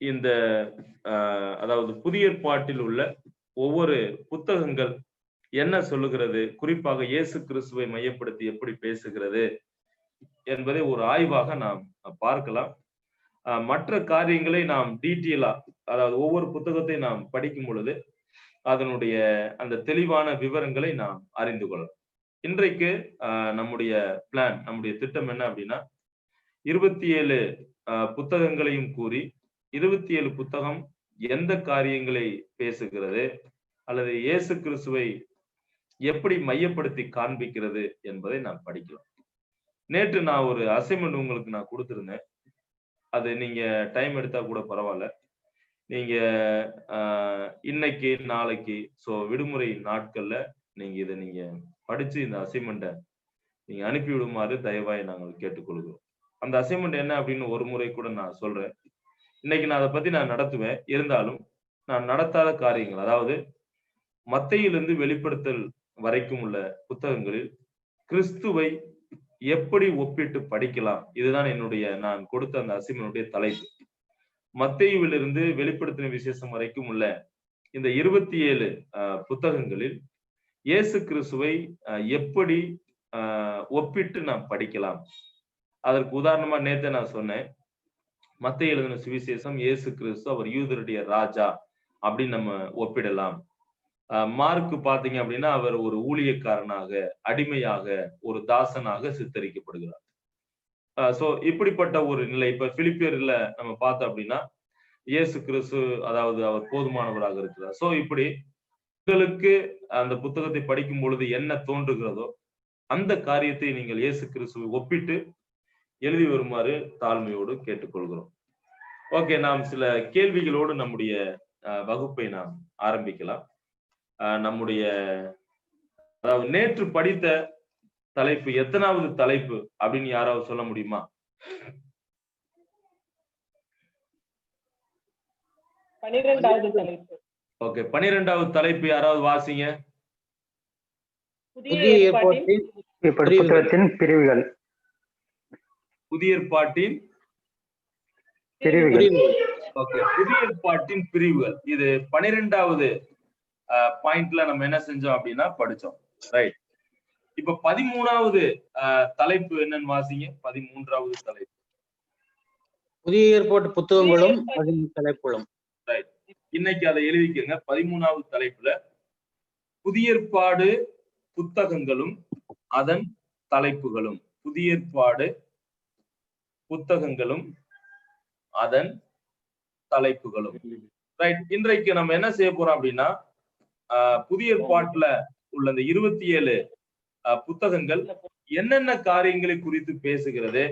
இந்த அதாவது புதிய ஏற்பாட்டில் உள்ள ஒவ்வொரு புத்தகங்கள் என்ன சொல்லுகிறது, குறிப்பாக இயேசு கிறிஸ்துவை மையப்படுத்தி எப்படி பேசுகிறது என்பதை ஒரு ஆய்வாக நாம் பார்க்கலாம். மற்ற காரியங்களை நாம் டீட்டெயிலா, அதாவது ஒவ்வொரு புத்தகத்தை நாம் படிக்கும் பொழுது அதனுடைய அந்த தெளிவான விவரங்களை நாம் அறிந்து கொள்ளலாம். இன்றைக்கு நம்முடைய பிளான், நம்முடைய திட்டம் என்ன அப்படின்னா, 27 புத்தகங்களையும் கூறி 27 புத்தகம் எந்த காரியங்களை பேசுகிறது அல்லது இயேசு கிறிஸ்துவை எப்படி மையப்படுத்தி காண்பிக்கிறது என்பதை நாம் படிக்கலாம். நேற்று நான் ஒரு அசைன்மெண்ட் உங்களுக்கு நான் கொடுத்திருந்தேன். அது நீங்க டைம் எடுத்தா கூட பரவாயில்ல. நீங்க இன்னைக்கு நாளைக்கு விடுமுறை நாட்கள்ல நீங்க இதை நீங்க படிச்சு இந்த அசைன்மெண்ட்டை நீங்க அனுப்பி விடுமாறு தயவாய் நாங்கள் கேட்டுக்கொள்கிறோம். அந்த அசைன்மெண்ட் என்ன அப்படின்னு ஒரு முறை கூட நான் சொல்றேன். இன்னைக்கு நான் அதை பத்தி நான் நடத்துவேன். இருந்தாலும் நான் நடத்தாத காரியங்கள், அதாவது மத்தேயிலிருந்து வெளிப்படுத்தல் வரைக்கும் உள்ள புத்தகங்களில் கிறிஸ்துவை எப்படி ஒப்பிட்டு படிக்கலாம், இதுதான் நான் கொடுத்த அந்த அசைன்மென்ட்டுடைய தலைப்பு. மத்தேயுவிலிருந்து வெளிப்படுத்தின விசேஷம் வரைக்கும் உள்ள இந்த 27 புத்தகங்களில் இயேசு கிறிஸ்துவை எப்படி ஒப்பிட்டு நாம் படிக்கலாம். அதற்கு உதாரணமா நேத்து நான் சொன்னேன், மத்தேயு எழுதின சுவிசேஷம் இயேசு கிறிஸ்து அவர் யூதருடைய ராஜா அப்படின்னு நம்ம ஒப்பிடலாம். மார்க் பாத்தீங்க அப்படின்னா அவர் ஒரு ஊழியக்காரனாக, அடிமையாக, ஒரு தாசனாக சித்தரிக்கப்படுகிறார். இப்படிப்பட்ட ஒரு நிலை. இப்ப பிலிப்பியர்ல நம்ம பார்த்தோம் அப்படின்னா இயேசு கிறிஸ்து, அதாவது அவர் போதுமானவராக இருக்கிறார். இப்படி உங்களுக்கு அந்த புத்தகத்தை படிக்கும் பொழுது என்ன தோன்றுகிறதோ அந்த காரியத்தை நீங்கள் இயேசு கிறிஸ்துவை ஒப்பிட்டு எழுதி வருமாறு தாழ்மையோடு கேட்டுக்கொள்கிறோம். ஓகே, நாம் சில கேள்விகளோடு நம்முடைய வகுப்பை நாம் ஆரம்பிக்கலாம். நம்முடைய அதாவது நேற்று படித்த தலைப்பு எத்தனாவது தலைப்பு அப்படின்னு யாராவது சொல்ல முடியுமா? ஓகே, 12வது தலைப்பு யாராவது வாசிங்க. புதிய ஏற்பாட்டின் பிரிவுகள். புதிய ஏற்பாட்டின் பிரிவுகள். ஓகே, புதிய ஏற்பாட்டின் பிரிவுகள். இது 12வது பாயிண்ட்ல நம்ம என்ன செஞ்சோம் அப்படின்னா படிச்சோம். ரைட். இப்ப 13வது தலைப்பு என்னன்னு வாசிங்க. 13வது தலைப்பு புதிய ஏற்பாட்டு புத்தகங்களும் அதன் தலைப்புகளும். ரைட். இன்னைக்கு அதை எழுதிக்கங்க. 13வது தலைப்புல புதிய ஏற்பாடு புத்தகங்களும் அதன் தலைப்புகளும். புதிய ஏற்பாடு புத்தகங்களும் அதன் தலைப்புகளும். ரைட். இன்றைக்கு நம்ம என்ன செய்ய போறோம் அப்படின்னா, புதிய ஏற்பாட்டுல உள்ள இந்த 27 புத்தகங்கள் என்னென்ன காரியங்களை குறித்து பேசுகிறது,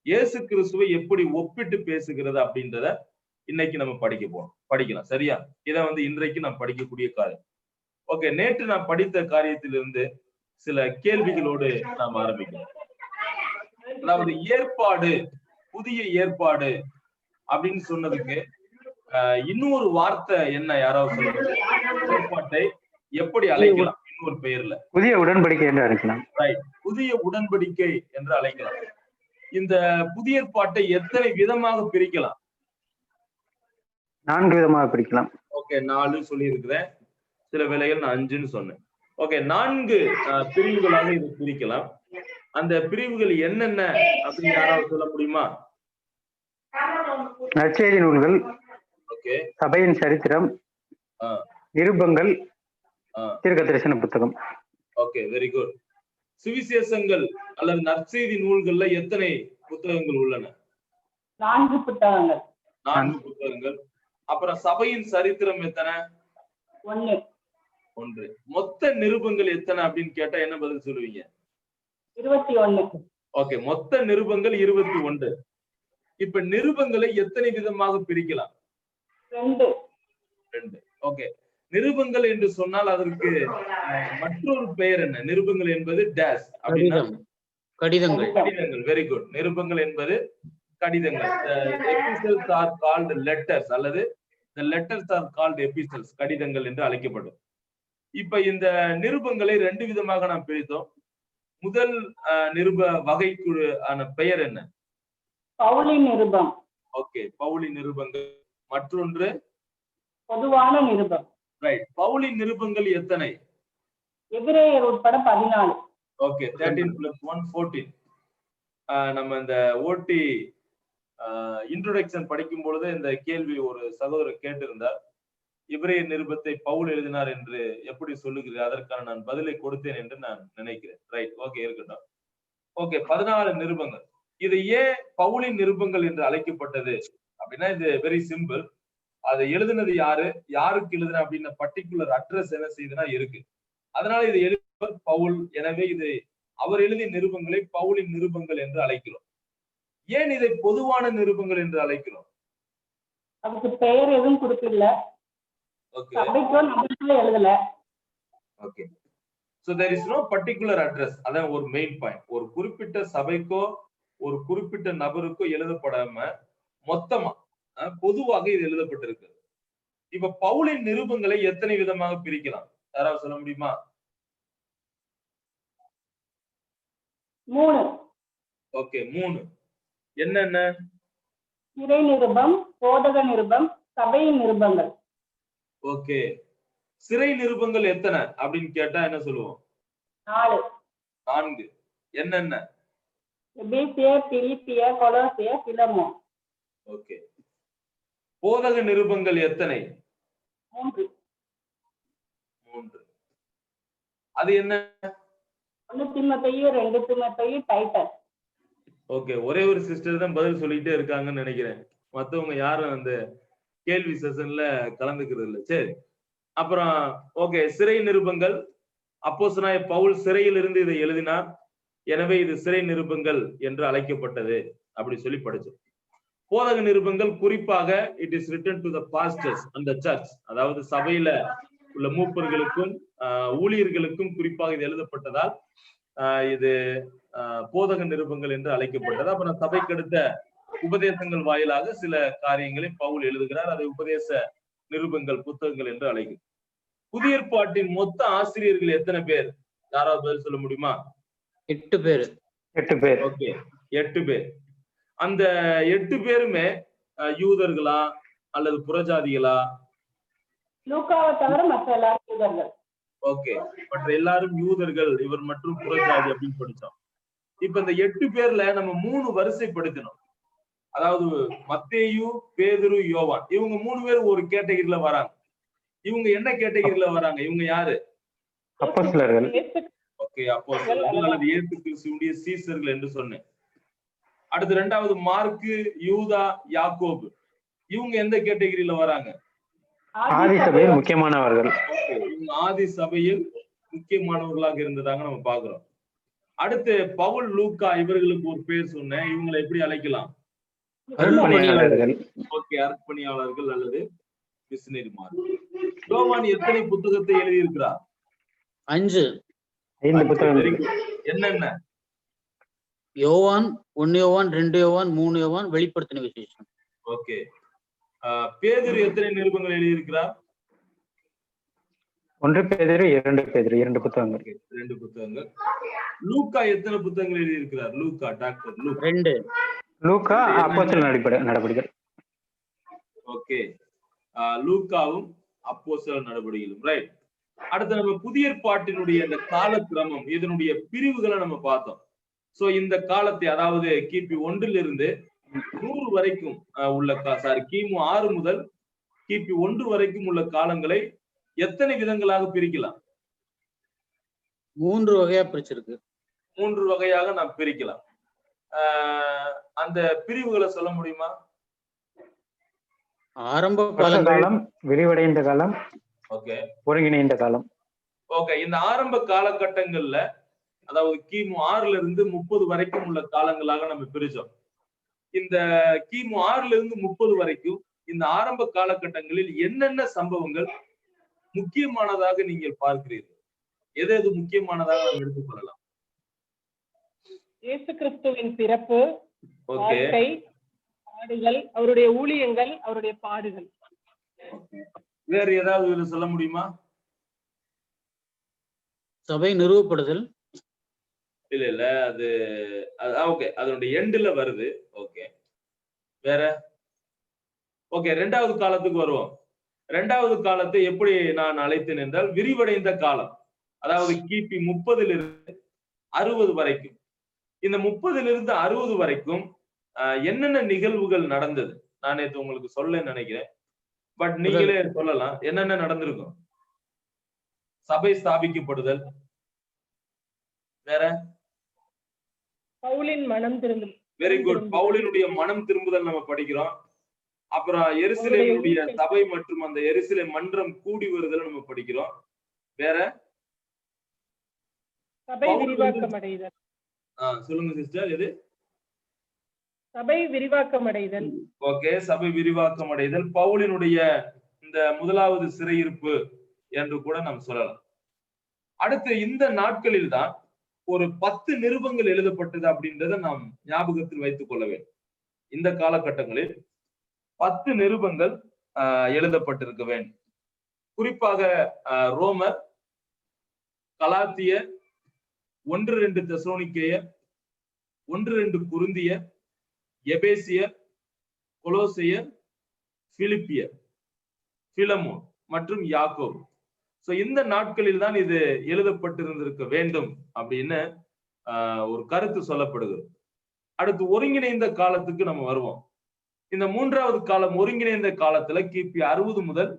இயேசு கிறிஸ்துவை எப்படி ஒப்பிட்டு பேசுகிறது அப்படின்றத இன்னைக்கு நம்ம படிக்கலாம். சரியா? இதை இன்றைக்கு நாம் படிக்கக்கூடிய காரியம். ஓகே, நேற்று நான் படித்த காரியத்திலிருந்து சில கேள்விகளோடு நாம் ஆரம்பிக்கலாம். அதாவது ஏற்பாடு, புதிய ஏற்பாடு அப்படின்னு சொன்னதுக்கு இன்னொரு வார்த்தை என்ன, யாராவது சொல்லுங்க? ஏற்பாட்டை எப்படி அழைக்கலாம்? இன்னொரு பெயர்ல புதிய உடன்படிக்கை என்று அழைக்கலாம். புதிய உடன்படிக்கை என்று அழைக்கலாம். இந்த புதிய ஏற்பாட்டை எத்தனை விதமாக பிரிக்கலாம்? 4 விதமாக பிரிக்கலாம். ஓகே, 4 சொல்லி இருக்கிறேன். சில வேளைகள் நான் 5ன்னு சொன்னேன். ஓகே, 4 பிரிவுகளாக இது பிரிக்கலாம். அந்த பிரிவுகள் என்னென்ன அப்படின்னு யாராவது சொல்ல முடியுமா? நற்செய்தி நூல்கள், சபையின் சரித்திரம், நிருபங்கள், தீர்க்கதரிசன புத்தகம். Okay, very good. சுவிசேஷங்கள் அல்லது நற்செய்தி நூல்கள்ல எத்தனை புத்தகங்கள் உள்ளன? 4 புத்தகங்கள். 4 புத்தகங்கள். அப்புறம் சபையின் சரித்திரம் எத்தனை? 1. மொத்த நிருபங்கள் எத்தனை அப்படின்னு கேட்டா என்ன பதில் சொல்லுவீங்க? 21. ஓகே, மொத்த நிருபங்கள் 21. இப்ப நிருபங்களை எத்தனை விதமாக பிரிக்கலாம்? 2. ஓகே, நிருபங்கள் என்று சொன்னால் அதற்கு மற்றொரு பெயர் என்ன? நிருபங்கள் என்பது டேஷ் அப்படின்னா கடிதங்கள். Very good. நிருபங்கள் என்பது கடிதங்கள். எபிசல்ஸ் ஆர் கால்டு லெட்டர்ஸ் அல்லது the letters are called epistles, கடிதங்கள் என்று அழைக்கப்படும். இப்ப இந்த நிருபங்களை 2 விதமாக நாம் பிரித்தோம். முதல் நிருப வகைக்குழு பெயர் என்ன? பவுலின் நிருபம். ஓகே, பவுலின் நிருபங்கள். மற்றொன்று பொதுவான நிருபம். ரைட். பவுலின் நிருபங்கள் எத்தனை? எபிரேயர் உட்பட 14. ஓகே, 13 + 1 14. நம்ம இந்த ஓடி இன்ட்ரோடக்ஷன் படிக்கும் பொழுது இந்த கேள்வி ஒரு சகோதரர் கேட்டிருந்தார். எபிரேயர் நிருபத்தை பவுல் எழுதினார் என்று எப்படி சொல்லுகிறீர்கள்? அதற்கான நான் பதிலை கொடுத்தேன் என்று நான் நினைக்கிறேன். ரைட், ஓகே, இருக்கட்டும். ஓகே, 14 நிருபங்கள். இது ஏன் பவுலின் நிருபங்கள் என்று அழைக்கப்பட்டது அப்படின்னா, இது வெரி சிம்பிள். அதை எழுதினது யாரு, யாருக்கு எழுதின அப்படின்ற பர்டிகுலர் அட்ரஸ் என்ன செய்யுதுன்னா இருக்கு. அதனால இது எழுதியவர் பவுல். எனவே இது அவர் எழுதிய நிருபங்களை பவுலின் நிருபங்கள் என்று அழைக்கிறோம். ஏன் இதை பொதுவான நிருபங்கள் என்று அழைக்கிறோம்? அதுக்கு பெயர் எதுவும் குறிப்பிடல. ஓகே, சபைக்கோ நபருக்கோ எழுதல. Okay. So there is no particular address. அதான் ஒரு மெயின் பாயிண்ட். ஒரு குறிப்பிட்ட சபைக்கோ ஒரு குறிப்பிட்ட நபருக்கோ எழுதப்படாம மொத்தமா பொதுவாக இது எழுதப்பட்டிருக்கு. இப்ப பவுலின் நிருபங்களை எத்தனை விதமாக பிரிக்கலாம்? யாராவது சொல்ல முடியுமா? 3. ஓகே, 3. என்னென்ன? சிறை நிருபம், போதக நிருபம், சபையின் நிருபங்கள். ஓகே, சிறை நிருபங்கள் எத்தனை அப்படின்னு கேட்டா என்ன சொல்லுவோம்? 4. 4. என்னென்ன? எபேசியர், பிலிப்பியர், கொலோசியர், பிலமோன். ஓகே. போதக நிருபங்கள் எத்தனை? 3. 3. அது என்ன? 1 தீமோத்தேயு, 2 தீமோத்தேயு, டைட்டஸ். ஓகே, ஒரே ஒரு சிஸ்டர் தான் பதில் சொல்லிட்டே இருக்காங்கன்னு நினைக்கிறேன். மத்தவங்க யாரும் அந்த கேள்வி செஷன்ல கலந்துக்கிறது இல்லை. சரி, அப்புறம் ஓகே, சிறை நிருபங்கள். அப்போஸ்தலனாகிய பவுல் சிறையில் இருந்து இதை எழுதினார். எனவே இது சிறை நிருபங்கள் என்று அழைக்கப்பட்டது அப்படி சொல்லி படிச்சோம். போதக நிருபங்கள் குறிப்பாக it is written to the pastors and the church, அதாவது சபையில உள்ள மூப்பர்களுக்கும் ஊழியர்களுக்கும் குறிப்பாக இது எழுதப்பட்டதால் இது போதக நிருபங்கள் என்று அழைக்கப்பட்டது. அப்புறம் சபைக்கு அடுத்த உபதேசங்கள் வாயிலாக சில காரியங்களை பவுல் எழுதுகிறார். அதை உபதேச நிருபங்கள், புத்தகங்கள் என்று அழைக்கும். புதிய ஏற்பாட்டின் மொத்த ஆசிரியர்கள் எத்தனை பேர்? யாராவது பதில் சொல்ல முடியுமா? 8 பேர். 8 பேர். ஓகே, 8 பேர். அந்த 8 பேருமே யூதர்களா அல்லது புறஜாதிகளா? லூக்காவை தவிர மற்ற எல்லாரும் யூதர்கள். ஓகே, மற்ற எல்லாரும் யூதர்கள், இவர் மற்றும் புறஜாதி அப்படின்னு படிச்சோம். இப்ப இந்த 8 பேர்ல நம்ம 3 வரிசைப்படுத்தணும். அதாவது மத்தேயு, பேதுரு, யோவான், இவங்க 3 பேர் ஒரு கேட்டகரியில வராங்க. இவங்க என்ன கேட்டகரியில வராங்க? இவங்க யாரு? அப்போஸ்தலர்கள். ஓகே, அப்போஸ்தலர்கள் அல்லது இயேசு கிறிஸ்துவுடைய சீசர்கள் என்று சொன்னேன். அடுத்து 2வது மார்க்கு, யூதா, யாக்கோபு, இவங்க எந்த கேட்டகரியில வராங்க? ஆதி சபையில் முக்கியமானவர்கள். இவங்க ஆதி சபையில் முக்கியமானவர்களாக இருந்ததாக நம்ம பாக்குறோம். அடுத்து பவுல், லூக்கா, இவர்களுக்கு ஒரு பேர் சொன்னேன். இவங்களை எப்படி அழைக்கலாம்? அருட்பணியாளர்கள். ஓகே, அர்ப்பணியாளர்கள் அல்லது மிஷனரிமார். யோவான் எத்தனை புத்தகத்தை எழுதியிருக்கிறார்? 5 புத்தகங்கள். என்னென்ன? யோவான், 1 யோவான், 2 யோவான், 3 யோவான், வெளிப்படுத்தின விசேஷம். ஓகே. பேதுரு எத்தனை நிருபங்கள் எழுதியிருக்கிறார்? 1 பேதுரு, 2 பேதுரு, 2 புத்தகங்கள். 2 புத்தகங்கள். லூக்கா எத்தனை புத்தகங்கள் எழுதியிருக்கிறார்? லூக்கா, டாக்டர் லூக். 2. லூக்கா அப்போஸ்தலர் நடபடிகள். ஓகே, லூக்காவும் அப்போஸ்தலர் நடபடிகளும். ரைட். அடுத்து நம்ம புதிய ஏற்பாட்டினுடைய இந்த காலக்கிரமம், இதனுடைய பிரிவுகளை நம்ம பார்த்தோம். சோ இந்த காலத்தை, அதாவது கிபி 1 100 வரைக்கும் உள்ள கிமு 6 முதல் கிபி 1 வரைக்கும் உள்ள காலங்களை எத்தனை விதங்களாக பிரிக்கலாம்? 3 வகையா பிரிச்சிருக்கு. 3 வகையாக நாம் பிரிக்கலாம். அந்த பிரிவுகளை சொல்ல முடியுமா? ஆரம்ப காலம், விரிவடைந்த காலம், ஓகே, ஒருங்கிணைந்த காலம். ஓகே, இந்த ஆரம்ப காலகட்டங்கள்ல, அதாவது கிமு 6 30 வரைக்கும் உள்ள காலங்களாக நம்ம பிரிச்சோம். இந்த கிமு 6 30 வரைக்கும் இந்த ஆரம்ப காலகட்டங்களில் என்னென்ன சம்பவங்கள் முக்கியமானதாக நீங்கள் பார்க்கிறீர்கள்? எது எது முக்கியமானதாக நாம் எடுத்துக்கொள்ளலாம்? இயேசு கிறிஸ்துவின் பிறப்பு, ஓகே, பாடுகள், அவருடைய ஊழியங்கள், அவருடைய பாடுகள். வேற ஏதாவது சொல்ல முடியுமா? சபை நிறுவப்படுதல். இல்ல அது ஓகே, அதனுடைய எண்ட்ல வருது. ஓகே, வேற ஓகே, இரண்டாவது காலத்துக்கு வருவோம். இரண்டாவது காலத்தை எப்படி நான் அழைத்தேன் என்றால் விரிவடைந்த காலம். அதாவது கிபி 30 60 வரைக்கும். இந்த 30 60 வரைக்கும் என்னென்ன நிகழ்வுகள் நடந்தது நான் நேற்று உங்களுக்கு சொல்ல நினைக்கிறேன். பட் நீங்களே சொல்லலாம் என்னென்ன நடந்திருக்கும். சபை ஸ்தாபிக்கப்படுதல், வேற பவுலின் மனம் திரும்புதல். Very good. பவுலினுடைய மனம் திரும்புதல் நம்ம படிக்கிறோம். அப்புறம் எருசலேமுடைய சபை மற்றும் அந்த எருசலேம் மன்றம் கூடி வருதல் நம்ம படிக்கிறோம். வேற சபை விரிவாக்கமடைதல். சொல்லுங்க சிஸ்டர். எது? சபை விரிவாக்கமடைதல். ஓகே, சபை விரிவாக்கமடைதல் பவுலினுடைய இந்த முதலாவது சிறையிருப்பு என்று கூட நாம் சொல்லலாம். அடுத்து இந்த நாட்களில் தான் ஒரு 10 நிருபங்கள் எழுதப்பட்டது அப்படின்றத நாம் ஞாபகத்தில் வைத்துக் கொள்ள வேண்டும். இந்த காலகட்டங்களில் 10 நிருபங்கள் எழுதப்பட்டிருக்க வேண்டும். குறிப்பாக ரோமர், கலாத்தியர், 1-2 தெசலோனிக்கேயர், 1-2 குருந்தியர், எபேசியர், கொலோசையர், பிலிப்பியர், பிலமோன் மற்றும் யாக்கோபு. சோ இந்த நாட்களில் தான் இது எழுதப்பட்டிருந்திருக்க வேண்டும் அப்படின்னு ஒரு கருத்து சொல்லப்படுகிறது. அடுத்து ஒருங்கிணைந்த காலத்துக்கு நம்ம வருவோம். இந்த மூன்றாவது காலம் ஒருங்கிணைந்த காலத்துல கிபி 60 முதல்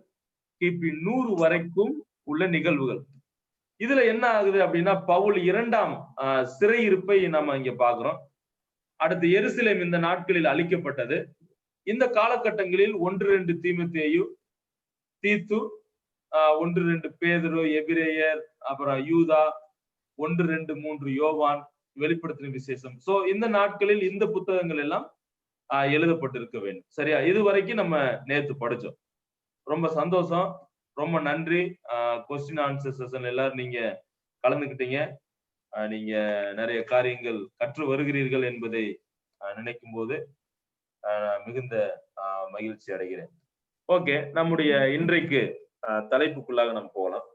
கிபி 100 வரைக்கும் உள்ள நிகழ்வுகள். இதுல என்ன ஆகுது அப்படின்னா பவுல் 2ஆம் சிறையிருப்பை நம்ம இங்க பாக்குறோம். அடுத்து எருசலேம் இந்த நாட்களில் அழிக்கப்பட்டது. இந்த காலகட்டங்களில் 1-2 தீமோத்தேயு, தீத்து, 1-2 பேதுரு, எபிரேயர், அப்புறம் யூதா, 1-2-3 யோவான், வெளிப்படுத்தின விசேஷம். சோ இந்த நாட்களில் இந்த புத்தகங்கள் எல்லாம் எழுதப்பட்டிருக்க வேண்டும். சரியா? இது வரைக்கும் நம்ம நேத்து படிச்சோம். ரொம்ப சந்தோஷம், ரொம்ப நன்றி. கொஸ்டின் ஆன்சர் செஷன் எல்லாரும் நீங்க கலந்துக்கிட்டீங்க. நீங்க நிறைய காரியங்கள் கற்று வருகிறீர்கள் என்பதை நினைக்கும் போது மிகுந்த மகிழ்ச்சி அடைகிறேன். ஓகே, நம்முடைய இன்றைக்கு தலைப்புக்குள்ளாக நம்ம போகலாம்.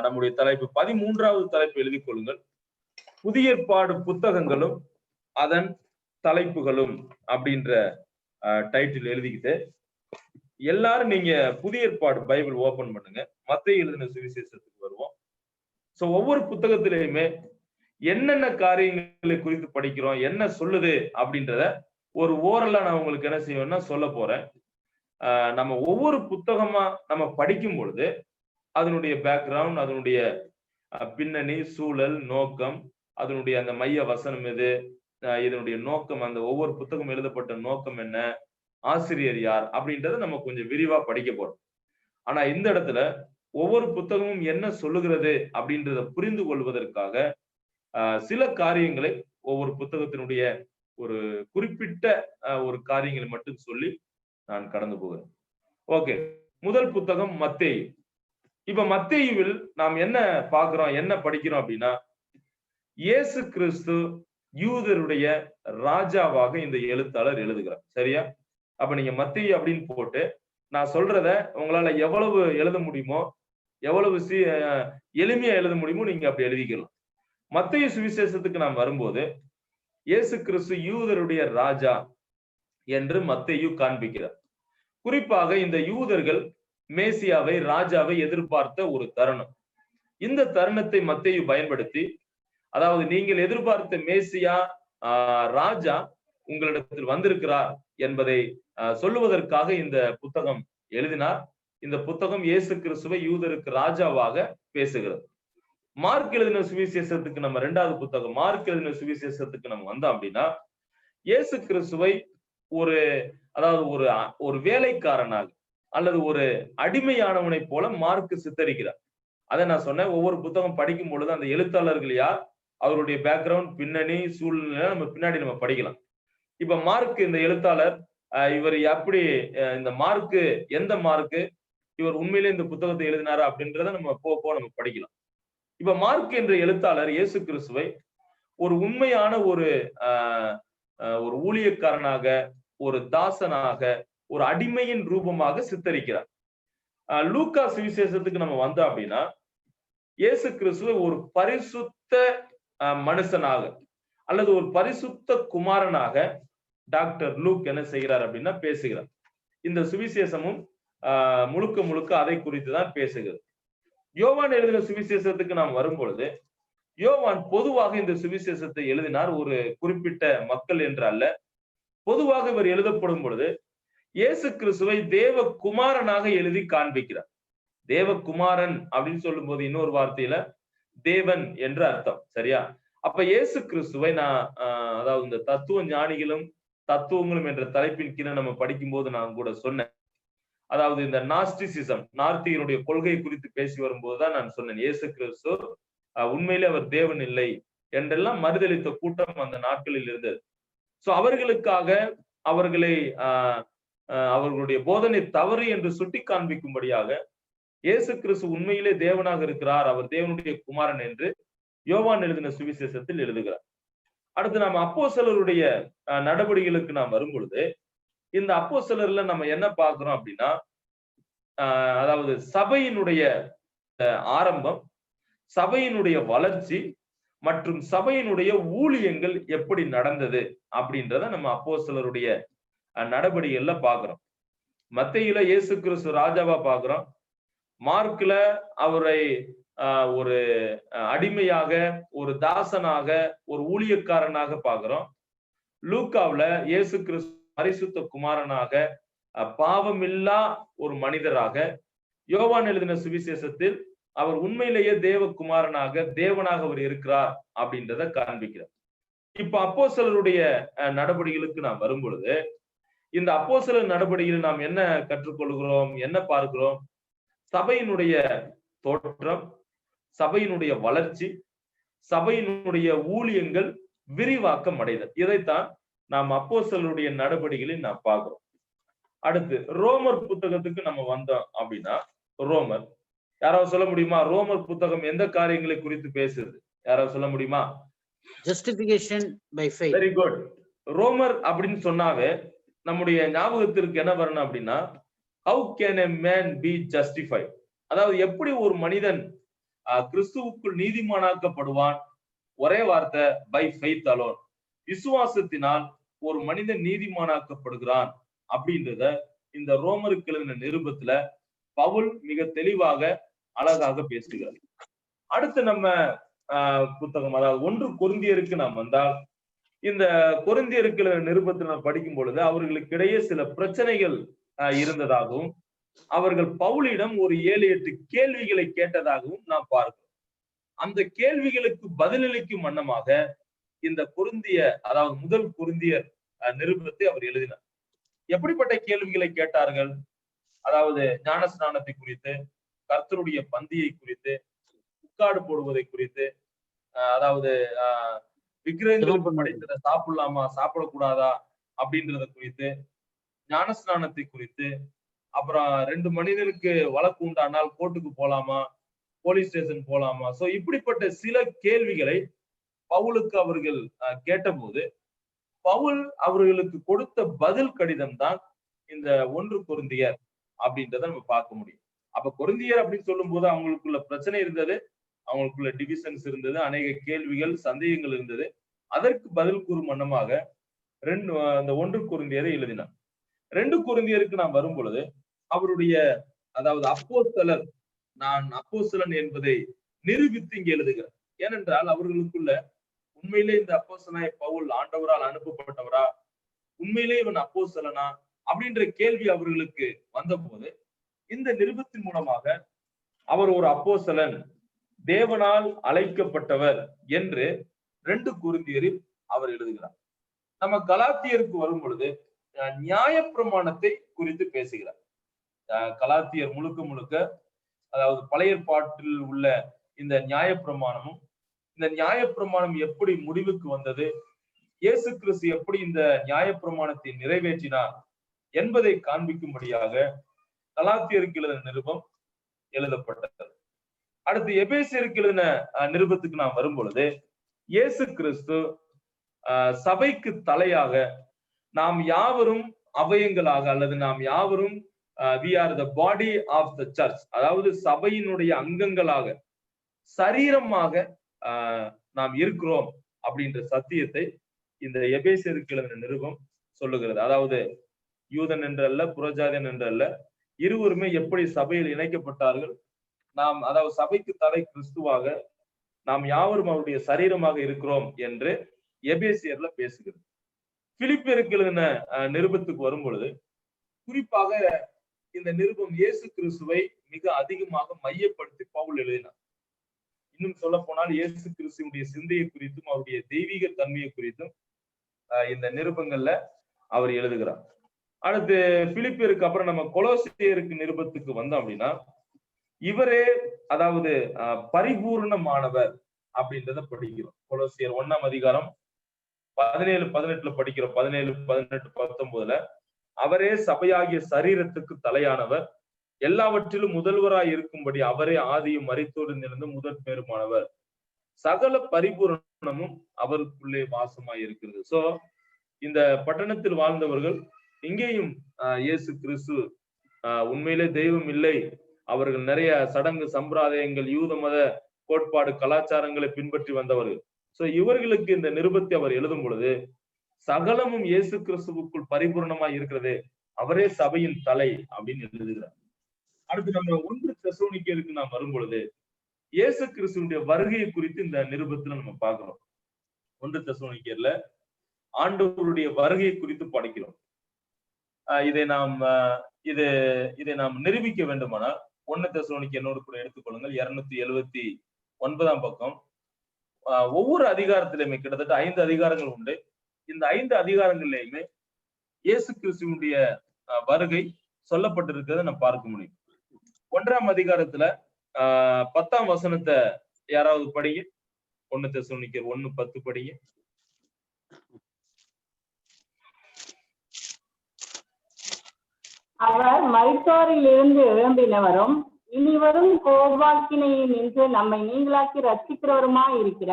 நம்முடைய தலைப்பு 13வது தலைப்பு எழுதிக் கொள்ளுங்கள். புதிய ஏற்பாடு புத்தகங்களும் அதன் தலைப்புகளும் அப்படின்ற டைட்டில் எழுதிக்கிட்டு எல்லாரும் நீங்க புதிய ஏற்பாடு பைபிள் ஓபன் பண்ணுங்க. மத்தேயு எழுதின சுவிசேஷத்துக்கு வருவோம். சோ ஒவ்வொரு புத்தகத்திலையுமே என்னென்ன காரியங்களை குறித்து படிக்கிறோம், என்ன சொல்லுது அப்படின்றத ஒரு ஓரலா நான் உங்களுக்கு என்ன செய்வேன்னா சொல்ல போறேன். நம்ம ஒவ்வொரு புத்தகமா நம்ம படிக்கும் பொழுது அதனுடைய பேக்ரவுண்ட், அதனுடைய பின்னணி, சூழல், நோக்கம், அதனுடைய அந்த மைய வசனம் எது, இதனுடைய நோக்கம், அந்த ஒவ்வொரு புத்தகம் எழுதப்பட்ட நோக்கம் என்ன, ஆசிரியர் யார் அப்படின்றத நம்ம கொஞ்சம் விரிவா படிக்க போறோம். ஆனா இந்த இடத்துல ஒவ்வொரு புத்தகமும் என்ன சொல்லுகிறது அப்படின்றத புரிந்து கொள்வதற்காக சில காரியங்களை ஒவ்வொரு புத்தகத்தினுடைய ஒரு குறிப்பிட்ட ஒரு காரியங்களை மட்டும் சொல்லி நான் கடந்து போகிறேன். ஓகே, முதல் புத்தகம் மத்தேயு. இப்ப மத்தேயுவில் நாம் என்ன பார்க்கிறோம், என்ன படிக்கிறோம் அப்படின்னா இயேசு கிறிஸ்து யூதருடைய ராஜாவாக இந்த எழுத்தாளர் எழுதுகிறார். சரியா? அப்ப நீங்க மத்தேயு அப்படின்னு போட்டு நான் சொல்றத உங்களால எவ்வளவு எழுத முடியுமோ, எவ்வளவு எளிமையா எழுத முடியுமோ நீங்க அப்படி எழுதிக்கலாம். மத்தேயு சுவிசேஷத்துக்கு நாம் வரும்போது இயேசு கிறிஸ்து யூதருடைய ராஜா என்று மத்தேயு காண்பிக்கிறார். குறிப்பாக இந்த யூதர்கள் மேசியாவை, ராஜாவை எதிர்பார்த்த ஒரு தருணம். இந்த தருணத்தை மத்தேயு பயன்படுத்தி, அதாவது நீங்கள் எதிர்பார்த்த மேசியா, ராஜா உங்களிடத்தில் வந்திருக்கிறார் என்பதை சொல்லுவதற்காக இந்த புத்தகம் எழுதினார். இந்த புத்தகம் இயேசு கிறிஸ்துவை யூதருக்கு ராஜாவாக பேசுகிறது. மார்க் எழுதின சுவிசேஷத்துக்கு நம்ம 2வது புத்தகம் மார்க் எழுதின சுவிசேஷத்துக்கு நம்ம வந்தோம் அப்படின்னா இயேசு கிறிஸ்துவை அதாவது ஒரு வேலைக்காரனாக அல்லது ஒரு அடிமையானவனை போல மார்க் சித்தரிக்கிறார். அதை நான் சொன்னேன். ஒவ்வொரு புத்தகம் படிக்கும் பொழுது அந்த எழுத்தாளர்கள் யார், அவருடைய பேக்ரவுண்ட், பின்னணி, சூழ்நிலை நம்ம பின்னாடி நம்ம படிக்கலாம். இப்ப மார்க் இந்த எழுத்தாளர், இவர் எப்படி இந்த மார்க்கு, எந்த மார்க்கு, இவர் உண்மையிலே இந்த புத்தகத்தை எழுதினாரா அப்படின்றத நம்ம நம்ம படிக்கலாம். இப்ப மார்க் என்ற எழுத்தாளர் இயேசு கிறிஸ்துவை ஒரு உண்மையான ஒரு ஊழியக்காரனாக, ஒரு தாசனாக, ஒரு அடிமையின் ரூபமாக சித்தரிக்கிறார். லூக்கா சுவிசேஷத்துக்கு நம்ம வந்தோம் அப்படின்னா இயேசு கிறிஸ்துவை ஒரு பரிசுத்த மனுஷனாக அல்லது ஒரு பரிசுத்த குமாரனாக டாக்டர் லூக் என்ன செய்கிறார் அப்படின்னா பேசுகிறார். இந்த சுவிசேஷமும் முழுக்க முழுக்க அதை குறித்து தான் பேசுகிறது. யோவான் எழுதின சுவிசேஷத்துக்கு நாம் வரும் பொழுது, யோவான் பொதுவாக இந்த சுவிசேஷத்தை எழுதினார், ஒரு குறிப்பிட்ட மக்கள் என்று அல்ல. பொதுவாக இவர் எழுதப்படும் பொழுது இயேசு கிறிஸ்துவை தேவகுமாரனாக எழுதி காண்பிக்கிறார். தேவகுமாரன் அப்படின்னு சொல்லும் போது இன்னொரு வார்த்தையில தேவன் என்று அர்த்தம், சரியா? அப்ப இயேசு கிறிஸ்துவை நான் அதாவது இந்த தத்துவ ஞானிகளும் தத்துவங்களும் என்ற தலைப்பின் கீழே நம்ம படிக்கும் போது நான் கூட சொன்னேன். அதாவது இந்த நாஸ்டிசிசம், நார்த்திகனுடைய கொள்கை குறித்து பேசி வரும்போதுதான் நான் சொன்னேன், இயேசு கிறிஸ்து உண்மையிலே அவர் தேவன் இல்லை என்றெல்லாம் மறுதளித்த கூட்டம் அந்த நாட்களில் இருந்தது. சோ அவர்களுக்காக அவர்களை அவர்களுடைய போதனை தவறு என்று சுட்டி காண்பிக்கும்படியாக இயேசு கிறிஸ்து உண்மையிலே தேவனாக இருக்கிறார், அவர் தேவனுடைய குமாரன் என்று யோவான் எழுதின சுவிசேஷத்தில் எழுதுகிறார். அடுத்து நாம் அப்போஸ்தலருடைய நடவடிக்கைகளுக்கு நாம் வரும் பொழுது, இந்த அப்போஸ்தலர்ல நம்ம என்ன பார்க்கிறோம் அப்படின்னா, அதாவது சபையினுடைய ஆரம்பம், சபையினுடைய வளர்ச்சி மற்றும் சபையினுடைய ஊழியங்கள் எப்படி நடந்தது அப்படின்றத நம்ம அப்போஸ்தலருடைய நடவடிக்கைகள்ல பாக்குறோம். மத்தேயுல இயேசு கிறிஸ்து ராஜாவா பாக்குறோம். மார்க்ல அவரை ஒரு அடிமையாக, ஒரு தாசனாக, ஒரு ஊழியக்காரனாக பாக்குறோம். லூக்காவுல இயேசு கிறிஸ்து பரிசுத்த குமாரனாக, பாவமில்லா ஒரு மனிதராக, யோவான் எழுதின சுவிசேஷத்தில் அவர் உண்மையிலேயே தேவகுமாரனாக, தேவனாக அவர் இருக்கிறார் அப்படின்றத காண்பிக்கிறார். இப்ப அப்போஸ்தலருடைய நடவடிக்கைகளுக்கு நாம் வரும் பொழுது, இந்த அப்போஸ்தலர் நடவடிக்கையில் நாம் என்ன கற்றுக்கொள்கிறோம், என்ன பார்க்கிறோம்? சபையினுடைய தோற்றம், சபையினுடைய வளர்ச்சி, சபையினுடைய ஊழியங்கள் விரிவாக்கம் அடைதல், இதைத்தான் நாம் அப்போஸ்தலருடைய நடவடிக்கைகளில் நாம் பார்க்கிறோம். அடுத்து ரோமர் புத்தகத்துக்கு நம்ம வந்தோம் அப்படின்னா, ரோமர் யாராவது சொல்ல முடியுமா? ரோமர் புத்தகம் எந்த காரியங்களை குறித்து பேசுது? யாராவது சொல்ல முடியுமா? Justification by faith. Very good. ரோமர் அப்படின்னு சொன்னாவே நம்முடைய ஞாபகத்திற்கு என்ன வரணும் அப்படின்னா, how can a man be justified? அதாவது எப்படி ஒரு மனிதன் கிறிஸ்துவுக்குள் நீதிமானாக்கப்படுவான்? ஒரே வார்த்தை, by faith alone. விசுவாசத்தினால் ஒரு மனிதன் நீதிமானாக்கப்படுகிறான் அப்படின்றத இந்த ரோமருக்கு எழுதின நிருபத்துல பவுல் மிக தெளிவாக அழகாக பேசுகிறார். அடுத்து நம்ம புத்தகம், அதாவது 1 கொரிந்தியருக்கு நாம் வந்தால், இந்த கொரிந்தியருக்கு நிருபத்தில் நாம் படிக்கும் பொழுது அவர்களுக்கு இடையே சில பிரச்சனைகள் இருந்ததாகவும், அவர்கள் பவுலிடம் ஒரு 7-8 கேள்விகளை கேட்டதாகவும் நாம் பார்க்கிறோம். அந்த கேள்விகளுக்கு பதிலளிக்கும் வண்ணமாக இந்த கொரிந்திய, அதாவது முதல் கொரிந்தியர் நிருபத்தை அவர் எழுதினார். எப்படிப்பட்ட கேள்விகளை கேட்டார்கள்? அதாவது ஞானஸ்நானத்தை குறித்து, கர்த்தருடைய பந்தியை குறித்து, முக்காடு போடுவதை குறித்து, அதாவது விக்கிரகங்களுக்கு படைத்ததை சாப்பிடலாமா சாப்பிடக்கூடாதா அப்படின்றத குறித்து, ஞானஸ்நானத்தை குறித்து, அப்புறம் 2 மனிதருக்கு வழக்கு உண்டானால் கோர்ட்டுக்கு போலாமா, போலீஸ் ஸ்டேஷன் போலாமா? சோ இப்படிப்பட்ட சில கேள்விகளை பவுலுக்கு அவர்கள் கேட்டபோது, பவுல் அவர்களுக்கு கொடுத்த பதில் கடிதம் தான் இந்த 1 கொரிந்தியர் அப்படின்றத நம்ம பார்க்க முடியும். அப்ப கொரிந்தியர் அப்படின்னு சொல்லும் போது அவங்களுக்குள்ள பிரச்சனை இருந்தது, அவங்களுக்குள்ள டிவிஷன்ஸ் இருந்தது, அநேக கேள்விகள், சந்தேகங்கள் இருந்தது. அதற்கு பதில் கூறும் வண்ணமாக இந்த 1 கொரிந்தியரை எழுதினார். 2 கொரிந்தியருக்கு நாம் வரும் பொழுது அவருடைய, அதாவது அப்போஸ்தலர், நான் அப்போஸ்தலன் என்பதை நிரூபித்து இங்கே எழுதுகிறார். ஏனென்றால் அவர்களுக்குள்ள உண்மையிலே இந்த அப்போஸ்தலனாய் பவுல் ஆண்டவரால் அனுப்பப்பட்டவரா, உண்மையிலே இவன் அப்போஸ்தலனா அப்படின்ற கேள்வி அவர்களுக்கு வந்த போது இந்த நிருபத்தின் மூலமாக அவர் ஒரு அப்போஸ்தலன், தேவனால் அழைக்கப்பட்டவர் என்று 2 கொரிந்தியரில் அவர் எழுதுகிறார். நம்ம கலாத்தியருக்கு வரும் பொழுது நியாயப்பிரமாணத்தை குறித்து பேசுகிறார். கலாத்தியர் முழுக்க முழுக்க, அதாவது பழைய ஏற்பாட்டில் உள்ள இந்த நியாயப்பிரமாணமும், இந்த நியாயப்பிரமாணம் எப்படி முடிவுக்கு வந்தது, இயேசு கிறிஸ்து எப்படி இந்த நியாயப்பிரமாணத்தை நிறைவேற்றினார் என்பதை காண்பிக்கும்படியாக கலாத்தியருக்கு எழுதின நிருபம் எழுதப்பட்டது. அடுத்து எபேசியருக்கு எழுதின நிருபத்துக்கு நாம் வரும் பொழுது, இயேசு கிறிஸ்து சபைக்கு தலையாக, நாம் யாவரும் அவயங்களாக, அல்லது நாம் யாவரும் we are the body of the church, அதாவது சபையினுடைய அங்கங்களாக, சரீரமாக நாம் இருக்கிறோம் அப்படின்ற சத்தியத்தை இந்த எபேசியருக்கு எழுதின நிருபம் சொல்லுகிறது. அதாவது யூதன் என்றல்ல, புறஜாதியன் என்றல்ல, இருவருமே எப்படி சபையில் இணைக்கப்பட்டார்கள். நாம் அதாவது சபைக்கு தலை கிறிஸ்துவாக நாம் யாவரும் அவருடைய சரீரமாக இருக்கிறோம் என்று எபேசியர்ல பேசுகிறது. பிலிப்பியருக்கு எழுதின நிருபத்துக்கு வரும் பொழுது குறிப்பாக இந்த நிருபம் இயேசு கிறிஸ்துவை மிக அதிகமாக மையப்படுத்தி பவுல் எழுதினார். இன்னும் சொல்ல போனால் இயேசு கிறிஸ்துவனுடைய சிந்தையை குறித்தும் அவருடைய தெய்வீக தன்மையை குறித்தும் இந்த நிருபங்கள்ல அவர் எழுதுகிறார். அடுத்து பிலிப்பியருக்கு அப்புறம் நம்ம கொலோசியருக்கு நிருபத்துக்கு வந்தோம் அப்படின்னா, இவரே அதாவது பரிபூர்ணமானவர் அப்படின்றத படிக்கிறோம். கொலோசியர் 1ஆம் அதிகாரம் 17-18 படிக்கிறோம். 17-18-19 அவரே சபையாகிய சரீரத்துக்கு தலையானவர், எல்லாவற்றிலும் முதல்வராய் இருக்கும்படி அவரே ஆதியும் மரித்தோடு இருந்து முதற் பேருமானவர், சகல பரிபூரணமும் அவருக்குள்ளே வாசமாய் இருக்கிறது. சோ இந்த பட்டணத்தில் வாழ்ந்தவர்கள் இங்கேயும் இயேசு கிறிஸ்து உண்மையிலே தெய்வம் இல்லை, அவர்கள் நிறைய சடங்கு சம்பிரதாயங்கள் யூத மத கோட்பாடு கலாச்சாரங்களை பின்பற்றி வந்தவர்கள். சோ இவர்களுக்கு இந்த நிருபத்தை அவர் எழுதும் பொழுது சகலமும் இயேசு கிறிஸ்துவுக்குள் பரிபூர்ணமாய் இருக்கிறது, அவரே சபையின் தலை அப்படின்னு எழுதுகிறார். அடுத்து நம்ம 1 தெசலோனிக்கேயருக்கு நாம் வரும் பொழுது இயேசு கிறிஸ்துவனுடைய வருகையை குறித்து இந்த நிருபத்துல நம்ம பார்க்கிறோம். 1 தெசலோனிக்கேயர்ல ஆண்டவருடைய வருகையை குறித்து படிக்கிறோம். இதை நாம் நிரூபிக்க வேண்டுமானால் 1 தெசலோனிக்கேயர் என்னோடு கூட எடுத்துக்கொள்ளுங்கள். 279ஆம் பக்கம். ஒவ்வொரு அதிகாரத்திலுமே கிட்டத்தட்ட 5 அதிகாரங்கள் உண்டு. இந்த 5 அதிகாரங்களிலுமே இயேசு கிறிஸ்துவனுடைய வருகை சொல்லப்பட்டிருக்கிறத நம்ம பார்க்க முடியும். 1ஆம் அதிகாரத்துல 10ஆம் வசனத்தை யாராவது படிங்க. 1 தெசலோனிக்கேயர் 1:10 படிங்க. அவர் மரித்தோரிலிருந்து எழும்பினவரும் இனிவரும் கோபாக்கினையை நின்று நம்மை நீங்களாக்கி ரட்சிக்கிறவருமாய் இருக்கிற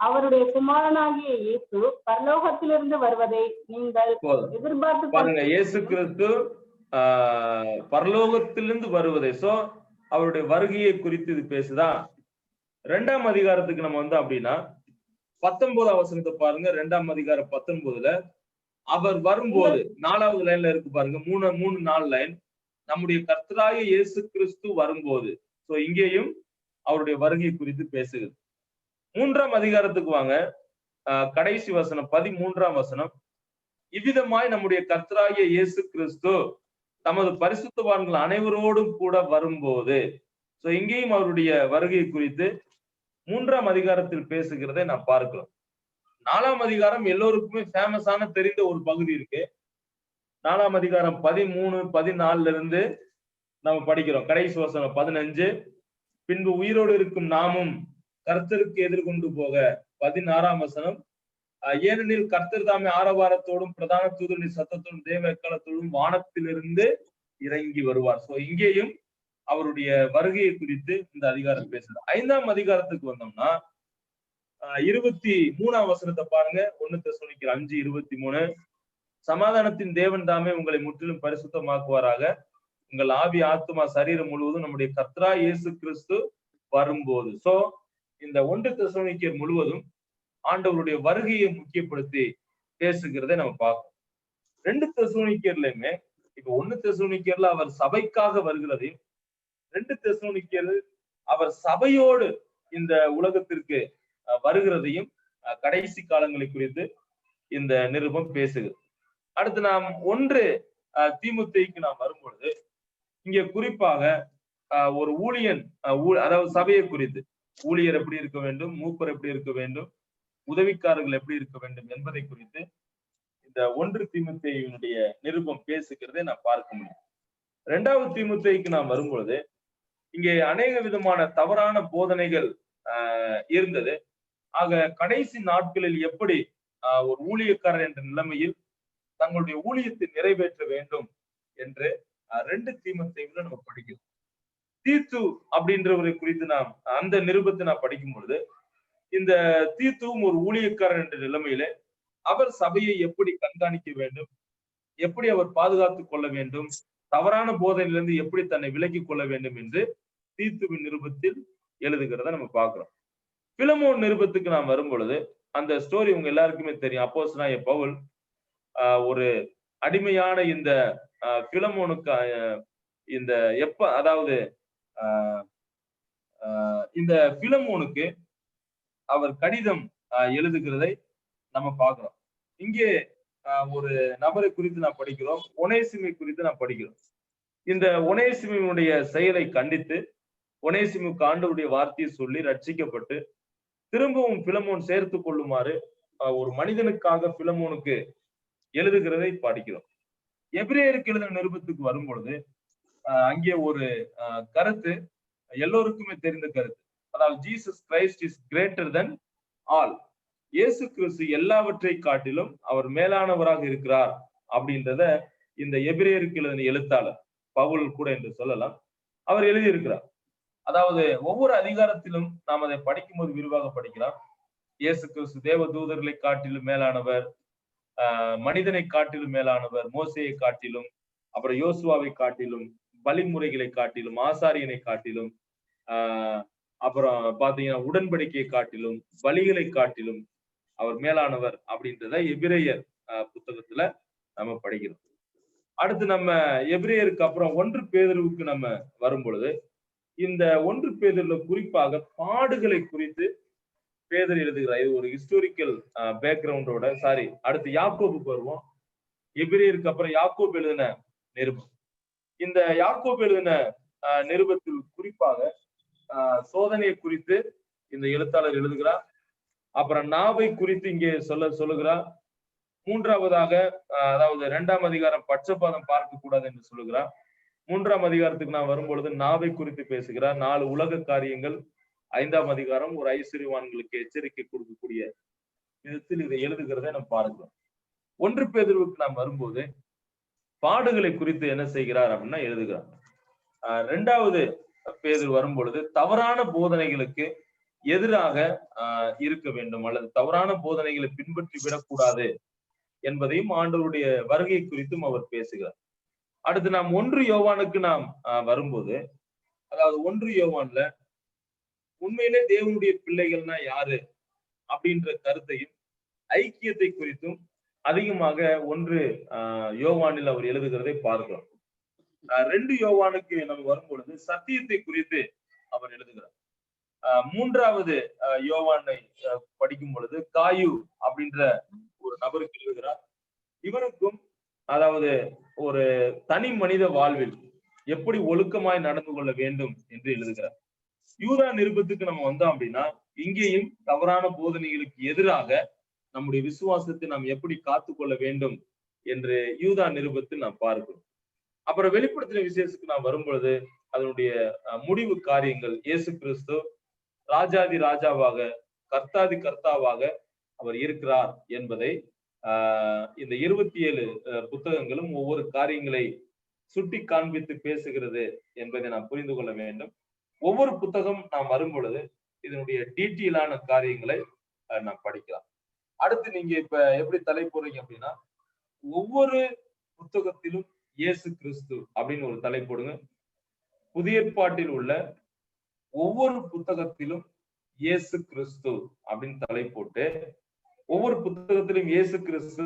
அவருடைய குமாரனாகிய இயேசு பரலோகத்திலிருந்து வருவதை நீங்கள் எதிர்பார்த்து பாருங்க. இயேசு கிறிஸ்து பரலோகத்திலிருந்து வருவதை, சோ அவருடைய வருகையை குறித்து இது பேசுதா. 2ஆம் அதிகாரத்துக்கு நம்ம வந்து அப்படின்னா 19ஆம் வசனத்தை பாருங்க. 2ஆம் அதிகாரம் 19ல அவர் வரும்போது 4வது லைன்ல இருக்கு பாருங்க. 3-4 லைன் நம்முடைய கர்த்தராகிய இயேசு கிறிஸ்து வரும்போது. சோ இங்கேயும் அவருடைய வருகை குறித்து பேசுகிறது. 3ஆம் அதிகாரத்துக்கு வாங்க. கடைசி வசனம் 13ஆம் வசனம். இவ்விதமாய் நம்முடைய கர்த்தராகிய இயேசு கிறிஸ்து தமது பரிசுத்தவான்கள் அனைவரோடும் கூட வரும்போது. சோ இங்கேயும் அவருடைய வருகை குறித்து 3ஆம் அதிகாரத்தில் பேசுகிறதை நாம் பார்க்கிறோம். 4ஆம் அதிகாரம் எல்லோருக்குமே ஃபேமஸான தெரிந்த ஒரு பகுதி இருக்கு. 4ஆம் அதிகாரம் 13-14 இருந்து நம்ம படிக்கிறோம். கடைசி வசனம் 15. பின்பு உயிரோடு இருக்கும் நாமும் கர்த்தருக்கு எதிர்கொண்டு போக. 16ஆம் வசனம். ஏனெனில் கர்த்தர் தாமே ஆரவாரத்தோடும் பிரதான தூதரின் சத்தத்தோடும் தேவ எக்காலத்தோடும் வானத்திலிருந்து இறங்கி வருவார். சோ இங்கேயும் அவருடைய வருகையை குறித்து இந்த அதிகாரம் பேசுது. 5ஆம் அதிகாரத்துக்கு வந்தோம்னா 23ஆம் வசனத்தை பாருங்க. 1 தெசலோனிக்கேயர் 5:23. சமாதானத்தின் தேவன் தாமே உங்களை முற்றிலும் பரிசுத்தமாக்குவாராக, உங்கள் ஆவி ஆத்துமா சரீரம் முழுவதும் நம்முடைய கர்த்தராகிய இயேசு கிறிஸ்து வரும்போது. சோ இந்த 1 தெசலோனிக்கேயர் முழுவதும் ஆண்டவருடைய வருகையை முக்கியப்படுத்தி பேசுகிறதை நம்ம பார்க்கணும். 2 தெசலோனிக்கேயர்லயுமே இப்ப 1 தெசலோனிக்கேயர்ல அவர் சபைக்காக வருகிறதையும், 2 தெசலோனிக்கேயர் அவர் சபையோடு இந்த உலகத்திற்கு வருகிறதையும் கடைசி காலங்களை குறித்து இந்த நிருபம் பேசுகிறது. அடுத்து நாம் 1 தீமோத்தேயுக்கு நாம் வரும்பொழுது இங்க குறிப்பாக ஒரு ஊழியன், அதாவது சபையை குறித்து, ஊழியர் எப்படி இருக்க வேண்டும், மூப்பர் எப்படி இருக்க வேண்டும், உதவிக்காரர்கள் எப்படி இருக்க வேண்டும் என்பதை குறித்து இந்த 1 தீமோத்தேயுனுடைய நிருபம் பேசுகிறதை நான் பார்க்க முடியும். 2வது தீமோத்தேயுக்கு நாம் வரும்பொழுது இங்கே அநேக விதமான தவறான போதனைகள் இருந்தது. ஆக கடைசி நாட்களில் எப்படி ஒரு ஊழியக்காரர் என்ற நிலைமையில் தங்களுடைய ஊழியத்தை நிறைவேற்ற வேண்டும் என்று 2 தீமோத்தேயுல நம்ம படிக்கிறோம். தீத்து அப்படின்றவரை குறித்து நாம் அந்த நிருபத்தை நான் படிக்கும் பொழுது இந்த தீத்துவும் ஒரு ஊழியக்காரர் என்ற நிலைமையில அவர் சபையை எப்படி கண்காணிக்க வேண்டும், எப்படி அவர் பாதுகாத்துக் கொள்ள வேண்டும், தவறான போதனையிலிருந்து எப்படி தன்னை விலக்கிக் கொள்ள வேண்டும் என்று தீத்துவின் நிருபத்தில் எழுதுகிறத நம்ம பார்க்கிறோம். பிலமோன் நிருபத்துக்கு நாம் வரும் பொழுது அந்த ஸ்டோரி உங்க எல்லாருக்குமே தெரியும். அப்போஸ்தலனாகிய பவுல் ஒரு அடிமையான இந்த பிலமோனுக்கு இந்த அதாவது இந்த பிலமோனுக்கு அவர் கடிதம் எழுதுகிறதை நம்ம பார்க்கிறோம். இங்கே ஒரு நபரை குறித்து நான் படிக்கிறோம், ஒனேசிமை குறித்து நான் படிக்கிறோம். இந்த ஒனேசிமினுடைய செயலை கண்டித்து ஒனேசிமுக்கு ஆண்டவருடைய வார்த்தையை சொல்லி ரட்சிக்கப்பட்டு திரும்பவும் பிலமோன் சேர்த்துக் கொள்ளுமாறு ஒரு மனிதனுக்காக பிலமோனுக்கு எழுதுகிறதை படிக்கிறோம். எபிரேயருக்கு எழுதின நிருபத்துக்கு வரும் பொழுது அங்கே ஒரு கருத்து எல்லோருக்குமே தெரிந்த கருத்து, அதாவது Jesus Christ is greater then all. இயேசு கிறிஸ்து எல்லாவற்றை காட்டிலும் அவர் மேலானவராக இருக்கிறார் அப்படின்றத இந்த எபிரேயருக்கு எழுதின எழுத்தாளர் பவுல் கூட என்று சொல்லலாம், அவர் எழுதியிருக்கிறார். அதாவது ஒவ்வொரு அதிகாரத்திலும் நாம் அதை படிக்கும்போது விரிவாக படிக்கலாம். இயேசு கிறிஸ்து தேவ தூதர்களை காட்டிலும் மேலானவர், மனிதனை காட்டிலும் மேலானவர், மோசையை காட்டிலும், அப்புறம் யோசுவாவை காட்டிலும், பலிமுறைகளை காட்டிலும், ஆசாரியனை காட்டிலும், அப்புறம் பாத்தீங்கன்னா உடன்படிக்கையை காட்டிலும், பலிகளை காட்டிலும் அவர் மேலானவர் அப்படின்றத எபிரேயர் புத்தகத்துல நம்ம படிக்கிறோம். அடுத்து நம்ம எபிரேயருக்கு அப்புறம் 1 பேதுருவுக்கு நம்ம வரும் பொழுது இந்த 1 பேதுருல குறிப்பாக பாடுகளை குறித்து பேதுரு எழுதுகிறார். இது ஒரு ஹிஸ்டாரிக்கல் பேக்ரவுண்டோட. அடுத்து யாக்கோபுக்கு வருவோம். எபிரேயருக்கு அப்புறம் யாக்கோபு எழுதின நிருபம். இந்த யாக்கோபு எழுதின நிருபத்தில் குறிப்பாக சோதனையை குறித்து இந்த எழுத்தாளர் எழுதுகிறார். அப்புறம் நாவை குறித்து இங்கே சொல்லுகிறார். 3ஆவதாக அதாவது 2ஆம் அதிகாரம் பட்சபாதம் பார்க்க கூடாது என்று சொல்லுகிறார். 3ஆம் அதிகாரத்துக்கு நான் வரும்பொழுது நாவை குறித்து பேசுகிறார். 4 உலக காரியங்கள். 5ஆம் அதிகாரம் ஒரு ஐஸ்வர்யவான்களுக்கு எச்சரிக்கை கொடுக்கக்கூடிய விதத்தில் இதை எழுதுகிறதை நம்ம பார்க்கிறோம். 1 பேதுருவுக்கு நாம் வரும்போது பாடுகளை குறித்து என்ன செய்கிறார் அப்படின்னா எழுதுகிறார். 2வது பேதுரு வரும் பொழுது தவறான போதனைகளுக்கு எதிராக இருக்க வேண்டும் அல்லது தவறான போதனைகளை பின்பற்றி விடக்கூடாது என்பதையும் ஆண்டவருடைய வருகை குறித்தும் அவர் பேசுகிறார். அடுத்து நாம் 1 யோவானுக்கு நாம் வரும்போது, அதாவது 1 யோவான்ல உண்மையிலே தேவனுடைய பிள்ளைகள்னா யாரு அப்படின்ற கருத்தையும் ஐக்கியத்தை குறித்தும் அதிகமாக 1 யோவானில் அவர் எழுதுகிறதை பார்க்கிறோம். 2 யோவானுக்கு நம்ம வரும் பொழுது சத்தியத்தை குறித்து அவர் எழுதுகிறார். 3வது யோவானை படிக்கும் பொழுது காயு அப்படின்ற ஒரு நபருக்கு எழுதுகிறார். இவருக்கும் அதாவது ஒரு தனி மனித வாழ்வில் எப்படி ஒழுக்கமாய் நடந்து கொள்ள வேண்டும் என்று எழுதுகிறார். யூதா நிருபத்துக்கு நம்ம வந்தோம் அப்படின்னா இங்கேயும் தவறான போதனைகளுக்கு எதிராக நம்முடைய விசுவாசத்தை நாம் எப்படி காத்துக்கொள்ள வேண்டும் என்று யூதா நிருபத்தில் நாம் பார்க்கிறோம். அப்புறம் வெளிப்படுத்தின விசேஷத்துக்கு நாம் வரும் பொழுது அதனுடைய முடிவு காரியங்கள், இயேசு கிறிஸ்து ராஜாதி ராஜாவாக கர்த்தாதி கர்த்தாவாக அவர் இருக்கிறார் என்பதை இந்த 27 புத்தகங்களும் ஒவ்வொரு காரியங்களை சுட்டி காண்பித்து பேசுகிறது என்பதை நாம் புரிந்து கொள்ள வேண்டும். ஒவ்வொரு புத்தகம் நாம் வரும் பொழுது இதனுடைய டீட்டெயிலான காரியங்களை நாம் படிக்கலாம். அடுத்து நீங்க இப்ப எப்படி தலை போடுறீங்க அப்படின்னா ஒவ்வொரு புத்தகத்திலும் இயேசு கிறிஸ்து அப்படின்னு ஒரு தலை போடுங்க. புதிய ஏற்பாட்டில் உள்ள ஒவ்வொரு புத்தகத்திலும் இயேசு கிறிஸ்து அப்படின்னு தலை போட்டு ஒவ்வொரு புத்தகத்திலும் இயேசு கிறிஸ்து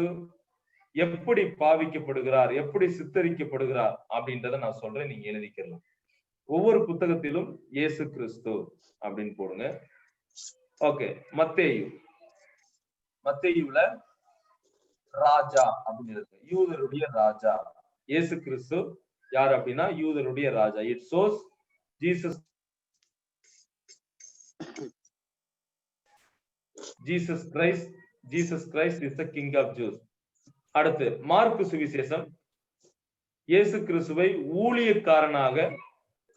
எப்படி பாவிக்கப்படுகிறார், எப்படி சித்தரிக்கப்படுகிறார் அப்படின்றத நான் சொல்றேன், நீங்க எழுதிக்கலாம். ஒவ்வொரு புத்தகத்திலும் இயேசு கிறிஸ்து அப்படின்னு போடுங்க. ஓகே, மத்தேயுல ராஜா அப்படின்னு இருக்கு, யூதருடைய ராஜா. இயேசு கிறிஸ்து யார் அப்படின்னா யூதருடைய ராஜா. It shows Jesus Christ is the king of Jews. அடுத்து மார்க்கு சுவிசேஷம் இயேசு கிறிஸ்துவை ஊழியக்காரனாக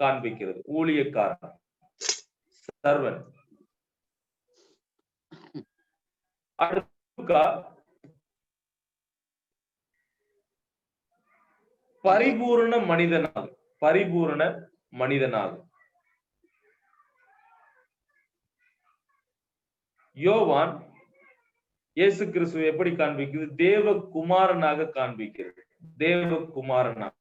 காண்பிக்கிறது. ஊழியக்காரன், சர்வன். அடுத்து பரிபூரண மனிதனாக. யோவான் இயேசு கிறிஸ்துவை எப்படி காண்பிக்கிறது? தேவகுமாரனாக காண்பிக்கிறது. தேவகுமாரனாக.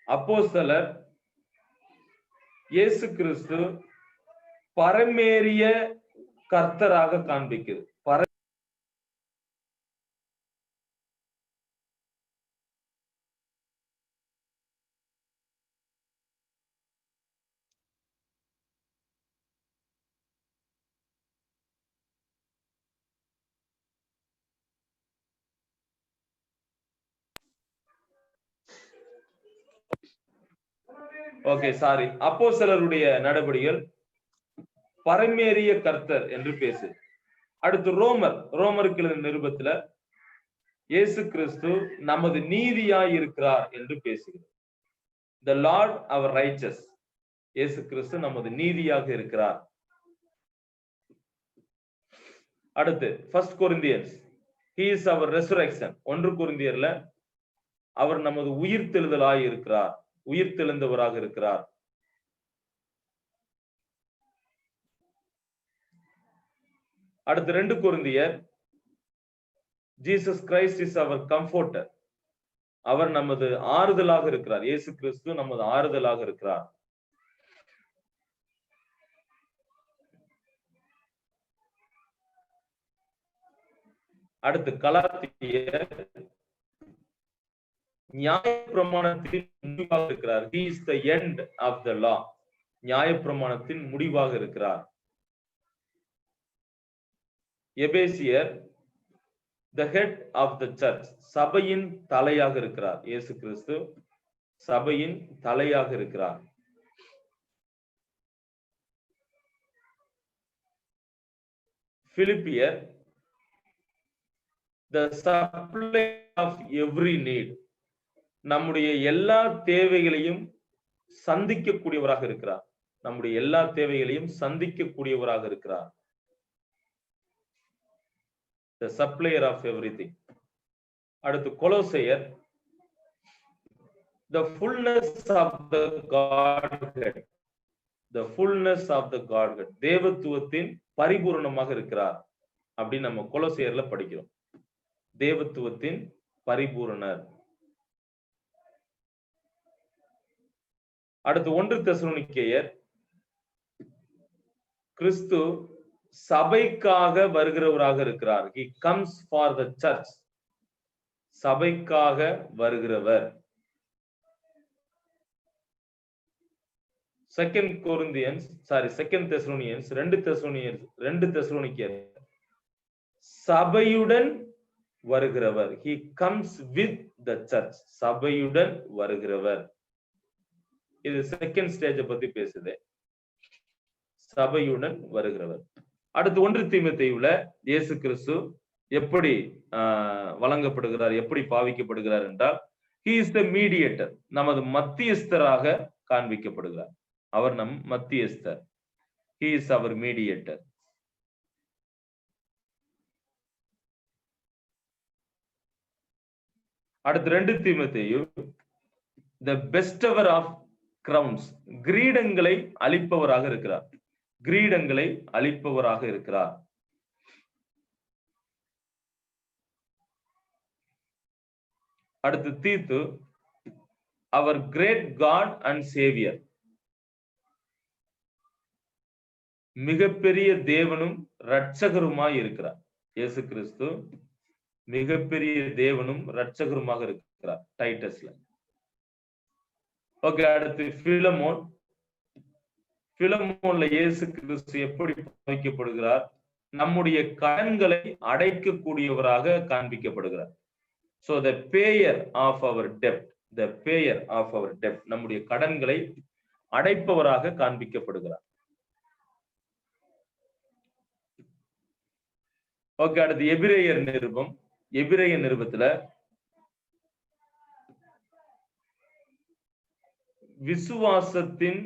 அப்போஸ்தலர் இயேசு கிறிஸ்து பரமேறிய கர்த்தராக காண்பிக்குது. Okay, sorry. அப்போஸ்தலருடைய நடபடிகள் பரமேறிய கர்த்தர் என்று பேசு. அடுத்து ரோமருக்கு நிருபத்துல இயேசு கிறிஸ்து நமது நீதியாய் இருக்கிறார் என்று பேசுகிறார். The Lord our righteous. இயேசு கிறிஸ்து நமது நீதியாக இருக்கிறார். அடுத்து 1 Corinthians, he is our resurrection. 1 கொரிந்தியர்ல அவர் நமது உயிர்த்தெழுதலாய் இருக்கிறார், உயிர்த்தெழுந்தவராக இருக்கிறார். அடுத்து 2 கொரிந்தியர், Jesus Christ is our comforter. அவர் நமது ஆறுதலாக இருக்கிறார். இயேசு கிறிஸ்து நமது ஆறுதலாக இருக்கிறார். அடுத்து கலாத்தியர், நியாயப்பிரமாணத்தின் முடிவாக இருக்கிறார். He is the end of the law. நியாயப்பிரமாணத்தின் முடிவாக இருக்கிறார். எபேசியர், the head of the church. சபையின் தலையாக இருக்கிறார். இயேசு கிறிஸ்து சபையின் தலையாக இருக்கிறார். பிலிப்பியர், the supply of every need. நம்முடைய எல்லா தேவைகளையும் சந்திக்கக்கூடியவராக இருக்கிறார். நம்முடைய எல்லா தேவைகளையும் சந்திக்கக்கூடியவராக இருக்கிறார். The supplier of everything. அடுத்து கொலோசையர், the fullness of the Godhead. The fullness of the Godhead. தேவத்துவத்தின் பரிபூரணமாக இருக்கிறார் அப்படின்னு நம்ம கொலோசையர்ல படிக்கிறோம். தேவத்துவத்தின் பரிபூரணர். அடுத்து 1 தெசலோனிக்கேயர், கிறிஸ்து சபைக்காக வருகிறவராக இருக்கிறார். He comes for the church. சபைக்காக வருகிறவர். 2 தெசலோனிக்கேயர், சபையுடன் வருகிறவர். He comes with the church. சபையுடன் வருகிறவர். இது செகண்ட் ஸ்டேஜ் பத்தி பேசுது. சபையுடன் வருகிறவர். அடுத்து 1 தீமோத்தேயுல இயேசு கிறிஸ்து எப்படி வழங்கப்படுகிறார், எப்படி பாவிக்கப்படுகிறார் என்றால், he is the mediator. நமது மத்தியஸ்தராக காண்பிக்கப்படுகிறார். அவர் நம் மத்தியஸ்தர். he is our mediator. அடுத்து 2 தீமோத்தேயு, the bestower of crowns. கிரீடங்களை அளிப்பவராக இருக்கிறார். கிரீடங்களை அளிப்பவராக இருக்கிறார். அடுத்து தீத்து, அவர் கிரேட் காட் அண்ட் சேவியர். மிகப்பெரிய தேவனும் இரட்சகருமாய் இருக்கிறார். இயேசு கிறிஸ்து மிகப்பெரிய தேவனும் இரட்சகருமாக இருக்கிறார் டைட்டஸ்ல. ஓகே, அடுத்து பிலமோன்ல இயேசு கிறிஸ்து எப்படி பாவிக்கப்படுகிறார்? நம்முடைய கடன்களை அடைக்கக்கூடியவராக காண்பிக்கப்படுகிறார். So the payer of our debt, the payer of our debt, நம்முடைய கடன்களை அடைப்பவராக காண்பிக்கப்படுகிறார். ஓகே, அடுத்து எபிரேயர் நிருபம். எபிரேய நிருபத்துல விசுவாசத்தின்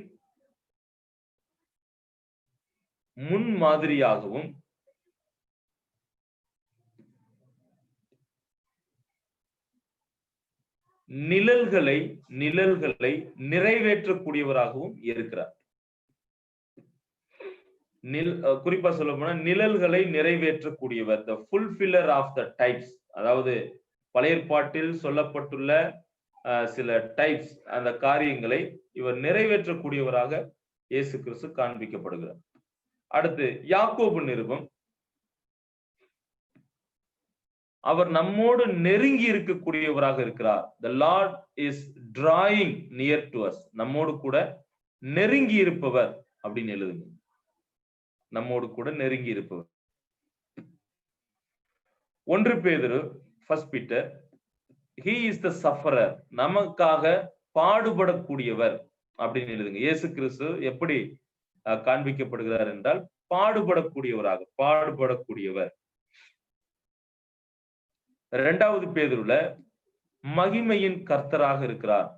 முன்மாதிரியாகவும் நிழல்களை நிறைவேற்றக்கூடியவராகவும் இருக்கிறார். குறிப்பா சொல்ல போனா நிழல்களை நிறைவேற்றக்கூடியவர், the fulfiller of the types. அதாவது பழைய ஏற்பாட்டில் சொல்லப்பட்டுள்ள சில டைப்ஸ், அந்த காரியங்களை இவர் நிறைவேற்றக்கூடியவராக இயேசு கிறிஸ்து காண்பிக்கப்படுகிறார். அடுத்து யாக்கோபு நிருபம், அவர் நம்மோடு நெருங்கி இருக்கக்கூடியவராக இருக்கிறார். The Lord is drawing near to us. நம்மோடு கூட நெருங்கி இருப்பவர் அப்படின்னு எழுதுங்க. நம்மோடு கூட நெருங்கி இருப்பவர். 1 பேதுரு, First Peter, he is the sufferer. நமக்காக பாடுபடக்கூடியவர் அப்படின்னு எழுதுங்க. இயேசு கிறிஸ்து எப்படி காண்பிக்கப்படுகிறார் என்றால் பாடுபடக்கூடியவராக, பாடுபடக்கூடியவர். 2 பேதுருல மகிமையின் கர்த்தராக இருக்கிறார்.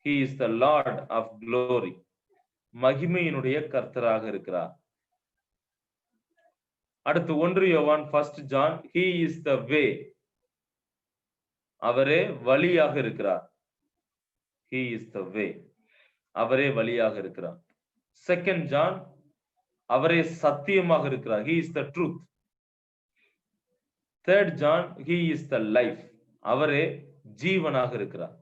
He is the Lord of glory. மகிமையினுடைய கர்த்தராக இருக்கிறார். அடுத்து 1 யோவான், First John, he is the way. அவரே வழியாக இருக்கிறார். He is the way. அவரே வழியாக இருக்கிறார். 2 John, அவரே சத்தியமாக இருக்கிறார். He is the truth. 3 John, he is the life. அவரே ஜீவனாக இருக்கிறார்.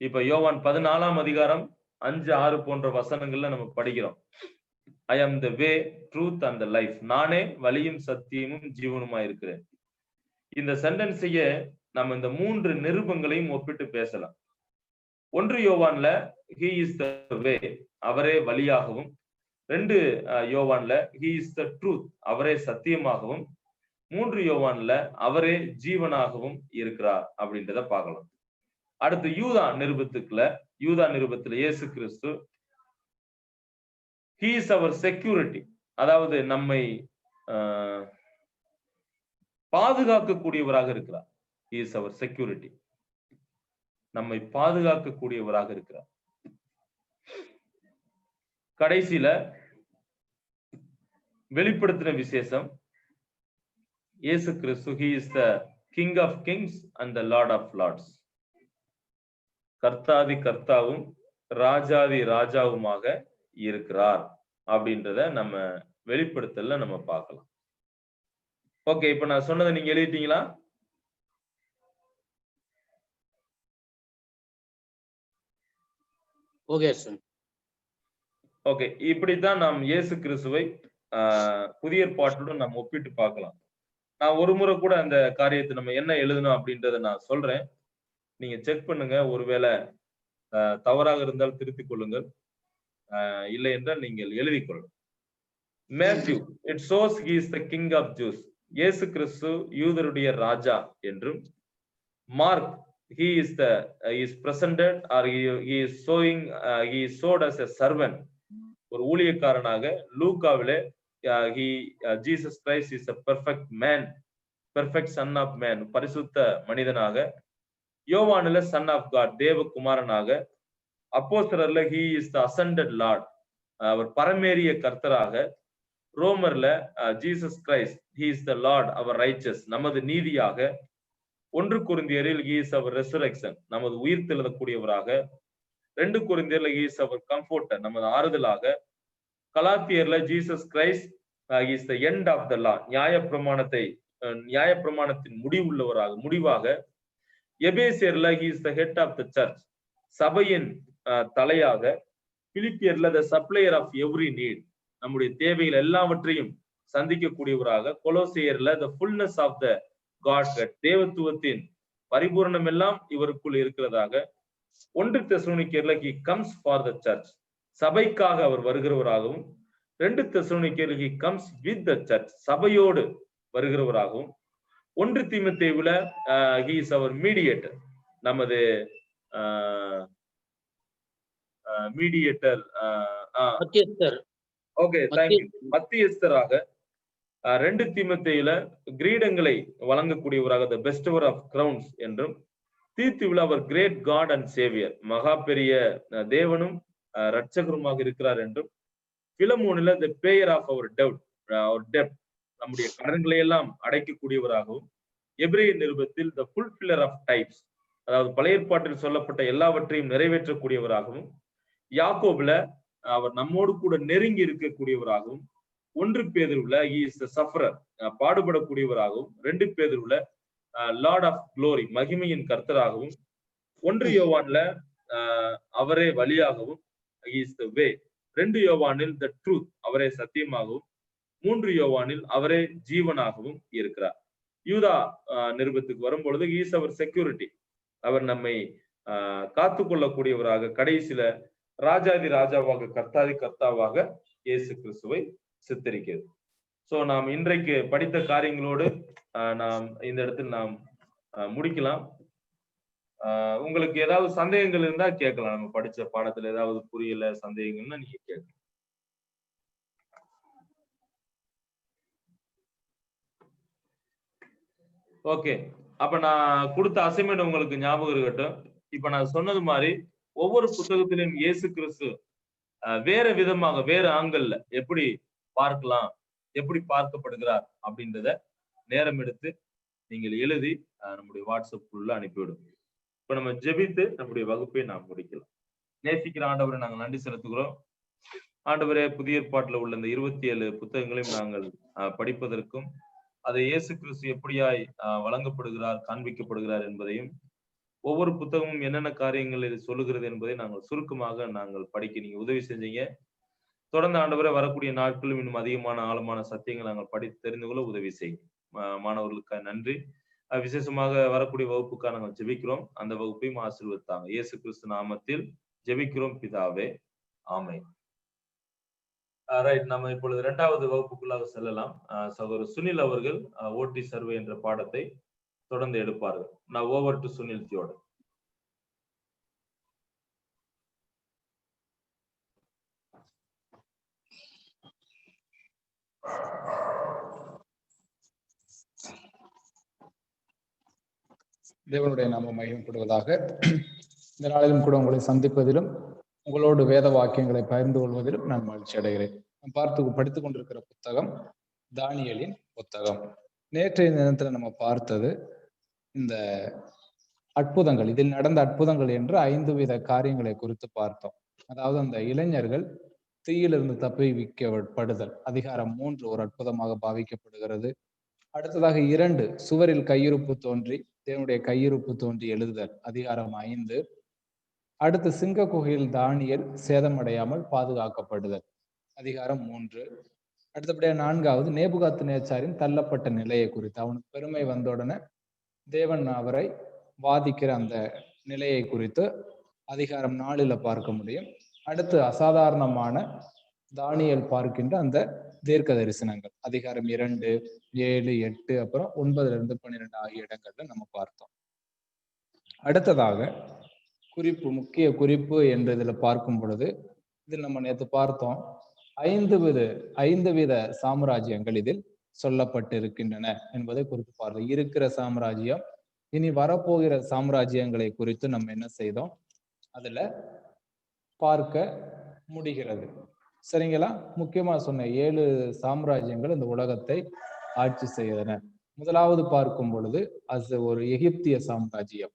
இப்ப யோவான் 14ஆம் அதிகாரம் 5, 6 போன்ற வசனங்கள்ல நம்ம படிக்கிறோம். I am the way, truth and the life. நானே வழியும் சத்தியமும் ஜீவனுமா இருக்கிறேன். இந்த சென்டென்ஸைய நம்ம இந்த 3 நிருபங்களையும் ஒப்பிட்டு பேசலாம். 1 யோவான்ல he is the way, அவரே வழியாகவும், 2 யோவான்ல he is the truth, அவரே சத்தியமாகவும், 3 யோவான்ல அவரே ஜீவனாகவும் இருக்கிறார் அப்படின்றத பார்க்கலாம். அடுத்து யூதா நிருபத்துல இயேசு கிறிஸ்து he is our security, அதாவது நம்மை பாதுகாக்கக்கூடியவராக இருக்கிறார். He is our security, நம்மை பாதுகாக்கக்கூடியவராக இருக்கிறார். கடைசியில வெளிப்படுத்தின விசேஷம், இயேசு கிறிஸ்து he is the King of Kings and the Lord of Lords. கர்த்தாதி கர்த்தாவும் ராஜாதி ராஜாவுமாக இருக்கிறார் அப்படின்றத நம்ம வெளிப்படுத்தல நம்ம பார்க்கலாம். ஓகே, இப்ப நான் சொன்னதை நீங்க எழுதிட்டீங்களா? Okay sir. ஓகே, இப்படித்தான் நாம் இயேசு கிறிஸ்துவை புதிய ஏற்பாட்டுடன் நம்ம ஒப்பிட்டு பார்க்கலாம். நான் ஒரு முறை கூட அந்த காரியத்தை நம்ம என்ன எழுதணும் அப்படின்றத நான் சொல்றேன், நீங்க செக் பண்ணுங்க. ஒருவேளை தவறாக இருந்தால் திருத்திக் கொள்ளுங்கள், இல்லை என்றால் நீங்கள் எழுதிக் கொள்ளுங்கள். Matthew, it shows he is the king of Jews. இயேசு கிறிஸ்து யூதருடைய ராஜா என்றும், Mark he is presented or he is showing he is showed as a servant, ஒரு ஊழியக்காரனாக. லூக்காவிலே Jesus Christ is a perfect man, perfect son of man, பரிசுத்த மனிதனாக. யோவானில son of God, தேவகுமாரனாக. அப்போஸ்தலர்ல he is the ascended Lord, அவர் பரமேறிய கர்த்தராக. ரோமர்ல Jesus Christ, he is the Lord, our righteous, நமது நீதியாக. 1 கொரிந்தியரில் he is our resurrection, நமது உயிர் தெழுதக்கூடியவராக. 2 கொரிந்தியர்ல he is our comforter, நமது ஆறுதலாக. கலாத்தியர்ல Jesus Christ he is the end of the law, நியாயப்பிரமாணத்தின் முடிவாக. எபேசியர்ல he is the head of the church, சபையின் தலையாக. பிலிப்பியர்ல the supplier of every need, நம்முடைய தேவைகள் எல்லாவற்றையும் சந்திக்கக்கூடியவராக. கொலோசியர்ல the fullness of the Godhead, தேவத்துவத்தின் பரிபூரணம் எல்லாம் இவருக்குள் இருக்கிறதாக. 1 தெசலோனிக்கேயர்ல he comes for the church, சபைக்காக அவர் வருகிறவராகவும். 2 தெசலோனிக்கேயர்ல he comes with the church, சபையோடு வருகிறவராகவும். 1 தீமோத்தேயுல he is our mediator, நமது மீடியேட்டர். Okay, thank you. மத்தியஸ்தராக. 2 தீமோத்தேயுல கிரீடங்களை வழங்கக்கூடியவராக, the bestower of crowns என்றும். தீத்துவில அவர் கிரேட் காட் அண்ட் சேவியர், மகா பெரிய தேவனும் இரட்சகருமாக இருக்கிறார் என்றும். பிலமோனில the payer of our debt, நம்முடைய கடன்களை எல்லாம் அடைக்கக்கூடியவராகவும். எபிரேயர் நிருபத்தில் the fulfiller of types, அதாவது பழைய ஏற்பாட்டில் சொல்லப்பட்ட எல்லாவற்றையும் நிறைவேற்றக்கூடியவராகவும். யாக்கோபுல அவர் நம்மோடு கூட நெருங்கி இருக்கக்கூடியவராகவும். 1 பேதுருல he is the sufferer, பாடுபடக்கூடியவராகவும். 2 பேதுருல லார்ட் ஆஃப் க்ளோரி, மகிமையின் கர்த்தராகவும். 1 யோவான்ல அவரே வழியாகவும், he is the way, 2 யோவானில் த ட்ரூத், அவரே சத்தியமாகவும், 3 யோவானில் அவரே ஜீவனாகவும் இருக்கிறார். யூதா நிருபத்துக்கு வரும்பொழுது ஈஸ் அவர் செக்யூரிட்டி, அவர் நம்மை காத்துக் கொள்ளக்கூடியவராக, கடைசியில ராஜாதி ராஜாவாக, கர்த்தாதி கர்த்தாவாக இயேசு கிறிஸ்துவை சித்தரிக்கிறது. சோ நாம் இன்றைக்கு படித்த காரியங்களோடு நாம் இந்த இடத்தில் நாம் முடிக்கலாம். உங்களுக்கு ஏதாவது சந்தேகங்கள் இருந்தா கேட்கலாம். நம்ம படிச்ச பாடத்துல ஏதாவது புரியல, சந்தேகங்கள்னா நீங்க கேட்கலாம். ஓகே, அப்ப நான் கொடுத்த அசைன்மெண்ட் உங்களுக்கு ஞாபகம் இருக்கட்டும். இப்ப நான் சொன்னது மாதிரி ஒவ்வொரு புத்தகத்திலும் இயேசு கிறிஸ்து வேற விதமாக, வேற ஆங்கிள் எப்படி பார்க்கலாம், எப்படி பார்க்கப்படுகிறார் அப்படின்றத நேரம் எடுத்து நீங்கள் எழுதி நம்முடைய வாட்ஸ்அப் குள்ள அனுப்பிவிடும். இப்ப நம்ம ஜெபித்து நம்முடைய வகுப்பை நாம் முடிக்கலாம். நேசிக்கிற ஆண்டவரை நாங்கள் நன்றி செலுத்துகிறோம். ஆண்டவரே, புதிய ஏற்பாட்டில் உள்ள இந்த 27 புத்தகங்களையும் நாங்கள் படிப்பதற்கும், அதை இயேசு கிறிஸ்து எப்படியாய் வழங்கப்படுகிறார், காண்பிக்கப்படுகிறார் என்பதையும், ஒவ்வொரு புத்தகமும் என்னென்ன காரியங்கள் இது சொல்லுகிறது என்பதை நாங்கள் சுருக்கமாக நாங்கள் படிக்க நீங்க உதவி செஞ்சீங்க. தொடர்ந்து ஆண்டவரை வரக்கூடிய நாட்களும் இன்னும் அதிகமான ஆழமான சத்தியங்கள் நாங்கள் படித்து தெரிந்து கொள்ள உதவி செய்யும். மாணவர்களுக்கு நன்றி. விசேஷமாக வரக்கூடிய வகுப்புக்காக நாங்கள் ஜெபிக்கிறோம். அந்த வகுப்பையும் ஆசீர்வதித்தாங்க. இயேசு கிறிஸ்து நாமத்தில் ஜெபிக்கிறோம் பிதாவே, ஆமென். ரைட், நம்ம இப்பொழுது 2வது வகுப்புக்குள்ளாக செல்லலாம். சகோதரர் சுனில் அவர்கள் ஓடி சர்வே என்ற பாடத்தை தொடர்ந்து எடுப்பார்கள். நான் ஓவர் டு சுனில் ஜியோட. தேவனுடைய நாம மகிமைப்படுவதாக. இந்த நாளிலும் கூட உங்களை சந்திப்பதிலும் உங்களோடு வேத வாக்கியங்களை பகிர்ந்து கொள்வதிலும் நான் மகிழ்ச்சி அடைகிறேன். படித்துக் கொண்டிருக்கிற புத்தகம் தானியேலின் புத்தகம். நேற்றைய தினத்துல நம்ம பார்த்தது இந்த அற்புதங்கள், இதில் நடந்த அற்புதங்கள் என்று 5 வித காரியங்களை குறித்து பார்த்தோம். அதாவது அந்த இளைஞர்கள் தீயிலிருந்து தப்புவிக்கப்படுதல், அதிகாரம் 3 ஒரு அற்புதமாக பாவிக்கப்படுகிறது. அடுத்ததாக 2 சுவரில் கையிருப்பு தோன்றி தேவனுடைய கையிருப்பு தோன்றி எழுதுதல், அதிகாரம் 5. அடுத்து சிங்க குகையில் தானியேல் சேதமடையாமல் பாதுகாக்கப்படுதல், அதிகாரம் 3. அடுத்தபடியா 4வது நேபுகாத்நேச்சாரின் தள்ளப்பட்ட நிலையை குறித்து, அவனுக்கு பெருமை வந்தவுடனே தேவன் அவரை வாதிக்கிற அந்த நிலையை குறித்து அதிகாரம் 4ல பார்க்க முடியும். அடுத்து அசாதாரணமான தானியேல் பார்க்கின்ற அந்த தீர்க்க தரிசனங்கள், அதிகாரம் 2, 7, 8, அப்புறம் 9லிருந்து 12 ஆகிய இடங்கள்ல நம்ம பார்த்தோம். அடுத்ததாக முக்கிய குறிப்பு என்று இதுல பார்க்கும் பொழுது, இதில் நம்ம நேற்று பார்த்தோம் 5 வித சாம்ராஜ்யங்கள் இதில் சொல்லப்பட்டிருக்கின்றன என்பதை குறித்து பார்த்தோம். இருக்கிற சாம்ராஜ்யம், இனி வரப்போகிற சாம்ராஜ்யங்களை குறித்து நம்ம என்ன செய்தோம், அதுல பார்க்க முடிகிறது. சரிங்களா? முக்கியமா சொன்ன 7 சாம்ராஜ்யங்கள் இந்த உலகத்தை ஆட்சி செய்தன. முதலாவது பார்க்கும் பொழுது அது ஒரு எகிப்திய சாம்ராஜ்யம்.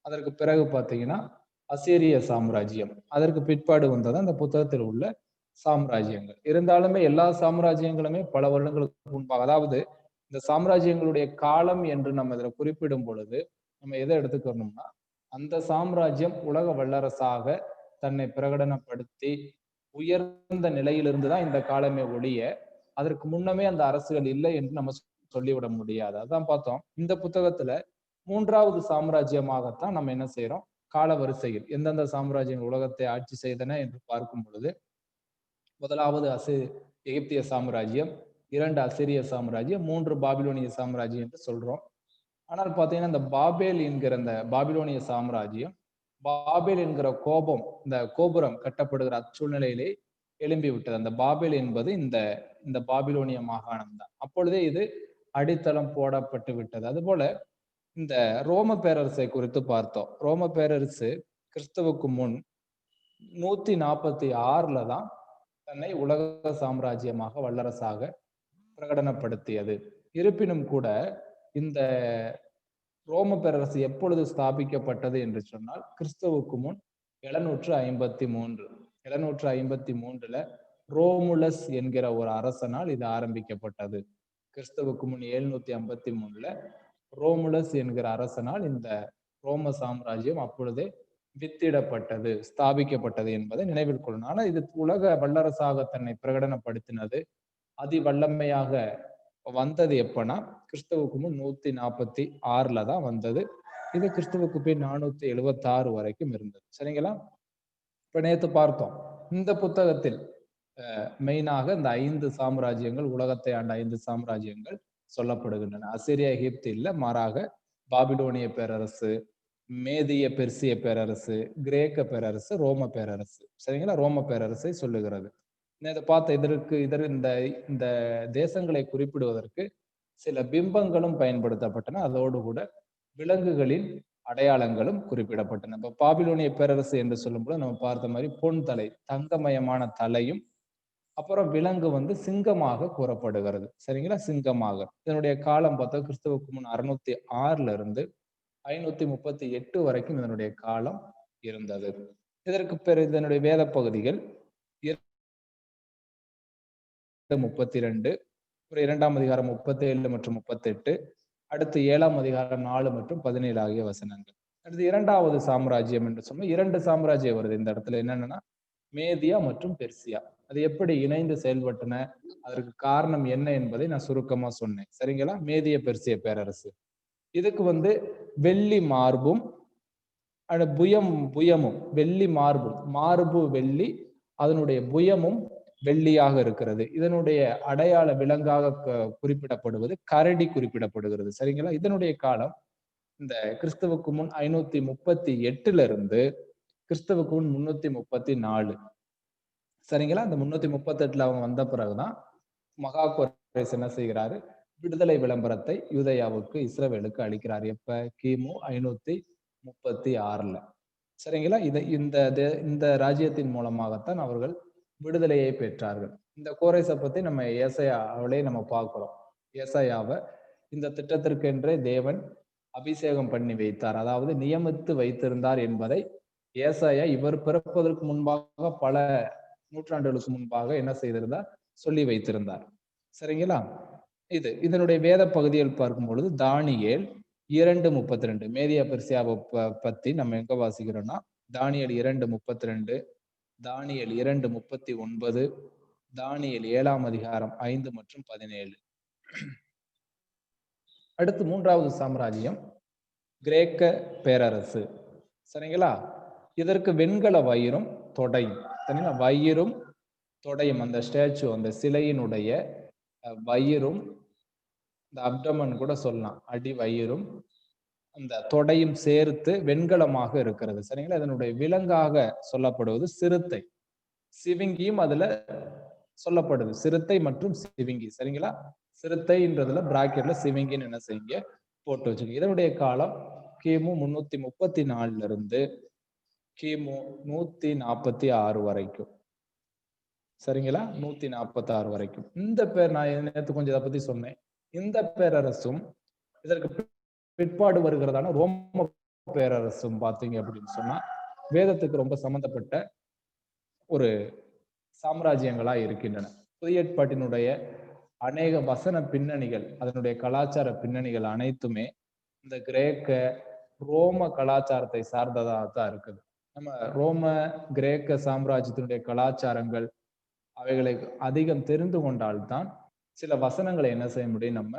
அதற்கு பிறகு பார்த்தீங்கன்னா அசீரிய சாம்ராஜ்யம். அதற்கு பிற்பாடு வந்தது அந்த புத்தகத்தில் உள்ள சாம்ராஜ்யங்கள். இருந்தாலுமே எல்லா சாம்ராஜ்யங்களுமே பல வருடங்களுக்கு முன்பாக, அதாவது இந்த சாம்ராஜ்யங்களுடைய காலம் என்று நம்ம இதுல குறிப்பிடும் பொழுது நம்ம எதை எடுத்துக்கணும்னா, அந்த சாம்ராஜ்யம் உலக வல்லரசாக தன்னை பிரகடனப்படுத்தி உயர்ந்த நிலையிலிருந்து தான் இந்த காலமே ஒழிய அதற்கு முன்னமே அந்த அரசுகள் இல்லை என்று நம்ம சொல்லிவிட முடியாது. அதான் பார்த்தோம். இந்த புத்தகத்துல 3வது சாம்ராஜ்யமாகத்தான் நம்ம என்ன செய்யறோம், கால வரிசையில் எந்தெந்த சாம்ராஜ்யங்கள் உலகத்தை ஆட்சி செய்தன என்று பார்க்கும் பொழுது, முதலாவது எகிப்திய சாம்ராஜ்யம், 2 அசிரிய சாம்ராஜ்யம், 3 பாபிலோனிய சாம்ராஜ்யம் என்று சொல்றோம். ஆனால் பாத்தீங்கன்னா இந்த பாபேல் என்கிற அந்த பாபிலோனிய சாம்ராஜ்யம், பாபேல் என்கிற இந்த கோபுரம் கட்டப்படுகிற அச்சூழ்நிலையிலே எழும்பி விட்டது. அந்த பாபேல் என்பது இந்த பாபிலோனிய மாகாணம் தான். அப்பொழுதே இது அடித்தளம் போடப்பட்டு விட்டது. அதுபோல இந்த ரோம பேரரசை குறித்து பார்த்தோம். ரோம பேரரசு கிறிஸ்துவுக்கு முன் 146ல தான் தன்னை உலக சாம்ராஜ்யமாக, வல்லரசாக பிரகடனப்படுத்தியது. இருப்பினும் கூட இந்த ரோம பேரரசு எப்பொழுது ஸ்தாபிக்கப்பட்டது என்று சொன்னால் கிறிஸ்துவுக்கு முன் 753ல ரோமுலஸ் என்கிற ஒரு அரசனால் இது ஆரம்பிக்கப்பட்டது. கிறிஸ்துவுக்கு முன் 753ல ரோமுலஸ் என்கிற அரசனால் இந்த ரோம சாம்ராஜ்யம் அப்பொழுதே வித்திடப்பட்டது, ஸ்தாபிக்கப்பட்டது என்பதை நினைவில் கொள்ளணும். ஆனா இது உலக வல்லரசாக தன்னை பிரகடனப்படுத்தினது, அதி வல்லமையாக வந்தது எப்பன்னா கிறிஸ்துவுக்கு முன் 146 தான் வந்தது. இது கிறிஸ்துவுக்கு பின் 476 வரைக்கும் இருந்தது. சரிங்களா? இப்ப நேத்து பார்த்தோம், இந்த புத்தகத்தில் மெயினாக இந்த 5 சாம்ராஜ்யங்கள், உலகத்தை ஆண்ட 5 சாம்ராஜ்யங்கள் சொல்லப்படுகின்றன. அசிரியா, எகிப்து இல்ல, மாறாக பாபிலோனிய பேரரசு, மேதிய பெர்சிய பேரரசு, கிரேக்க பேரரசு, ரோம பேரரசு. சரிங்களா? ரோம பேரரசை சொல்லுகிறது. இதை பார்த்த இந்த தேசங்களை குறிப்பிடுவதற்கு சில பிம்பங்களும் பயன்படுத்தப்பட்டன. அதோடு கூட விலங்குகளின் அடையாளங்களும் குறிப்பிடப்பட்டன. இப்ப பாபிலோனிய பேரரசு என்று சொல்லும்போது நம்ம பார்த்த மாதிரி பொன் தலை, தங்கமயமான தலையும், அப்புறம் விலங்கு சிங்கமாக கூறப்படுகிறது. சரிங்களா? சிங்கமாக. இதனுடைய காலம் பார்த்தா கிறிஸ்துவுக்கு முன் 606 இருந்து 538 வரைக்கும் இதனுடைய காலம் இருந்தது. இதற்கு பிறகு இதனுடைய வேத பகுதிகள் 32, 2ஆம் அதிகாரம் 37 மற்றும் 38, அடுத்து 7ஆம் அதிகாரம் 4 மற்றும் 17 ஆகிய வசனங்கள். அடுத்து 2வது சாம்ராஜ்யம் என்று சொன்னா 2 சாம்ராஜ்யம் வருது இந்த இடத்துல. என்னன்னா மேதியா மற்றும் பெர்சியா. அது எப்படி இணைந்து செயல்பட்டன, அதற்கு காரணம் என்ன என்பதை நான் சுருக்கமா சொன்னேன். சரிங்களா? மேதிய பெர்சிய பேரரசு இதுக்கு வெள்ளி மார்பும் புயமும், வெள்ளி மார்பு வெள்ளி, அதனுடைய புயமும் வெள்ளியாக இருக்கிறது. இதனுடைய அடையாள விலங்காக குறிப்பிடப்படுவது கரடி குறிப்பிடப்படுகிறது. சரிங்களா? இதனுடைய காலம் இந்த கிறிஸ்துவுக்கு முன் 538 இருந்து கிறிஸ்துவுக்கு முன் 334. சரிங்களா? இந்த 338 அவன் வந்த பிறகுதான் மகா கோரேஸ் என்ன செய்கிறாரு, விடுதலை விளம்பரத்தை யூதேயாவுக்கு, இஸ்ரவேலுக்கு அளிக்கிறார். எப்ப? கிமு 536. சரிங்களா? இந்த ராஜ்யத்தின் மூலமாகத்தான் அவர்கள் விடுதலையை பெற்றார்கள். இந்த கோரேசை பத்தி நம்ம ஏசாயாவிலே நம்ம பார்க்கிறோம். ஏசாயாவை இந்த திட்டத்திற்கென்றே தேவன் அபிஷேகம் பண்ணி வைத்தார், அதாவது நியமித்து வைத்திருந்தார் என்பதை ஏசாயா இவர் பிறப்பதற்கு முன்பாக, பல நூற்றாண்டுகளுக்கு முன்பாக என்ன செய்திருந்தார், சொல்லி வைத்திருந்தார். சரிங்களா? இதனுடைய வேத பகுதியில் பார்க்கும் பொழுது தானியேல் 2:32, மேதியா பெர்சியாவை பத்தி நம்ம எங்க வாசிக்கிறோம்னா தானியேல் 2:32, தானியேல் 2:39, தானியேல் 7ஆம் அதிகாரம் 5 மற்றும் 17. அடுத்து 3வது சாம்ராஜ்யம் கிரேக்க பேரரசு. சரிங்களா? இதற்கு வெண்கல வயிறும் தொடையும். சரிங்களா? வயிறும் தொடையும், அந்த ஸ்டாச்சு, அந்த சிலையினுடைய வயிறும், இந்த அப்டமன் கூட சொல்லலாம், அடி வயிறும் அந்த தொடையும் சேர்த்து வெண்கலமாக இருக்கிறது. சரிங்களா? இதனுடைய விலங்காக சொல்லப்படுவது சிறுத்தை, சிவிங்கியும் அதுல சொல்லப்படுது, சிறுத்தை மற்றும் சிவிங்கி. சரிங்களா? சிறுத்தைன்றதுல பிராக்கெட்ல சிவிங்கின்னு என்ன செய்யுங்க, போட்டு வச்சுக்கோங்க. இதனுடைய காலம் கிமு 334 இருந்து கிமு 146 வரைக்கும். சரிங்களா? 146 வரைக்கும். இந்த பேர் நான் நேற்று கொஞ்சம் இதை பத்தி சொன்னேன். இந்த பேரரசும் இதற்கு பிற்பாடு வருகிறதான ரோம பேரரசும் பாத்தீங்க அப்படின்னு சொன்னா வேதத்துக்கு ரொம்ப சம்பந்தப்பட்ட ஒரு சாம்ராஜ்யங்களா இருக்கின்றன. புதிய ஏற்பாட்டினுடைய அநேக வசன பின்னணிகள், அதனுடைய கலாச்சார பின்னணிகள் அனைத்துமே இந்த கிரேக்க ரோம கலாச்சாரத்தை சார்ந்ததாக தான் இருக்குது. நம்ம ரோம கிரேக்க சாம்ராஜ்யத்தினுடைய கலாச்சாரங்கள் அவைகளை அதிகம் தெரிந்து கொண்டால்தான் சில வசனங்களை என்ன செய்ய முடியும், நம்ம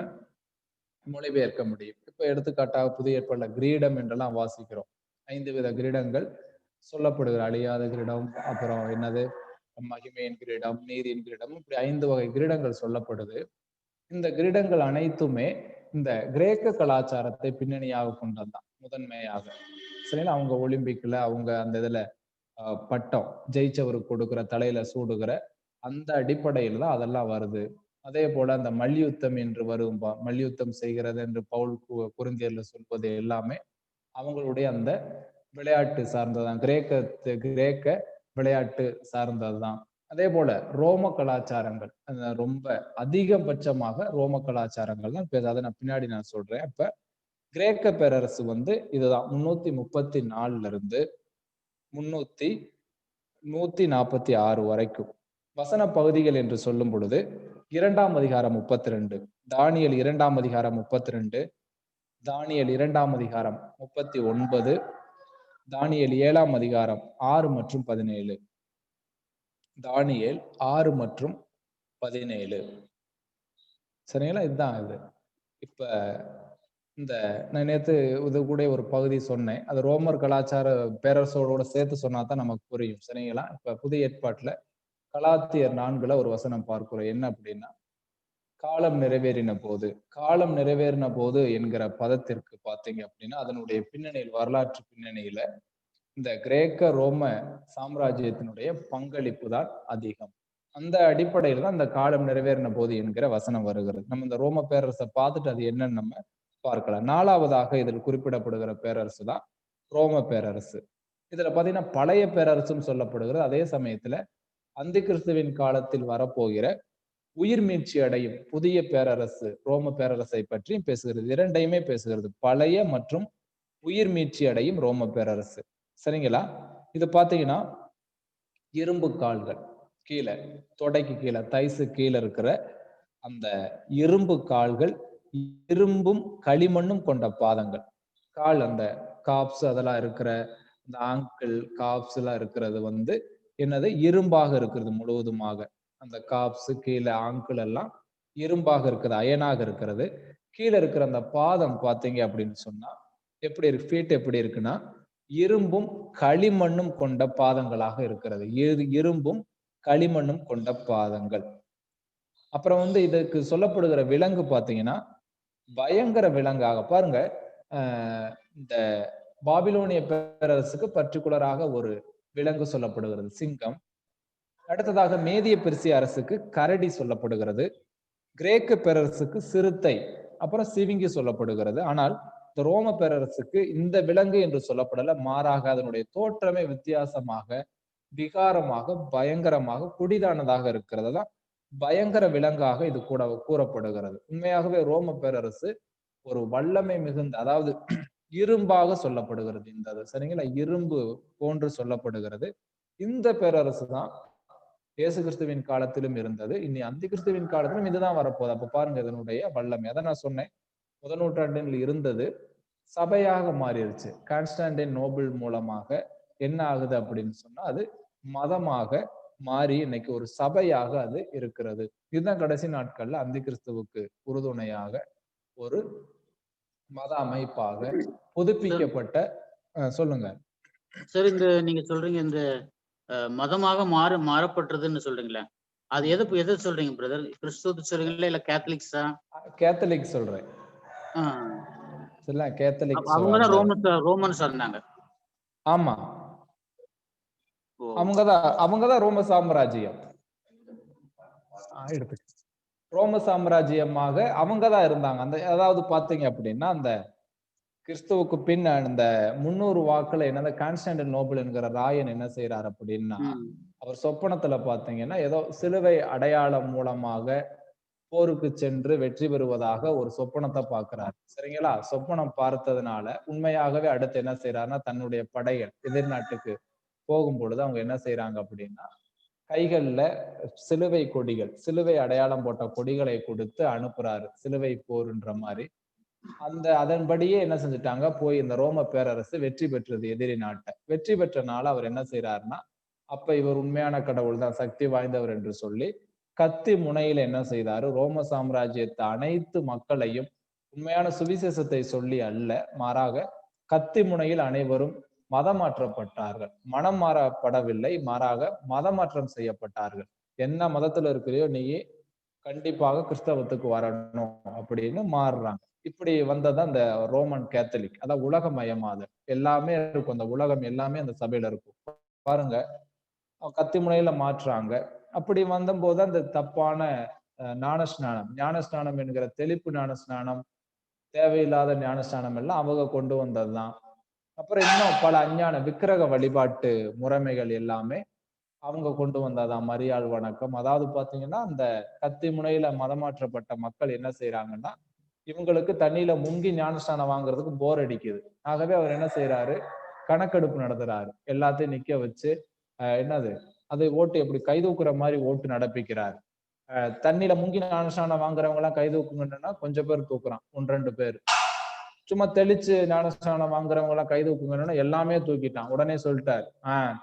மொழிபெயர்க்க முடியும். இப்ப எடுத்துக்காட்டாக புதிய ஏற்பாடுல கிரீடம் என்றெல்லாம் வாசிக்கிறோம். 5 வித கிரீடங்கள் சொல்லப்படுகிற, அழியாத கிரீடம், அப்புறம் என்னது மகிமையின் கிரீடம், நீதியின் கிரீடம், இப்படி 5 வகை கிரீடங்கள் சொல்லப்படுது. இந்த கிரீடங்கள் அனைத்துமே இந்த கிரேக்க கலாச்சாரத்தை பின்னணியாக கொண்டதுதான் முதன்மையாக. சரிங்களா? அவங்க ஒலிம்பிக்ல அவங்க அந்த இதுல பட்டம் ஜெயிச்சவருக்கு கொடுக்குற, தலையில சூடுகிற அந்த அடிப்படையில் தான் அதெல்லாம் வருது. அதே போல அந்த மல்யுத்தம் என்று வரும், மல்யுத்தம் செய்கிறது என்று பவுல் கொரிந்தியர்ல சொல்வது எல்லாமே அவங்களுடைய அந்த விளையாட்டு சார்ந்ததுதான், கிரேக்க விளையாட்டு சார்ந்ததுதான். அதே போல ரோம கலாச்சாரங்கள், ரொம்ப அதிகபட்சமாக ரோம கலாச்சாரங்கள் தான். அதை நான் பின்னாடி நான் சொல்றேன். அப்ப கிரேக்க பேரரசு இதுதான் 334 இருந்து 146 வரைக்கும். வசன பகுதிகள் என்று சொல்லும் பொழுது 2ஆம் அதிகாரம் 32, தானியேல் 2ஆம் அதிகாரம் 32, தானியேல் 2ஆம் அதிகாரம் 39, தானியேல் 7ஆம் அதிகாரம் 6 மற்றும் 17. தானியேல் 6 மற்றும் 17. சரிங்களா? இதுதான் இது. இப்ப இந்த நான் நேத்து இது கூட ஒரு பகுதி சொன்னேன். அது ரோமர் கலாச்சார பேரரசோட சேர்த்து சொன்னா தான் நமக்கு புரியும். சரிங்களா? இப்ப புதிய ஏற்பாட்டுல கலாத்தியர் 4ல ஒரு வசனம் பார்க்கிறோம். என்ன அப்படின்னா, காலம் நிறைவேறின போது. காலம் நிறைவேறின போது என்கிற பதத்திற்கு பார்த்தீங்க அப்படின்னா, அதனுடைய பின்னணியில், வரலாற்று பின்னணியில இந்த கிரேக்க ரோம சாம்ராஜ்யத்தினுடைய பங்களிப்பு தான் அதிகம். அந்த அடிப்படையில் தான் இந்த காலம் நிறைவேறின போது என்கிற வசனம் வருகிறது. நம்ம இந்த ரோம பேரரசை பார்த்துட்டு அது என்னன்னு நம்ம பார்க்கலாம். 4வதாக இதில் குறிப்பிடப்படுகிற பேரரசு தான் ரோம பேரரசு. இதுல பாத்தீங்கன்னா பழைய பேரரசும் சொல்லப்படுகிறது. அதே சமயத்துல அந்தி கிறிஸ்துவின் காலத்தில் வரப்போகிற உயிர் மீட்சி அடையும் புதிய பேரரசு ரோம பேரரசை பற்றியும் பேசுகிறது. இரண்டையுமே பேசுகிறது, பழைய மற்றும் உயிர் மீட்சி அடையும் ரோம பேரரசு. சரிங்களா? இது பாத்தீங்கன்னா இரும்பு கால்கள் கீழே, தொடைக்கு கீழே, தைசு கீழே இருக்கிற அந்த இரும்பு கால்கள், இரும்பும் களிமண்ணும் கொண்ட பாதங்கள். கால் அந்த காப்ஸ் அதெல்லாம் இருக்கிற இந்த ஆங்கிள் காப்ஸ் எல்லாம் இருக்கிறது என்னது, இரும்பாக இருக்கிறது முழுவதுமாக. அந்த காப்ஸ் கீழே ஆங்கிள் எல்லாம் இரும்பாக இருக்கிறது, அயனாக இருக்கிறது. கீழே இருக்கிற அந்த பாதம் பாத்தீங்க அப்படின்னு சொன்னா எப்படி இருக்கு, ஃபீட் எப்படி இருக்குன்னா இரும்பும் களிமண்ணும் கொண்ட பாதங்களாக இருக்கிறது. இரும்பும் களிமண்ணும் கொண்ட பாதங்கள். அப்புறம் இதுக்கு சொல்லப்படுகிற விலங்கு பாத்தீங்கன்னா பயங்கர விலங்காக பாருங்க. இந்த பாபிலோனிய பேரரசுக்கு பர்டிகுலராக ஒரு விலங்கு சொல்லப்படுகிறது, சிங்கம். அடுத்ததாக மேதிய பெர்சிய அரசுக்கு கரடி சொல்லப்படுகிறது. கிரேக்க பேரரசுக்கு சிறுத்தை, அப்புறம் சிவிங்கி சொல்லப்படுகிறது. ஆனால் இந்த ரோம பேரரசுக்கு இந்த விலங்கு என்று சொல்லப்படல, மாறாக அதனுடைய தோற்றமே வித்தியாசமாக, விகாரமாக, பயங்கரமாக, குடிதானதாக இருக்கிறது. பயங்கர விலங்காக இது கூட கூறப்படுகிறது. உண்மையாகவே ரோம பேரரசு ஒரு வல்லமை மிகுந்த, அதாவது இரும்பாக சொல்லப்படுகிறது இந்த, சரிங்களா, இரும்பு போன்று சொல்லப்படுகிறது. இந்த பேரரசு தான் இயேசு கிறிஸ்துவின் காலத்திலும் இருந்தது, இனி அந்தி கிறிஸ்துவின் காலத்திலும் இதுதான் வரப்போகுது. அப்ப பாருங்க இதனுடைய வல்லமை. அதான் நான் சொன்னேன், முதல் நூற்றாண்டில் இருந்தது சபையாக மாறிடுச்சு. கான்ஸ்டான்டின் நோபல் மூலமாக என்ன ஆகுது அப்படின்னு சொன்னா அது மதமாக மாறி இன்னைக்கு ஒரு சபையாக அது இருக்கிறது. இதுதான் கடைசி நாட்கள்ல அந்தி கிறிஸ்துவுக்கு உறுதுணையாக ஒரு மத அமைப்பாக புதுப்பிக்கப்பட்ட. சொல்லுங்க சார். இந்த நீங்க சொல்றீங்க இந்த மதமாக மாறப்பட்டதுன்னு சொல்றீங்களா, அது எதை சொல்றீங்க பிரதர்? கிறிஸ்துவ சொல்றீங்களா இல்ல கேத்தலிக்ஸா? கேத்தலிக் சொல்றேன். கேத்தலிக் அவங்கதான் ரோமன்ஸ் இருந்தாங்க. ஆமா, அவங்கதான் ரோம சாம்ராஜ்யம். ரோம சாம்ராஜ்யமாக அவங்கதான் இருந்தாங்க. அந்த அதாவது பாத்தீங்க அப்படின்னா அந்த கிறிஸ்துவுக்கு பின் அந்த 300 வாக்குல என்ன கான்ஸ்டான்டின் நோபல் என்கிற ராயன் என்ன செய்யறாரு அப்படின்னா, அவர் சொப்பனத்துல பாத்தீங்கன்னா ஏதோ சிலுவை அடையாளம் மூலமாக போருக்கு சென்று வெற்றி பெறுவதாக ஒரு சொப்பனத்தை பார்க்கிறார். சரிங்களா? சொப்பனம் பார்த்ததுனால உண்மையாகவே அடுத்து என்ன செய்யறாருன்னா தன்னுடைய படைகள் எதிர் நாட்டுக்கு போகும் பொழுது அவங்க என்ன செய்யறாங்க அப்படின்னா கைகள்ல சிலுவை கொடிகள், சிலுவை அடையாளம் போட்ட கொடிகளை கொடுத்து அனுப்புறாரு, சிலுவை போர்ன்ற மாதிரி. அதன்படியே என்ன செஞ்சுட்டாங்க, போய் இந்த ரோம பேரரசு வெற்றி பெற்றது எதிரி நாட்டை. வெற்றி பெற்றனால அவர் என்ன செய்யறாருன்னா, அப்ப இவர் உண்மையான கடவுள் தான், சக்தி வாய்ந்தவர் என்று சொல்லி கத்தி முனையில என்ன செய்தாரு, ரோம சாம்ராஜ்யத்தை அனைத்து மக்களையும் உண்மையான சுவிசேஷத்தை சொல்லி அல்ல, மாறாக கத்தி முனையில் அனைவரும் மதம் மாற்றப்பட்டார்கள். மனம் மாறப்படவில்லை, மாறாக மதமாற்றம் செய்யப்பட்டார்கள். என்ன மதத்துல இருக்கிறியோ நீ கண்டிப்பாக கிறிஸ்தவத்துக்கு வரணும் அப்படின்னு மாறுறாங்க. இப்படி வந்ததான் இந்த ரோமன் கேத்தலிக், அதான் உலகமயமாதல். எல்லாமே இருக்கும், அந்த உலகம் எல்லாமே அந்த சபையில இருக்கும். பாருங்க, கத்தி முனையில மாற்றுறாங்க. அப்படி வந்தபோது அந்த தப்பான ஞானஸ்நானம் என்கிற தெளிப்பு ஞானஸ்நானம், தேவையில்லாத ஞானஸ்நானம் எல்லாம் அவங்க கொண்டு வந்ததுதான். அப்புறம் இன்னும் பல அஞ்ஞான விக்கிரக வழிபாட்டு முறைமைகள் எல்லாமே அவங்க கொண்டு வந்ததான். மரியாள் வணக்கம். அதாவது பாத்தீங்கன்னா அந்த கத்தி முனையில மதமாற்றப்பட்ட மக்கள் என்ன செய்யறாங்கன்னா, இவங்களுக்கு தண்ணியில முங்கி ஞானஸ்தானம் வாங்குறதுக்கு போர் அடிக்குது. ஆகவே அவர் என்ன செய்யறாரு, கணக்கெடுப்பு நடத்துறாரு. எல்லாத்தையும் நிக்க வச்சு என்னது அதை ஓட்டு எப்படி கைதூக்குற மாதிரி ஓட்டு நடப்பிக்கிறாரு. தண்ணியில முங்கி ஞானஸ்தானம் வாங்குறவங்க எல்லாம் கைதூக்குங்கன்னா கொஞ்சம் பேர் தூக்குறான், 1-2 பேர். சும்மா தெளிச்சு ஞானஸ்நானம் வாங்குறவங்க எல்லாம் கை தூக்குங்கன்னா எல்லாமே தூக்கிட்டான். உடனே சொல்லிட்டாரு,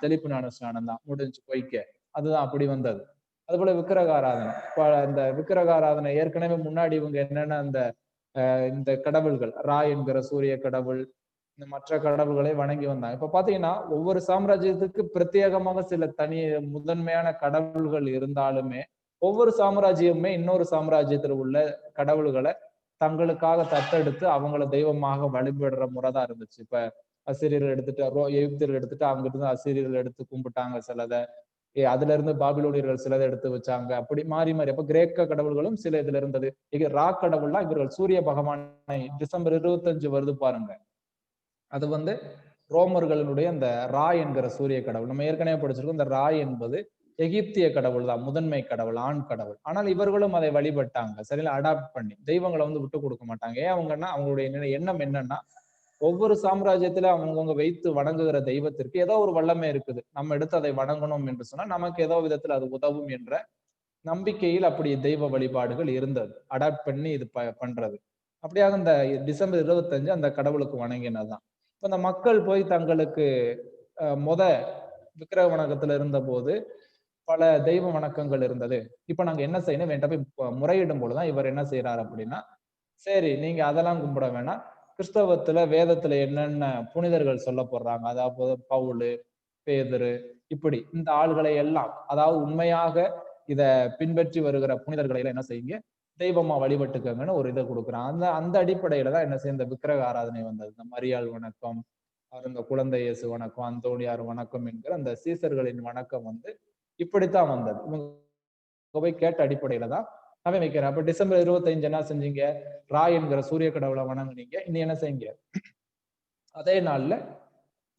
தெளிப்பு ஞானஸ்நானம் தான் முடிஞ்சு போய்க்க. அதுதான் அப்படி வந்தது. அது போல விக்கிரக ஆராதனை. இந்த விக்கிரக ஆராதனை ஏற்கனவே முன்னாடி இவங்க என்னன்னா இந்த கடவுள்கள் ரா என்கிற சூரிய கடவுள், இந்த மற்ற கடவுள்களை வணங்கி வந்தாங்க. இப்ப பாத்தீங்கன்னா ஒவ்வொரு சாம்ராஜ்யத்துக்கு பிரத்யேகமாக சில தனி முதன்மையான கடவுள்கள் இருந்தாலுமே ஒவ்வொரு சாம்ராஜ்யமுமே இன்னொரு சாம்ராஜ்யத்துல உள்ள கடவுள்களை தங்களுக்காக தத்தெடுத்து அவங்கள தெய்வமாக வழிபடுற முறைதான் இருந்துச்சு. இப்ப அசிரியர்கள் எடுத்துட்டு எகிப்தியர்கள் எடுத்துட்டு அங்கிட்டு இருந்து அசிரியர்கள் எடுத்து கும்பிட்டாங்க சிலதை. அதுல இருந்து பாபிலோனியர்கள் சிலதை எடுத்து வச்சாங்க. அப்படி மாறி மாறி அப்ப கிரேக்க கடவுள்களும் சில இதுல இருந்தது. ரா கடவுள்லாம் இவர்கள் சூரிய பகவானை டிசம்பர் 25 வருது பாருங்க. அது ரோமர்களுடைய அந்த ரா என்கிற சூரிய கடவுள். நம்ம ஏற்கனவே படிச்சிருக்கோம். இந்த ரா என்பது எகிப்திய கடவுள் தான், முதன்மை கடவுள், ஆண் கடவுள். ஆனால் இவர்களும் அதை வழிபட்டாங்க. சரிங்களா, அடாப்ட் பண்ணி தெய்வங்களை விட்டு கொடுக்க மாட்டாங்க. ஏன் அவங்களுடைய எண்ணம் என்னன்னா, ஒவ்வொரு சாம்ராஜ்யத்துல அவங்கவுங்க வைத்து வணங்குகிற தெய்வத்திற்கு ஏதோ ஒரு வல்லமை இருக்குது, நம்ம எடுத்து அதை வணங்கணும் என்று சொன்னா நமக்கு ஏதோ விதத்துல அது உதவும் என்ற நம்பிக்கையில் அப்படி தெய்வ வழிபாடுகள் இருந்தது. அடாப்ட் பண்ணி இது பண்றது. அப்படியாக இந்த டிசம்பர் 25 அந்த கடவுளுக்கு வணங்கினதுதான். இப்ப இந்த மக்கள் போய் தங்களுக்கு விக்கிரக வணக்கத்துல இருந்த போது பல தெய்வ வணக்கங்கள் இருந்தது. இப்ப நாங்க என்ன செய்யணும் வேண்ட போய் முறையிடும் போதுதான் இவர் என்ன செய்யறாரு அப்படின்னா, சரி நீங்க அதெல்லாம் கும்பிட வேணாம், கிறிஸ்தவத்துல வேதத்துல என்னென்ன புனிதர்கள் சொல்லப்படுறாங்க, அதாவது பவுலு, பேதுரு, இப்படி இந்த ஆள்களை எல்லாம், அதாவது உண்மையாக இத பின்பற்றி வருகிற புனிதர்களை எல்லாம் என்ன செய்யுங்க, தெய்வமா வழிபட்டுக்கங்கன்னு ஒரு இதை கொடுக்குறான். அந்த அடிப்படையில தான் என்ன செய்ய இந்த விக்கிரக ஆராதனை வந்தது. இந்த மரியாள் வணக்கம், இந்த குழந்தை இயேசு வணக்கம், அந்தோணியார் வணக்கம் என்கிற அந்த சீசர்களின் வணக்கம் இப்படித்தான் வந்தது. போய் கேட்ட அடிப்படையில தான் அவன் வைக்கிறேன். அப்ப டிசம்பர் 25 என்ன செஞ்சீங்க, ரா என்கிற சூரிய கடவுளை வணங்குனீங்க. இனி என்ன செய்யுங்க, அதே நாள்ல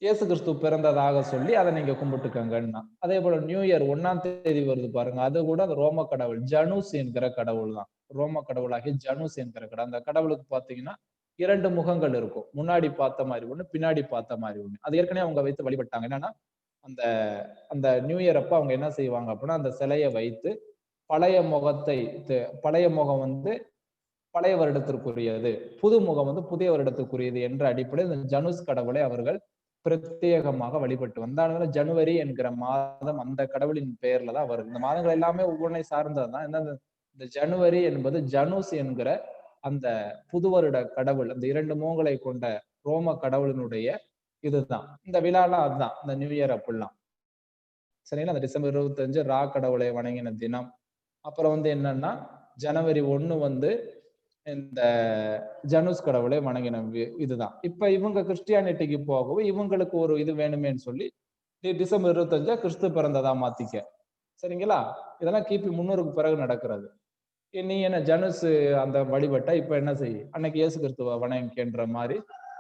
இயேசு கிறிஸ்து பிறந்ததாக சொல்லி அதை நீங்க கும்பிட்டுக்கங்கன்னா. அதே போல நியூ இயர் 1ஆம் தேதி வருது பாருங்க, அது கூட அந்த ரோம கடவுள் ஜனூஸ் என்கிற கடவுள் தான். ரோம கடவுளாகிய ஜனூஸ் என்கிற கடவுள். அந்த கடவுளுக்கு பாத்தீங்கன்னா 2 முகங்கள் இருக்கும். முன்னாடி பார்த்த மாதிரி ஒண்ணு, பின்னாடி பார்த்த மாதிரி ஒண்ணு. அது ஏற்கனவே அவங்க வைத்து வழிபட்டாங்க. என்னன்னா அந்த அந்த நியூ இயர் அப்ப அவங்க என்ன செய்வாங்க அப்படின்னா, அந்த சிலையை வைத்து பழைய முகம் பழைய வருடத்திற்குரியது, புது முகம் புதிய வருடத்திற்குரியது என்ற அடிப்படையில் இந்த ஜனுஸ் கடவுளை அவர்கள் பிரத்யேகமாக வழிபட்டு வந்தாங்க. ஜனவரி என்கிற மாதம் அந்த கடவுளின் பெயர்ல தான் வருது. இந்த மாதங்கள் எல்லாமே ஒவ்வொன்றை சார்ந்ததுதான். இந்த ஜனவரி என்பது ஜனுஸ் என்கிற அந்த புது வருட கடவுள், அந்த 2 முகங்களை கொண்ட ரோம கடவுளினுடைய இதுதான். இந்த விழாலாம் அதுதான் இந்த நியூ இயர் அப்படிலாம். சரிங்களா, அந்த டிசம்பர் 25 ரா கடவுளை வணங்கின தினம். அப்புறம் என்னன்னா ஜனவரி 1 இந்த ஜனுஸ் கடவுளை வணங்கின இதுதான். இப்ப இவங்க கிறிஸ்டியானிட்டிக்கு போகவும் இவங்களுக்கு ஒரு இது வேணுமேன்னு சொல்லி டிசம்பர் 25 கிறிஸ்து பிறந்ததா மாத்திக்க. சரிங்களா, இதெல்லாம் கிபி 300க்கு பிறகு நடக்கிறது. நீ என்ன ஜனுஸ் அந்த வழிபட்ட இப்ப என்ன செய்ய, அன்னைக்கு இயேசு கிறிஸ்துவ வணங்கின்ற மாதிரி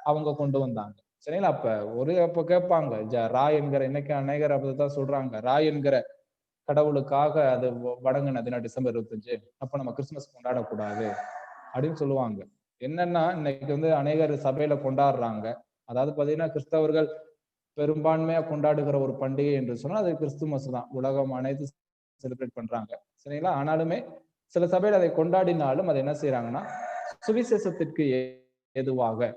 அவங்க கொண்டு வந்தாங்க. சரிங்களா, அப்ப கேட்பாங்க, ரா என்கிற இன்னைக்கு அநேகர் அப்படிதான் சொல்றாங்க, ரா என்கிற கடவுளுக்காக அது வணங்கினதுன்னா டிசம்பர் 25, அப்ப நம்ம கிறிஸ்துமஸ் கொண்டாடக்கூடாது அப்படின்னு சொல்லுவாங்க. என்னன்னா இன்னைக்கு அநேகர் சபையில கொண்டாடுறாங்க. அதாவது பாத்தீங்கன்னா கிறிஸ்தவர்கள் பெரும்பான்மையா கொண்டாடுகிற ஒரு பண்டிகை என்று சொன்னா அது கிறிஸ்துமஸ் தான். உலகம் அனைத்து செலிப்ரேட் பண்றாங்க. சரிங்களா, ஆனாலுமே சில சபையில அதை கொண்டாடினாலும் அதை என்ன செய்யறாங்கன்னா சுவிசேஷத்திற்கு ஏதுவாக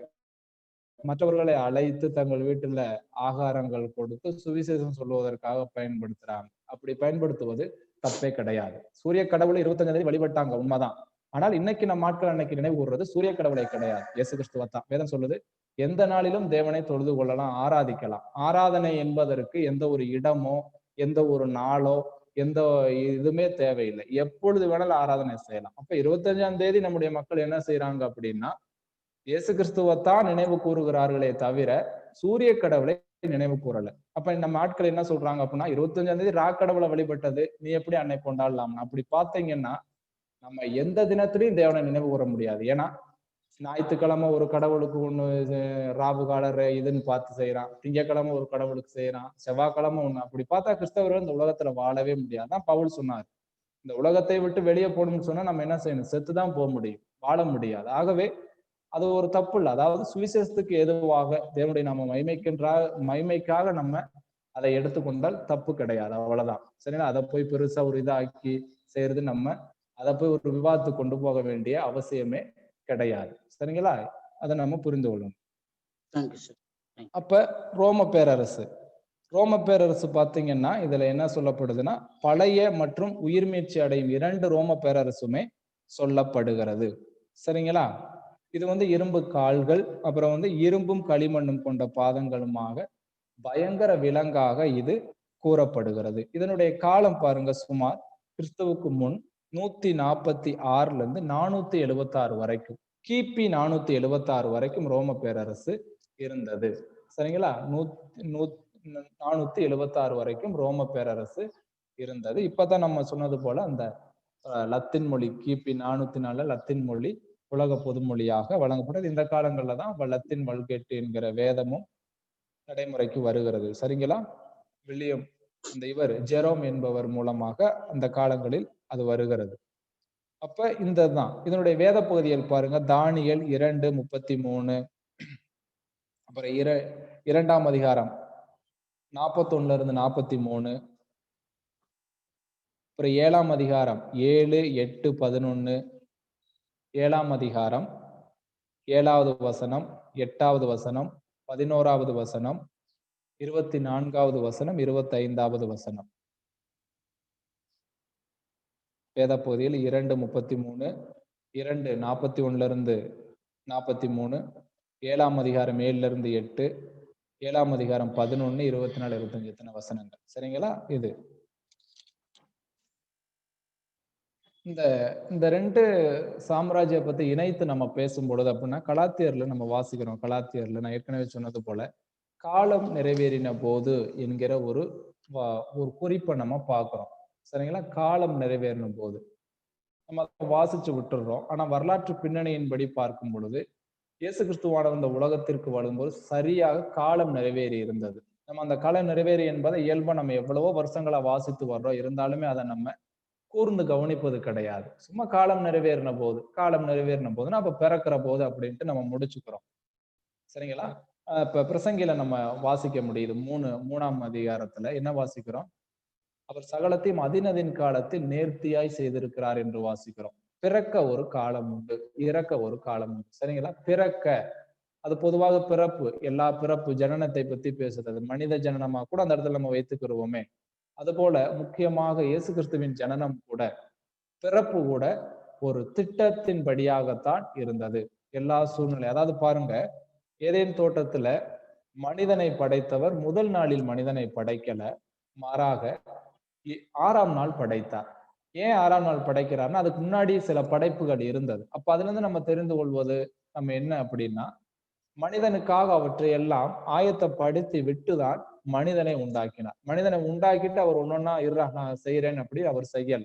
மற்றவர்களை அழைத்து தங்கள் வீட்டுல ஆகாரங்கள் கொடுத்து சுவிசேஷம் சொல்வதற்காக பயன்படுத்துறாங்க. அப்படி பயன்படுத்துவது தப்பே கிடையாது. சூரிய கடவுளை 25ஆம் தேதி வழிபட்டாங்க, உண்மைதான். ஆனால் இன்னைக்கு நம்ம ஆட்கள் அன்னைக்கு நினைவு கூறுறது சூரிய கடவுளை கிடையாது, இயேசு கிறிஸ்துவத்தான். வேதம் சொல்லுது, எந்த நாளிலும் தேவனை தொழுது கொள்ளலாம், ஆராதிக்கலாம். ஆராதனை என்பதற்கு எந்த ஒரு இடமோ எந்த ஒரு நாளோ எந்த இதுவுமே தேவையில்லை, எப்பொழுது வேணாலும் ஆராதனை செய்யலாம். அப்ப 25ஆம் தேதி நம்முடைய மக்கள் என்ன செய்யறாங்க அப்படின்னா இயேசு கிறிஸ்துவத்தான் நினைவு கூறுகிறார்களே தவிர சூரிய கடவுளை நினைவு கூறல. அப்ப நம்ம ஆட்கள் என்ன சொல்றாங்க அப்படின்னா 25ஆம் தேதி ரா கடவுளை வழிபட்டது, நீ எப்படி அன்னை கொண்டாடலாம்? அப்படி பார்த்தீங்கன்னா நம்ம எந்த தினத்திலையும் தேவனை நினைவு கூற முடியாது. ஏன்னா ஞாயிற்றுக்கிழமை ஒரு கடவுளுக்கு ராவு காலர் இதுன்னு பார்த்து செய்யறான், திங்கக்கிழமை ஒரு கடவுளுக்கு செய்யறான், செவ்வாய்க்கிழமை ஒண்ணு. அப்படி பார்த்தா கிறிஸ்தவர்கள் இந்த உலகத்துல வாழவே முடியாது. தான் பவுல் சொன்னார், இந்த உலகத்தை விட்டு வெளியே போகணும்னு சொன்னா நம்ம என்ன செய்யணும், செத்துதான் போக முடியும், வாழ முடியாது. ஆகவே அது ஒரு தப்பு இல்லை. அதாவது சுவிசேஷத்துக்கு எதுவாக தேவனுடைய நம்ம மகிமைக்காக நம்ம அதை எடுத்துக்கொண்டால் தப்பு கிடையாது, அவ்வளவுதான். சரிங்களா, அதை போய் பெருசா ஒரு இதாக்கி செய்யறது, நம்ம அதை போய் ஒரு விவாதத்துக்கு கொண்டு போக வேண்டிய அவசியமே கிடையாது. சரிங்களா, அதை நம்ம புரிந்து கொள்ளணும். Thank you sir. அப்ப ரோம பேரரசு பாத்தீங்கன்னா இதுல என்ன சொல்லப்படுதுன்னா பழைய மற்றும் உயிர்மீட்சி அடையும் 2 ரோம பேரரசுமே சொல்லப்படுகிறது. சரிங்களா? இது இரும்பு கால்கள், அப்புறம் இரும்பும் களிமண்ணும் கொண்ட பாதங்களுமாக பயங்கர விலங்காக இது கூறப்படுகிறது. இதனுடைய காலம் பாருங்க, சுமார் கிறிஸ்துவுக்கு முன் 146 இருந்து 476 வரைக்கும், கிபி 476 வரைக்கும் ரோம பேரரசு இருந்தது. சரிங்களா? 476 வரைக்கும் ரோம பேரரசு இருந்தது. இப்பதான் நம்ம சொன்னது போல அந்த லத்தீன் மொழி கிபி 404 லத்தீன் மொழி உலக பொதுமொழியாக வழங்கப்பட்டது. இந்த காலங்கள்ல தான் லத்தீன் வல்கேட்டு என்கிற வேதமும் நடைமுறைக்கு வருகிறது. சரிங்களா? வில்லியம் இவர் ஜெரோம் என்பவர் மூலமாக அந்த காலங்களில் அது வருகிறது. அப்ப இந்ததான் இதனுடைய வேத பகுதிகள் பாருங்க. தானியேல் 2:33, அப்புறம் 2ஆம் அதிகாரம் 41 இருந்து 43, அப்புறம் 7ஆம் அதிகாரம் 7, 8, 11, 7ஆம் அதிகாரம் 7வது வசனம், 8வது வசனம், 11வது வசனம், 24வது வசனம், 25வது வசனம். வேத பகுதியில் 2:33, 2:41 இருந்து 43, 7ஆம் அதிகாரம் 7 இருந்து 8, 7ஆம் அதிகாரம் 11, 24, 25 எத்தனை வசனங்கள். சரிங்களா? இது இந்த 2 சாம்ராஜ்ய பத்தி இணைத்து நம்ம பேசும்பொழுது அப்படின்னா கலாத்தியர்ல நம்ம வாசிக்கிறோம். கலாத்தியர்ல நான் ஏற்கனவே சொன்னது போல காலம் நிறைவேறின போது என்கிற ஒரு குறிப்பை நம்ம பார்க்கிறோம். சரிங்களா? காலம் நிறைவேறின போது நம்ம வாசிச்சு விட்டுறோம். ஆனா வரலாற்று பின்னணியின்படி பார்க்கும் பொழுது இயேசு கிறிஸ்துவானவர் இந்த உலகத்திற்கு வரும்போது சரியாக காலம் நிறைவேறி இருந்தது. நம்ம அந்த காலம் நிறைவேறி என்பதை இயல்பா நம்ம எவ்வளவோ வருஷங்களா வாசித்து வர்றோம். இருந்தாலுமே அதை நம்ம கூர்ந்து கவனிப்பது கிடையாது. சும்மா காலம் நிறைவேறின போதுன்னா அப்ப பிறக்கிற போது அப்படின்ட்டு நம்ம முடிச்சுக்கிறோம். சரிங்களா? இப்ப பிரசங்கில நம்ம வாசிக்க முடியுது. 3ஆம் அதிகாரத்துல என்ன வாசிக்கிறோம்? அவர் சகலத்தையும் அதினதின் காலத்தில் நேர்த்தியாய் செய்திருக்கிறார் என்று வாசிக்கிறோம். பிறக்க ஒரு காலம் உண்டு, இறக்க ஒரு காலம் உண்டு. சரிங்களா? பிறக்க அது பொதுவாக பிறப்பு, எல்லா பிறப்பு ஜனனத்தை பத்தி பேசுறது. மனித ஜனனமா கூட அந்த இடத்துல நம்ம வைத்துக்கிடுவோமே. அதுபோல முக்கியமாக இயேசு கிறிஸ்துவின் ஜனனம் கூட, பிறப்பு கூட ஒரு திட்டத்தின் படியாகத்தான் இருந்தது. எல்லா சூழ்நிலை, அதாவது பாருங்க, ஏதேன் தோட்டத்துல மனிதனை படைத்தவர் முதல் நாளில் மனிதனை படைக்கல, மாறாக 6ஆம் நாள் படைத்தார். ஏன் 6ஆம் நாள் படைக்கிறார்னா அதுக்கு முன்னாடி சில படைப்புகள் இருந்தது. அப்ப அதுல இருந்து நம்ம தெரிந்து கொள்வது நம்ம என்ன அப்படின்னா, மனிதனுக்காக அவற்றை எல்லாம் ஆயத்தப்படுத்தி விட்டுதான் மனிதனை உண்டாக்கினார். மனிதனை உண்டாக்கிட்டு அவர் ஒன்னொன்னா நான் செய்யறேன் அப்படி அவர் செய்யல.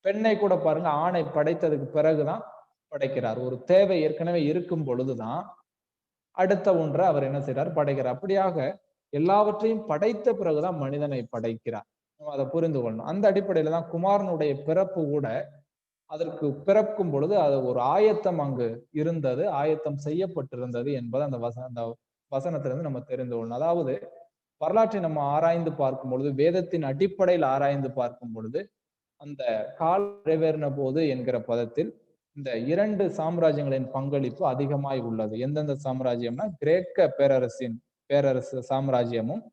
பெண்ணை கூட பாருங்க, ஆணை படைத்ததுக்கு பிறகுதான் படைக்கிறார். ஒரு தேவை ஏற்கனவே இருக்கும் பொழுதுதான் அடுத்த ஒன்றை அவர் என்ன செய்யறார்? படைக்கிறார். அப்படியாக எல்லாவற்றையும் படைத்த பிறகுதான் மனிதனை படைக்கிறார். நம்ம அதை புரிந்து கொள்ளணும். அந்த அடிப்படையில தான் குமாரனுடைய பிறப்பு கூட அதற்கு பிறக்கும் பொழுது அது ஒரு ஆயத்தம் அங்கு இருந்தது, ஆயத்தம் செய்யப்பட்டிருந்தது என்பது அந்த வசனத்திலிருந்து நம்ம தெரிந்து கொள்ளணும். அதாவது வரலாற்றை நம்ம ஆராய்ந்து பார்க்கும் பொழுது, வேதத்தின் அடிப்படையில் ஆராய்ந்து பார்க்கும் பொழுது, அந்த கால நிறைவேறின போது என்கிற பதத்தில் இந்த 2 சாம்ராஜ்யங்களின் பங்களிப்பு அதிகமாய் உள்ளது. எந்தெந்த சாம்ராஜ்யம்னா கிரேக்க பேரரசு சாம்ராஜ்யமும்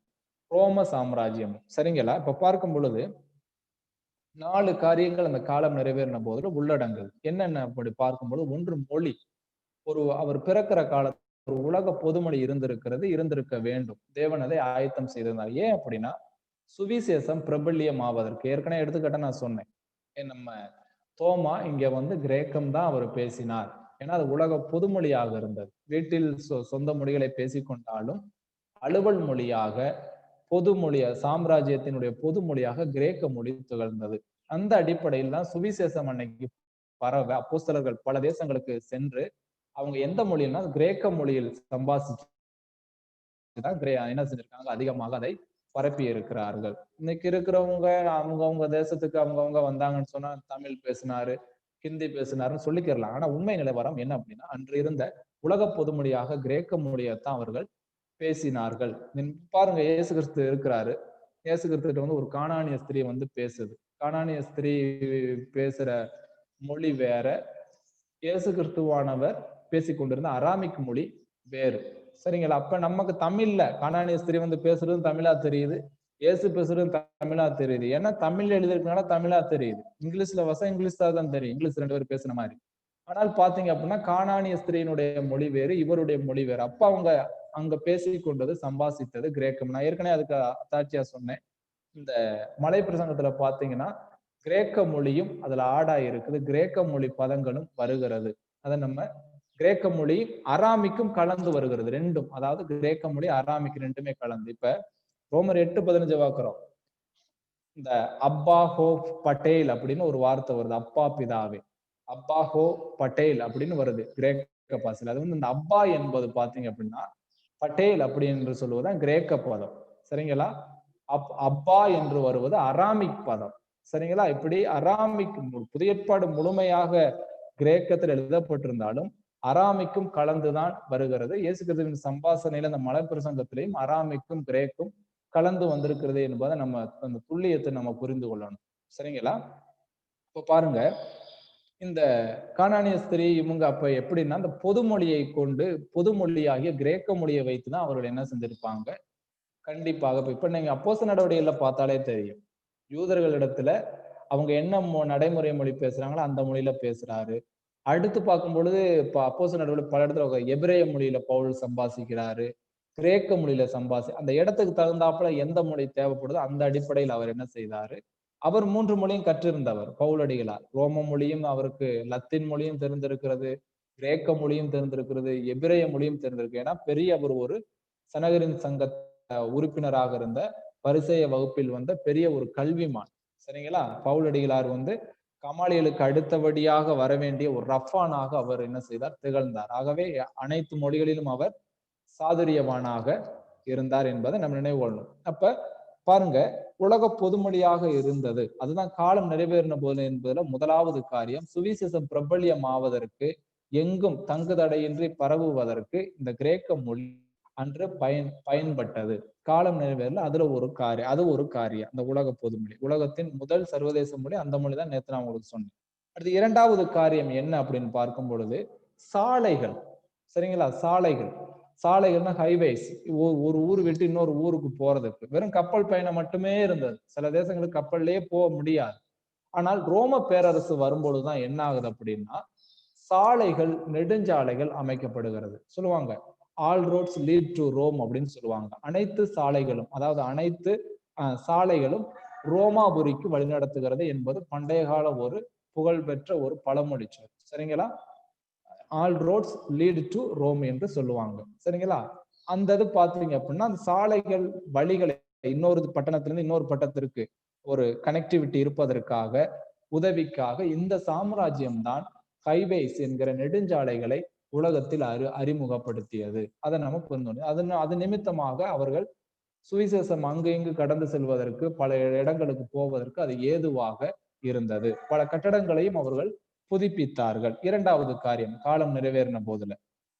ரோம சாம்ராஜ்யமும். சரிங்களா? இப்ப பார்க்கும் பொழுது 4 காரியங்கள் அந்த காலம் நிறைவேறின போதுல உள்ளடங்குது. என்னென்ன அப்படி பார்க்கும்போது, ஒன்று மொழி. அவர் பிறக்கிற காலத்துல ஒரு உலக பொதுமொழி இருந்திருக்க வேண்டும். தேவன் அதை ஆயத்தம் செய்திருந்தார். ஏன் அப்படின்னா சுவிசேஷம் பிரபல்யம் ஆவதற்கு. ஏற்கனவே எடுத்துக்கிட்ட நான் சொன்னேன், நம்ம தோமா இங்க கிரேக்கம் தான் அவர் பேசினார். ஏன்னா அது உலக பொதுமொழியாக இருந்தது. வீட்டில் சொந்த மொழிகளை பேசிக்கொண்டாலும் அலுவல் மொழியாக சாம்ராஜ்யத்தினுடைய பொதுமொழியாக கிரேக்க மொழி திகழ்ந்தது. அந்த அடிப்படையில் தான் சுவிசேஷம் அன்னைக்கு பரவ அப்போஸ்தலர்கள் பல தேசங்களுக்கு சென்று அவங்க எந்த மொழின்னா கிரேக்க மொழியில் சம்பாசிச்சுதான் என்ன செஞ்சிருக்காங்க? அதிகமாக அதை பரப்பி இருக்கிறார்கள். இன்னைக்கு இருக்கிறவங்க அவங்கவுங்க தேசத்துக்கு அவங்கவுங்க வந்தாங்கன்னு சொன்னா தமிழ் பேசினாரு, ஹிந்தி பேசினாருன்னு சொல்லிக்கிறலாம். ஆனா உண்மை நிலவரம் என்ன அப்படின்னா, அன்று இருந்த உலக பொதுமொழியாக கிரேக்க மொழியைத்தான் அவர்கள் பேசினார்கள். பாருங்க, இயேசு கிறிஸ்து இருக்கிறாரு. இயேசு கிறிஸ்து ஒரு கானானிய ஸ்திரீ பேசுது. கானானிய ஸ்திரீ பேசுற மொழி வேற, இயேசு கிறிஸ்துவானவர் பேசிக்கொண்டிருந்த அராமிக் மொழி வேறு. சரிங்களா? அப்ப நமக்கு தமிழ்ல கானானிய ஸ்திரீ வந்து பேசுறதும் தமிழா தெரியுது, இயேசு பேசுறதும் தமிழா தெரியுது. ஏன்னா தமிழ்ல எழுதிருக்கனால தமிழா தெரியுது. இங்கிலீஷ்ல இங்கிலீஷ் தான் தெரியும், இங்கிலீஷ் 2 பேரும் பேசுன மாதிரி. ஆனால் பாத்தீங்க அப்படின்னா கானானிய ஸ்திரீனுடைய மொழி வேறு, இவருடைய மொழி வேறு. அப்ப அவங்க அங்க பேசிக்கொண்டது, சம்பாசித்தது கிரேக்கம். நான் ஏற்கனவே அதுக்கு அத்தாட்சியா சொன்னேன். இந்த மலை பிரசங்கத்துல பாத்தீங்கன்னா கிரேக்க மொழியும் அதுல ஆடா இருக்குது, கிரேக்க மொழி பதங்களும் வருகிறது. அதை நம்ம கிரேக்க மொழி அராமிக்கும் கலந்து வருகிறது, ரெண்டும். அதாவது கிரேக்க மொழி அராமிக்கு ரெண்டுமே கலந்து. இப்ப ரோமர் 8:15 பார்க்கிறோம். இந்த அப்பா ஹோ பட்டேல் அப்படின்னு ஒரு வார்த்தை வருது, அப்பா பிதாவே, அப்பா ஹோ பட்டேல் அப்படின்னு வருது கிரேக்க பாசையில். அது வந்து இந்த அப்பா என்பது பாத்தீங்க அப்படின்னா பட்டேல் அப்படி என்று சொல்லுவதுதான் கிரேக்க பதம். சரிங்களா? அப்பா என்று வருவது அராமிக் பதம். சரிங்களா? இப்படி அராமிக் புதிய ஏற்பாடு முழுமையாக கிரேக்கத்தில் எழுதப்பட்டிருந்தாலும் அராமிக்கும் கலந்துதான் வருகிறது. இயேசு கிறிஸ்துவின் சம்பாசனையில அந்த மலை பிரசங்கத்திலையும் அராமிக்கும் கிரேக்கும் கலந்து வந்திருக்கிறது என்பதை நம்ம அந்த துல்லியத்தை நம்ம புரிந்து கொள்ளணும். சரிங்களா? இப்ப பாருங்க, இந்த கானானிய ஸ்திரீ இவங்க அப்ப எப்படின்னா அந்த பொதுமொழியை கொண்டு, பொதுமொழியாகிய கிரேக்க மொழியை வைத்துதான் அவர்கள் என்ன செஞ்சிருப்பாங்க. கண்டிப்பாக இப்ப நீங்க அப்போஸ்தலர் நடவடிக்கைகள்ல பார்த்தாலே தெரியும், யூதர்களிடத்துல அவங்க என்ன நடைமுறை மொழி பேசுறாங்களோ அந்த மொழியில பேசுறாரு. அடுத்து பார்க்கும் பொழுது இப்ப அப்போஸ்தலர் நடவடிக்கைகள் பல இடத்துல எபிரேய மொழியில பவுல் சம்பாசிக்கிறாரு, கிரேக்க மொழியில அந்த இடத்துக்கு தகுந்தாப்புல எந்த மொழி தேவைப்படுதோ அந்த அடிப்படையில் அவர் என்ன செய்தாரு, அவர் 3 மொழியும் கற்றிருந்தவர் பவுலடிகளார். ரோம மொழியும் அவருக்கு, லத்தீன் மொழியும் தெரிந்திருக்கிறது, கிரேக்க மொழியும் தெரிந்திருக்கிறது, எபிரேய மொழியும் தெரிந்திருக்கு. ஏன்னா அவர் ஒரு சனகரின் சங்க உறுப்பினராக இருந்த பரிசேய வகுப்பில் வந்த பெரிய ஒரு கல்விமான். சரிங்களா? பவுலடிகளார் வந்து கமாலியலுக்கு அடுத்தபடியாக வர வேண்டிய ஒரு ரஃபானாக அவர் என்ன செய்தார், திகழ்ந்தார். ஆகவே அனைத்து மொழிகளிலும் அவர் சாதுரியவானாக இருந்தார் என்பதை நம்ம நினைவு கொள்ளணும். அப்ப பாருங்க, உலக பொதுமொழியாக இருந்தது, அதுதான் காலம் நிறைவேறின போது என்பதுல முதலாவது காரியம். சுவிசேஷம் பிரபல்யம் ஆவதற்கு, எங்கும் தங்குதடையின்றி பரவுவதற்கு இந்த கிரேக்க மொழி அன்று பயன்பட்டது. காலம் நிறைவேறல, அதுல ஒரு காரியம், அது ஒரு காரியம். அந்த உலக பொதுமொழி, உலகத்தின் முதல் சர்வதேச மொழி அந்த மொழிதான். நேற்று நான் உங்களுக்கு சொன்னேன். அடுத்து இரண்டாவது காரியம் என்ன அப்படின்னு பார்க்கும் பொழுது சாலைகள். சரிங்களா? சாலைகள்னா ஹைவேஸ். ஒரு ஊர் விட்டு இன்னொரு ஊருக்கு போறதுக்கு வெறும் கப்பல் பயணம் மட்டுமே இருந்தது. சில தேசங்களுக்கு கப்பல்லையே போக முடியாது. ஆனால் ரோம பேரரசு வரும்பொழுதுதான் என்ன ஆகுது அப்படின்னா சாலைகள், நெடுஞ்சாலைகள் அமைக்கப்படுகிறது. சொல்லுவாங்க all roads lead to Rome அப்படின்னு சொல்லுவாங்க. அனைத்து சாலைகளும், அதாவது அனைத்து சாலைகளும் ரோமாபுரிக்கு வழிநடத்துகிறது என்பது பண்டைய கால ஒரு புகழ்பெற்ற ஒரு பழமொழி சொல். சரிங்களா? All roads lead to Rome என்று சொல்லுவாங்க. சரிங்களா? அந்த இது பாத்தீங்க அப்படின்னா அந்த சாலைகள் வழிகளை இன்னொரு பட்டணத்திலிருந்து இன்னொரு பட்டணத்திற்கு ஒரு கனெக்டிவிட்டி இருப்பதற்காக, உதவிக்காக இந்த சாம்ராஜ்யம் தான் ஹைவேஸ் என்கிற நெடுஞ்சாலைகளை உலகத்தில் அறிமுகப்படுத்தியது. அதை நம்ம புரிந்து, அது நிமித்தமாக அவர்கள் சுவிசேஷம் அங்கு இங்கு கடந்து செல்வதற்கு, பல இடங்களுக்கு போவதற்கு அது ஏதுவாக இருந்தது. பல கட்டடங்களையும் அவர்கள் புதுப்பித்தார்கள். இரண்டாவது காரியம் காலம் நிறைவேறின போதுல.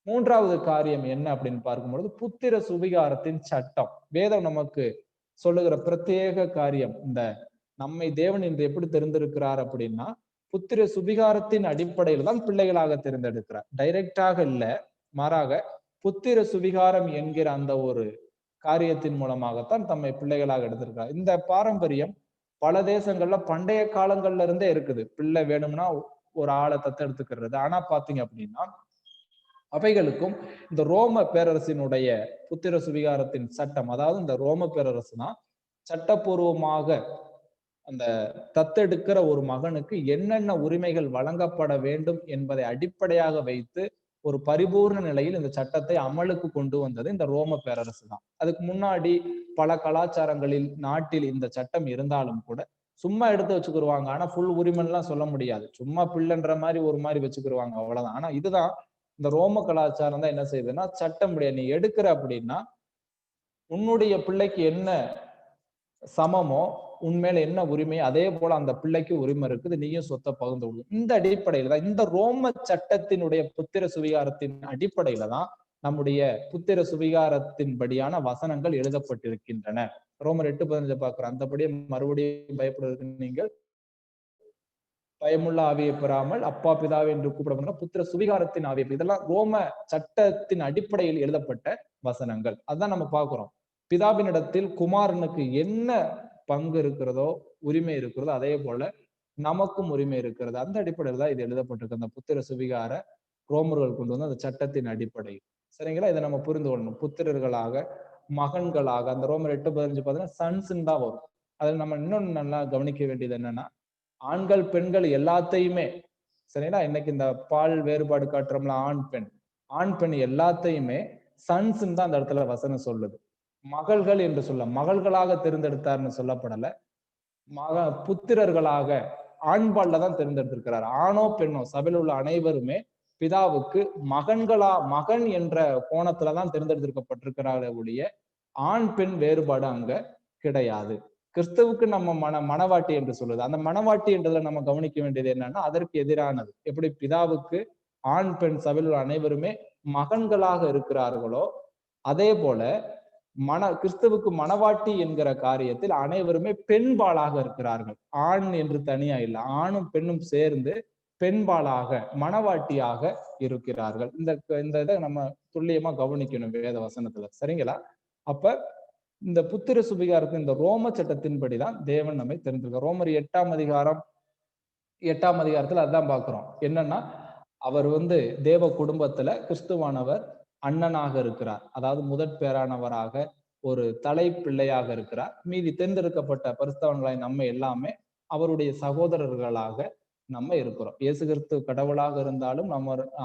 மூன்றாவது காரியம் என்ன அப்படின்னு பார்க்கும்பொழுது புத்திர சுவிகாரத்தின் சட்டம். வேதம் நமக்கு சொல்லுகிற பிரத்யேக காரியம், இந்த நம்மை தேவன் இன்று எப்படி தெரிந்திருக்கிறார் அப்படின்னா புத்திர சுவிகாரத்தின் அடிப்படையில் தான் பிள்ளைகளாக தேர்ந்தெடுக்கிறார். டைரக்டாக இல்ல, மாறாக புத்திர சுவிகாரம் என்கிற அந்த ஒரு காரியத்தின் மூலமாகத்தான் தம்மை பிள்ளைகளாக எடுத்திருக்கிறார். இந்த பாரம்பரியம் பல தேசங்கள்ல பண்டைய காலங்கள்ல இருந்தே இருக்குது. பிள்ளை வேணும்னா ஒரு ஆளை தத்தெடுத்துக்கிறது. ஆனா பாத்தீங்க அப்படின்னா அவைகளுக்கும் இந்த ரோம பேரரசினுடைய புத்திர சுவிகாரத்தின் சட்டம், அதாவது இந்த ரோம பேரரசு தான் சட்டப்பூர்வமாக அந்த தத்தெடுக்கிற ஒரு மகனுக்கு என்னென்ன உரிமைகள் வழங்கப்பட வேண்டும் என்பதை அடிப்படையாக வைத்து ஒரு பரிபூர்ண நிலையில் இந்த சட்டத்தை அமலுக்கு கொண்டு வந்தது இந்த ரோம பேரரசு தான். அதுக்கு முன்னாடி பல கலாச்சாரங்களில் நாட்டில் இந்த சட்டம் இருந்தாலும் கூட சும்மா எடுத்து வச்சுக்கிடுவாங்க. ஆனா ஃபுல் உரிமைலாம் சொல்ல முடியாது. சும்மா பிள்ளைன்ற மாதிரி ஒரு மாதிரி வச்சுக்கிடுவாங்க, அவ்வளவுதான். ஆனா இதுதான் இந்த ரோம கலாச்சாரம் தான் என்ன செய்யுதுன்னா, சட்டம் முடியாது, நீ எடுக்கிற அப்படின்னா உன்னுடைய பிள்ளைக்கு என்ன சமமோ, உண்மையில என்ன உரிமை, அதே போல அந்த பிள்ளைக்கு உரிமை இருக்குது, நீயும் சொத்தை பகிர்ந்து கொள்ளும். இந்த அடிப்படையில தான், இந்த ரோம சட்டத்தினுடைய புத்திர சுவிகாரத்தின் அடிப்படையில தான் நம்முடைய புத்திர சுவிகாரத்தின் படியான வசனங்கள் எழுதப்பட்டிருக்கின்றன. ரோமர் 8:15 பார்க்கிறோம். அந்தபடியே மறுபடியும் பயப்படுவதற்கு நீங்கள் பயமுள்ள ஆவியை பெறாமல் அப்பா பிதாவே என்று கூப்பிடப்படுற புத்திர சுவிகாரத்தின் ஆவியை, இதெல்லாம் ரோம சட்டத்தின் அடிப்படையில் எழுதப்பட்ட வசனங்கள். அதான் நம்ம பார்க்கிறோம். பிதாவினிடத்தில் குமாரனுக்கு என்ன பங்கு இருக்கிறதோ, உரிமை இருக்கிறதோ, அதே போல நமக்கும் உரிமை இருக்கிறது. அந்த அடிப்படையில் தான் இது எழுதப்பட்டிருக்கு. அந்த புத்திர சுவிகார ரோமர்கள் கொண்டு வந்து அந்த சட்டத்தின் அடிப்படையில். சரிங்களா? இதை நம்ம புரிந்து கொள்ளணும். புத்திரர்களாக, மகன்களாக, அந்த ரோமர் 8:15 பார்த்தீங்கன்னா சன்ஸ்ன்னு தான் வரும். அதில் நம்ம இன்னொன்னு நல்லா கவனிக்க வேண்டியது என்னன்னா, ஆண்கள் பெண்கள் எல்லாத்தையுமே, சரிங்களா, இன்னைக்கு இந்த பால் வேறுபாடு காட்டுறோம்ல, ஆண் பெண் எல்லாத்தையுமே சன்ஸ்ன்னு தான் அந்த இடத்துல வசனம் சொல்லுது. மகள்கள் என்று சொல்ல, மகள்களாக தேர்ந்தெடுத்தார்னு சொல்லப்படல. புத்திரர்களாக ஆண்பால்ல தான் தேர்ந்தெடுத்திருக்கிறார். ஆணோ பெண்ணோ சபையில் உள்ள அனைவருமே பிதாவுக்கு மகன் என்ற கோணத்துலதான் தேர்ந்தெடுத்திருக்கப்பட்டிருக்கிறாரே ஒழிய ஆண் பெண் வேறுபாடு அங்க கிடையாது. கிறிஸ்துவுக்கு நம்ம மனவாட்டி என்று சொல்லுது. அந்த மனவாட்டி என்றதுல நம்ம கவனிக்க வேண்டியது என்னன்னா, அதற்கு எதிரானது. எப்படி பிதாவுக்கு ஆண் பெண் சபையில் உள்ள அனைவருமே மகன்களாக இருக்கிறார்களோ, அதே போல கிறிஸ்துவுக்கு மனவாட்டி என்கிற காரியத்தில் அனைவருமே பெண்பாளாக இருக்கிறார்கள். ஆண் என்று தனியா இல்லை, ஆணும் பெண்ணும் சேர்ந்து பெண்பாளாக மனவாட்டியாக இருக்கிறார்கள். இந்த இதை நம்ம துல்லியமா கவனிக்கணும் வேத வசனத்துல. சரிங்களா? அப்ப இந்த புத்திர சுவிகாரத்தின் இந்த ரோம சட்டத்தின்படிதான் தேவன் நம்மை தெரிஞ்சிருக்க. ரோமர் 8ஆம் அதிகாரத்துல அதான் பாக்குறோம். என்னன்னா, அவர் தேவ குடும்பத்துல கிறிஸ்துவானவர் அண்ணனாக இருக்கிறார். அதாவது முதற் பேரானவராக ஒரு தலை பிள்ளையாக இருக்கிறார். மீதி தேர்ந்தெடுக்கப்பட்ட பரிசுத்தவான்களாய் நம்ம எல்லாமே அவருடைய சகோதரர்களாக நம்ம இருக்கிறோம். இயேசு கிறிஸ்து கடவுளாக இருந்தாலும்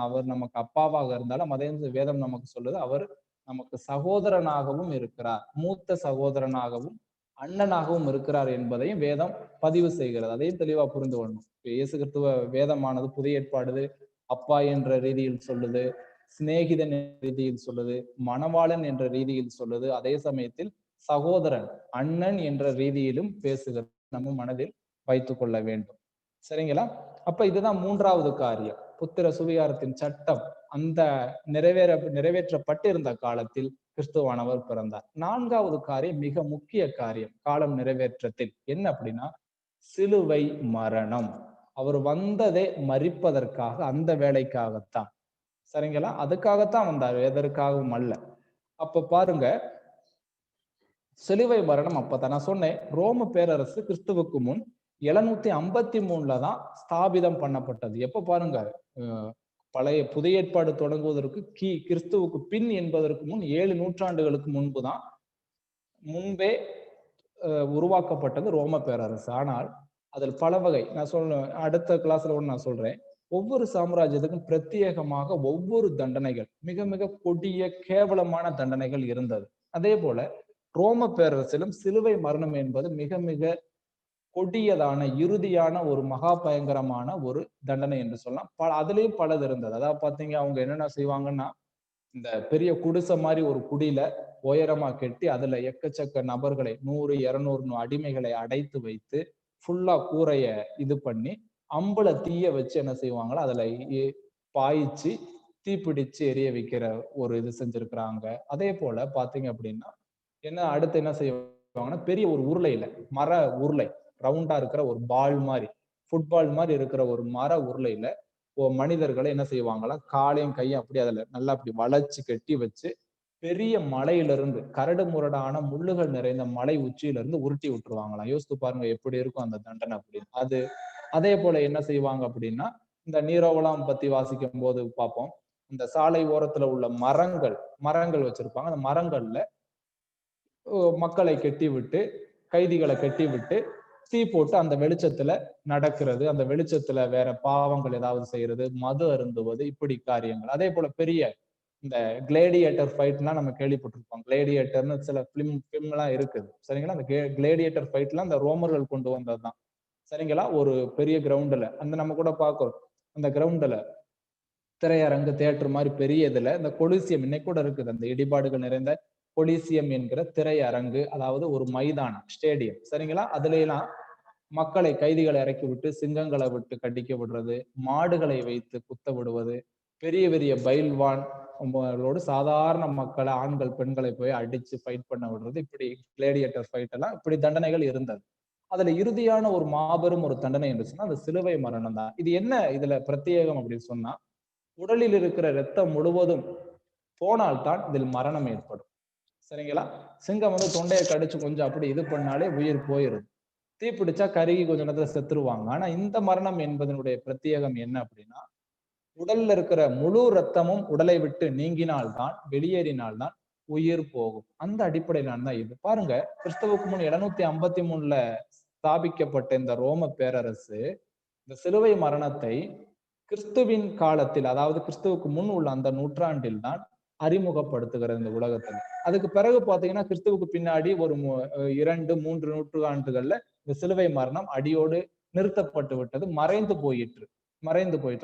அவர் நமக்கு அப்பாவாக இருந்தாலும் அதே வேதம் நமக்கு சொல்லுது, அவர் நமக்கு சகோதரனாகவும் இருக்கிறார், மூத்த சகோதரனாகவும் அண்ணனாகவும் இருக்கிறார் என்பதையும் வேதம் பதிவு செய்கிறது. அதையும் தெளிவா புரிந்து கொள்ளணும். இயேசு கிறிஸ்துவ வேதமானது புதிய ஏற்பாடு அப்பா என்ற ரீதியில் சொல்லுது, சிநேகிதன் என்ற ரீதியில் சொல்லுது, மணவாளன் என்ற ரீதியில் சொல்லுது, அதே சமயத்தில் சகோதரன் அண்ணன் என்ற ரீதியிலும் பேசுகிறது. நம்ம மனதில் வைத்துக் கொள்ள வேண்டும். சரிங்களா? அப்ப இதுதான் 3வது காரியம். புத்திர சுவிகாரத்தின் சட்டம் அந்த நிறைவேற்றப்பட்டிருந்த காலத்தில் கிறிஸ்துவானவர் பிறந்தார். 4வது காரியம் மிக முக்கிய காரியம் காலம் நிறைவேற்றத்தில் என்ன அப்படின்னா, சிலுவை மரணம். அவர் வந்ததே மரிப்பதற்காக, அந்த வேலைக்காகத்தான். சரிங்களா? அதுக்காகத்தான் வந்தார், எதற்காகவும் அல்ல. அப்ப பாருங்க, சிலுவை மரணம். அப்பதான் நான் சொன்னேன், ரோம பேரரசு கிறிஸ்துவுக்கு முன் 753 தான் ஸ்தாபிதம் பண்ணப்பட்டது. எப்ப பாருங்க, புதிய ஏற்பாடு தொடங்குவதற்கு கிறிஸ்துவுக்கு பின் என்பதற்கு முன் 7 நூற்றாண்டுகளுக்கு முன்பே உருவாக்கப்பட்டது ரோம பேரரசு. ஆனால் அதில் பல வகை, நான் அடுத்த கிளாஸ்ல நான் சொல்றேன், ஒவ்வொரு சாம்ராஜ்யத்துக்கும் பிரத்யேகமாக ஒவ்வொரு தண்டனைகள், மிக மிக கொடிய கேவலமான தண்டனைகள் இருந்தது. அதே போல ரோம பேரரசிலும் சிலுவை மரணம் என்பது மிக மிக கொடியதான இறுதியான ஒரு மகா பயங்கரமான ஒரு தண்டனை என்று சொல்லலாம். அதுலயும் பலது இருந்தது. அதாவது பாத்தீங்க, அவங்க என்னென்ன செய்வாங்கன்னா, இந்த பெரிய குடிசை மாதிரி ஒரு குடியில உயரமா கட்டி அதுல எக்கச்சக்க நபர்களை 100, 200 அடிமைகளை அடைத்து வைத்து ஃபுல்லா கூரைய இது பண்ணி அம்புல தீய வச்சு என்ன செய்வாங்களோ அதுல பாய்ச்சி தீப்பிடிச்சு எரிய வைக்கிற ஒரு இது செஞ்சிருக்கிறாங்க. அதே போல பாத்தீங்க அப்படின்னா அடுத்து என்ன செய்வாங்கன்னா, பெரிய ஒரு உருளையில, மர உருளை, ரவுண்டா இருக்கிற ஒரு பால் மாதிரி, ஃபுட்பால் மாதிரி இருக்கிற ஒரு மர உருளையில மனிதர்களை என்ன செய்வாங்களா, காலையும் கையும் அப்படி அதுல நல்லா அப்படி வளைச்சு கட்டி வச்சு பெரிய மலையிலிருந்து, கரடு முரடான முள்ளுகள் நிறைந்த மலை உச்சியிலிருந்து உருட்டி விட்டுருவாங்களாம். யோசித்து பாருங்க எப்படி இருக்கும் அந்த தண்டனை அப்படின்னு. அதே போல என்ன செய்வாங்க அப்படின்னா, இந்த நீரோவலாம் பத்தி வாசிக்கும் போது பார்ப்போம், இந்த சாலை ஓரத்துல உள்ள மரங்கள் வச்சிருப்பாங்க. அந்த மரங்கள்ல மக்களை கட்டி விட்டு, கைதிகளை கட்டி விட்டு தீ போட்டு அந்த வெளிச்சத்துல நடக்கிறது, அந்த வெளிச்சத்துல வேற பாவங்கள் ஏதாவது செய்யறது, மது அருந்துவது, இப்படி காரியங்கள். அதே போல பெரிய இந்த கிளேடியேட்டர் ஃபைட்லாம் நம்ம கேள்விப்பட்டிருப்போம். கிளேடியேட்டர்னு சில பிலிம் எல்லாம் இருக்குது. சரிங்களா? அந்த கிளேடியேட்டர் ஃபைட்லாம் அந்த ரோமர்கள் கொண்டு வந்ததுதான். சரிங்களா? ஒரு பெரிய கிரவுண்டுல நம்ம கூட பார்க்கிறோம், அந்த கிரவுண்டுல திரையரங்கு, தியேட்டர் மாதிரி பெரிய இதுல இந்த கொலிசியம் இன்னைக்கு கூட இருக்குது, அந்த இடிபாடுகள் நிறைந்த கொலிசியம் என்கிற திரையரங்கு, அதாவது ஒரு மைதானம், ஸ்டேடியம். சரிங்களா? அதுல எல்லாம் மக்களை, கைதிகளை இறக்கி விட்டு சிங்கங்களை விட்டு கடிக்க விடுறது, மாடுகளை வைத்து குத்த விடுவது, பெரிய பெரிய பைல்வான்களோடு சாதாரண மக்களை, ஆண்கள் பெண்களை போய் அடிச்சு ஃபைட் பண்ண விடுறது, இப்படி கிளேடியேட்டர் ஃபைட் எல்லாம் இப்படி தண்டனைகள் இருந்தது. அதுல இறுதியான ஒரு மாபெரும் ஒரு தண்டனை என்று சொன்னா அது சிலுவை மரணம் தான். இது என்ன இதுல பிரத்யேகம் அப்படின்னு சொன்னா, உடலில் இருக்கிற இரத்தம் முழுவதும் போனால்தான் இதில் மரணம் ஏற்படும். சரிங்களா? சிங்கம் தொண்டையை கடிச்சு கொஞ்சம் அப்படி இது பண்ணாலே உயிர் போயிருது. தீ பிடிச்சா கருகி கொஞ்ச நேரத்துல செத்துருவாங்க. ஆனா இந்த மரணம் என்பதனுடைய பிரத்யேகம் என்ன அப்படின்னா, உடல்ல இருக்கிற முழு ரத்தமும் உடலை விட்டு நீங்கினால்தான், வெளியேறினால்தான் உயிர் போகும். அந்த அடிப்படையிலான தான் இது. பாருங்க, கிறிஸ்துவுக்கு முன் 753 ஸ்தாபிக்கப்பட்ட இந்த ரோம பேரரசு இந்த சிலுவை மரணத்தை கிறிஸ்துவின் காலத்தில், அதாவது கிறிஸ்துவுக்கு முன் உள்ள அந்த நூற்றாண்டில் தான் அறிமுகப்படுத்துகிறது இந்த உலகத்துல. அதுக்கு பிறகு பாத்தீங்கன்னா கிறிஸ்துவுக்கு பின்னாடி ஒரு 2-3 நூற்றாண்டுகள்ல இந்த சிலுவை மரணம் அடியோடு நிறுத்தப்பட்டு விட்டது, மறைந்து போயிற்று.